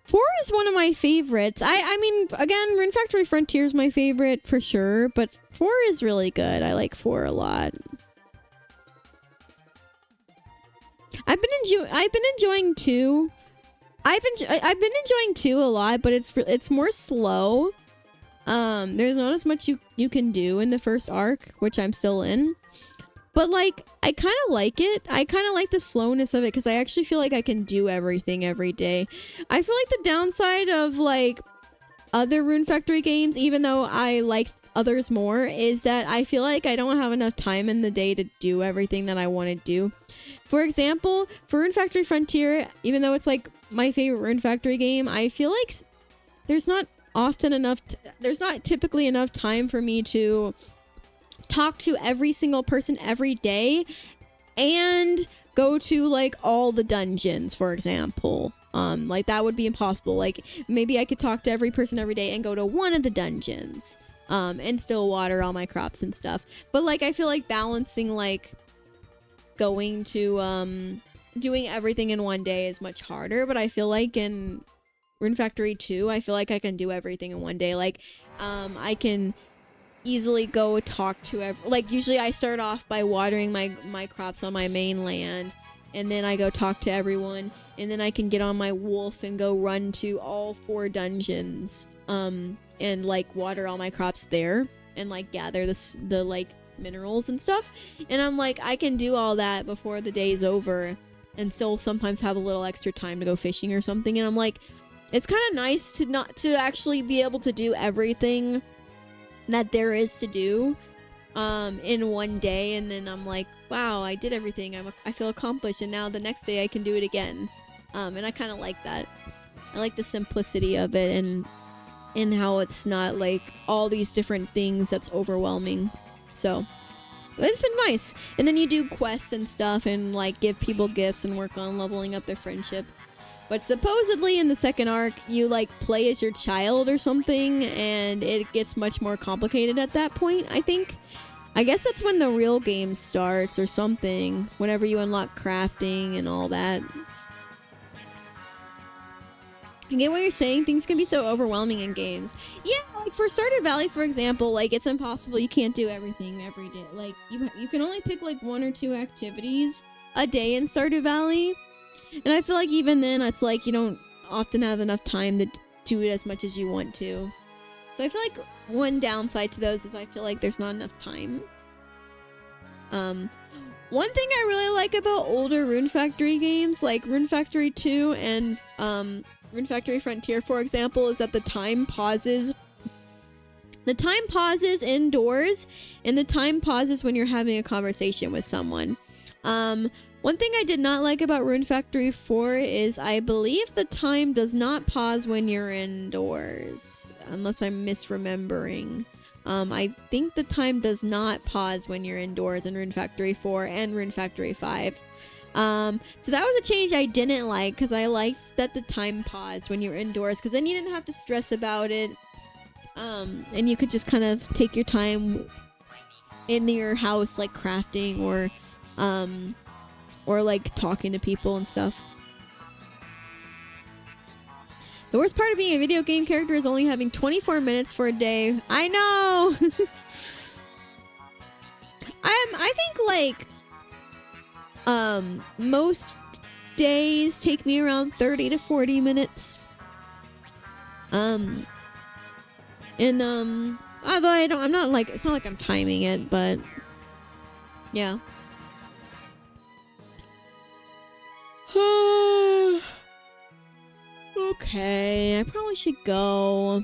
4 is one of my favorites. I mean, again, Rune Factory Frontier is my favorite for sure, but 4 is really good. I like 4 a lot. I've been enjoying 2. I've been enjoying 2 a lot, but it's more slow. There's not as much you can do in the first arc, which I'm still in. But, like, I kind of like it. I kind of like the slowness of it because I actually feel like I can do everything every day. I feel like the downside of, like, other Rune Factory games, even though I like others more, is that I feel like I don't have enough time in the day to do everything that I want to do. For example, for Rune Factory Frontier, even though it's, like, my favorite Rune Factory game, I feel like there's not typically enough time for me to talk to every single person every day and go to like all the dungeons, for example. Like that would be impossible. Like maybe I could talk to every person every day and go to one of the dungeons and still water all my crops and stuff. But like I feel like balancing like going to doing everything in one day is much harder, but I feel like in Rune Factory 2, I feel like I can do everything in one day. Like I can easily go talk to like usually I start off by watering my crops on my mainland, and then I go talk to everyone, and then I can get on my wolf and go run to all 4 dungeons and like water all my crops there and like gather the like minerals and stuff. And I'm like, I can do all that before the day's over and still sometimes have a little extra time to go fishing or something. And I'm like, it's kind of nice to actually be able to do everything that there is to do in one day, and then I'm like, wow, I did everything. I feel accomplished, and now the next day I can do it again. And I kind of like that. I like the simplicity of it and how it's not like all these different things that's overwhelming. So it's been nice. And then you do quests and stuff and like give people gifts and work on leveling up their friendship. But supposedly in the second arc, you like play as your child or something, and it gets much more complicated at that point, I think. I guess that's when the real game starts or something, whenever you unlock crafting and all that. I get what you're saying. Things can be so overwhelming in games. Yeah, like for Stardew Valley, for example, like it's impossible. You can't do everything every day. Like you can only pick like 1 or 2 activities a day in Stardew Valley. And I feel like even then, it's like you don't often have enough time to do it as much as you want to. So I feel like one downside to those is I feel like there's not enough time. One thing I really like about older Rune Factory games, like Rune Factory 2 and Rune Factory Frontier, for example, is that the time pauses. The time pauses indoors, and the time pauses when you're having a conversation with someone. One thing I did not like about Rune Factory 4 is I believe the time does not pause when you're indoors, unless I'm misremembering. I think the time does not pause when you're indoors in Rune Factory 4 and Rune Factory 5. So that was a change I didn't like, because I liked that the time paused when you're indoors, because then you didn't have to stress about it. And you could just kind of take your time in your house, like crafting or like talking to people and stuff. The worst part of being a video game character is only having 24 minutes for a day. I know! I think like most days take me around 30 to 40 minutes. Although I'm not like, it's not like I'm timing it, but yeah. Okay, I probably should go.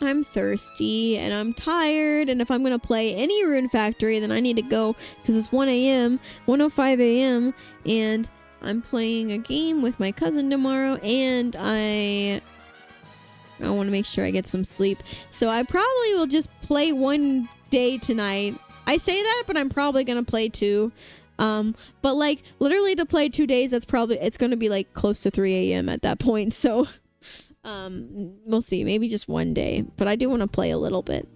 I'm thirsty and I'm tired, and if I'm gonna play any Rune Factory, then I need to go because it's 1 a.m., 1:05 a.m., and I'm playing a game with my cousin tomorrow, and I want to make sure I get some sleep. So I probably will just play one day tonight. I say that, but I'm probably gonna play two. But like literally to play 2 days, it's gonna be like close to 3 a.m. at that point. So we'll see. Maybe just one day, but I do want to play a little bit.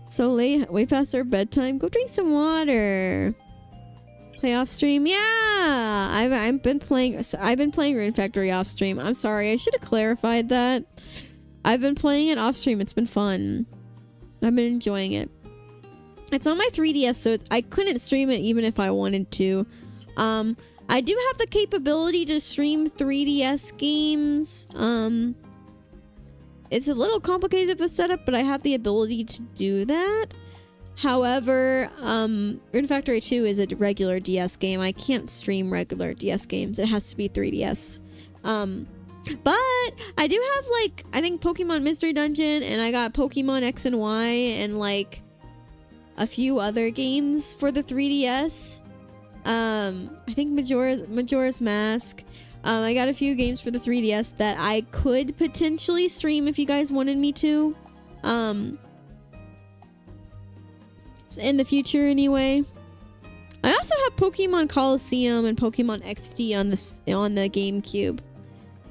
So late, way past our bedtime. Go drink some water. Play off stream. Yeah, I've been playing Rune Factory off stream. I'm sorry, I should have clarified that. I've been playing it off stream. It's been fun. I've been enjoying it. It's on my 3DS, so I couldn't stream it even if I wanted to. I do have the capability to stream 3DS games. It's a little complicated of a setup, but I have the ability to do that. However, Rune Factory 2 is a regular DS game. I can't stream regular DS games. It has to be 3DS. But I do have, like, I think Pokemon Mystery Dungeon, and I got Pokemon X and Y, and, like, a few other games for the 3DS. I think Majora's Mask. I got a few games for the 3DS that I could potentially stream if you guys wanted me to. In the future anyway. I also have Pokemon Coliseum and Pokemon XD on the GameCube.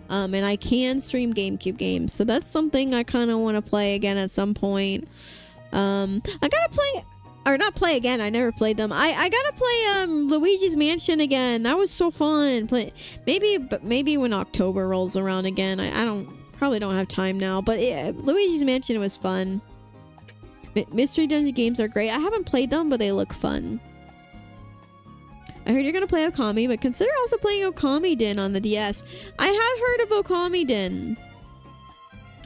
And I can stream GameCube games, so that's something I kind of want to play again at some point. I gotta play, or not play again, I never played them. I gotta play Luigi's Mansion again. That was so fun. Maybe when October rolls around again. I probably don't have time now, but Luigi's Mansion was fun. Mystery Dungeon games are great. I haven't played them, but they look fun. I heard you're gonna play Okami, but consider also playing Okamiden on the DS. I have heard of Okamiden.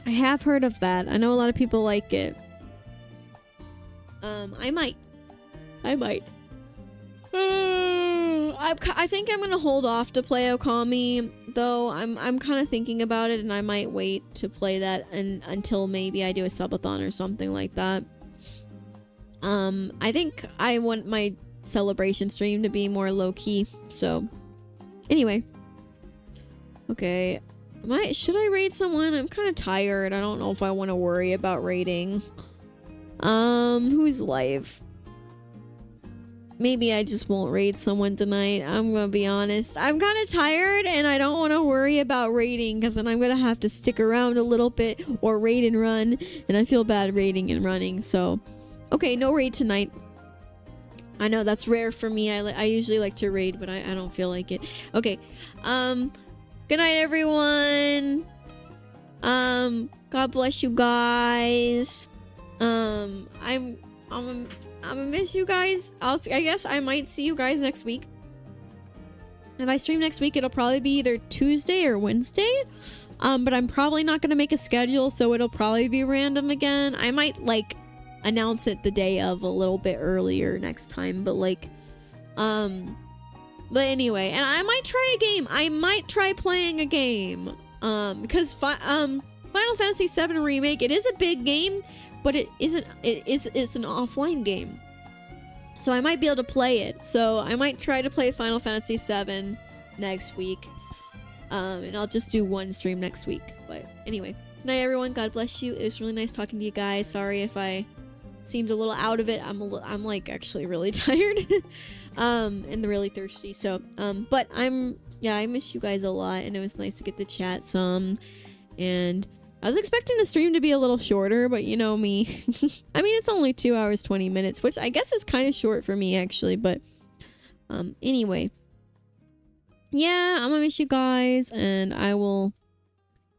I have heard of that. I know a lot of people like it. I might. I think I'm gonna hold off to play Okami, though. I'm kind of thinking about it, and I might wait to play that until maybe I do a subathon or something like that. I think I want my celebration stream to be more low-key, so anyway. Okay, should I raid someone? I'm kind of tired. I don't know if I want to worry about raiding. Who's live? Maybe I just won't raid someone tonight. I'm gonna be honest. I'm kind of tired, and I don't want to worry about raiding, because then I'm gonna have to stick around a little bit or raid and run, and I feel bad raiding and running. So okay, no raid tonight. I know that's rare for me. I usually like to raid, but I don't feel like it. Okay. Good night, everyone. God bless you guys. I'm gonna miss you guys. I guess I might see you guys next week. If I stream next week, it'll probably be either Tuesday or Wednesday. But I'm probably not gonna make a schedule, so it'll probably be random again. I might like announce it the day of a little bit earlier next time, but like but anyway, and I might try a game. I might try playing a game because Final Fantasy VII Remake, it is a big game, but it's an offline game, so I might be able to play it. So I might try to play Final Fantasy VII next week, and I'll just do one stream next week. But anyway, good night, everyone. God bless you. It was really nice talking to you guys. Sorry if I seemed a little out of it. I'm like actually really tired and really thirsty. So but I miss you guys a lot, and it was nice to get to chat some. And I was expecting the stream to be a little shorter, but you know me. I mean, it's only 2 hours 20 minutes, which I guess is kind of short for me actually. But anyway, yeah, I'm gonna miss you guys, and I will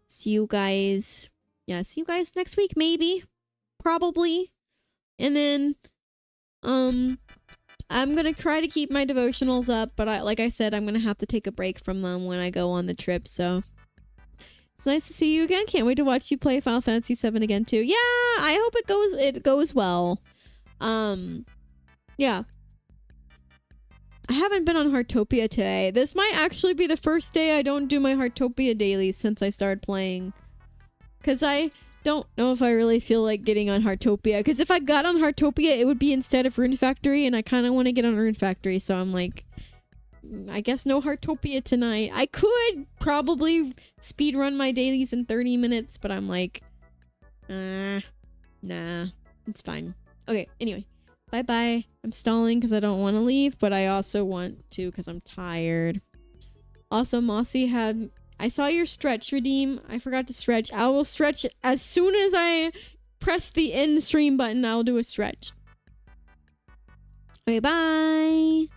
see you guys next week, maybe, probably. And then, I'm gonna try to keep my devotionals up, but like I said, I'm gonna have to take a break from them when I go on the trip, so. It's nice to see you again. Can't wait to watch you play Final Fantasy VII again, too. Yeah, I hope it goes well. Yeah. I haven't been on Heartopia today. This might actually be the first day I don't do my Heartopia dailies since I started playing. Because I don't know if I really feel like getting on Heartopia. Because if I got on Heartopia, it would be instead of Rune Factory, and I kind of want to get on Rune Factory, so I'm like, I guess no Heartopia tonight. I could probably speedrun my dailies in 30 minutes, but I'm like, nah, it's fine. Okay, anyway. Bye-bye. I'm stalling because I don't want to leave, but I also want to because I'm tired. Also, Mossy had... I saw your stretch, Redeem. I forgot to stretch. I will stretch as soon as I press the end stream button. I'll do a stretch. Okay, bye.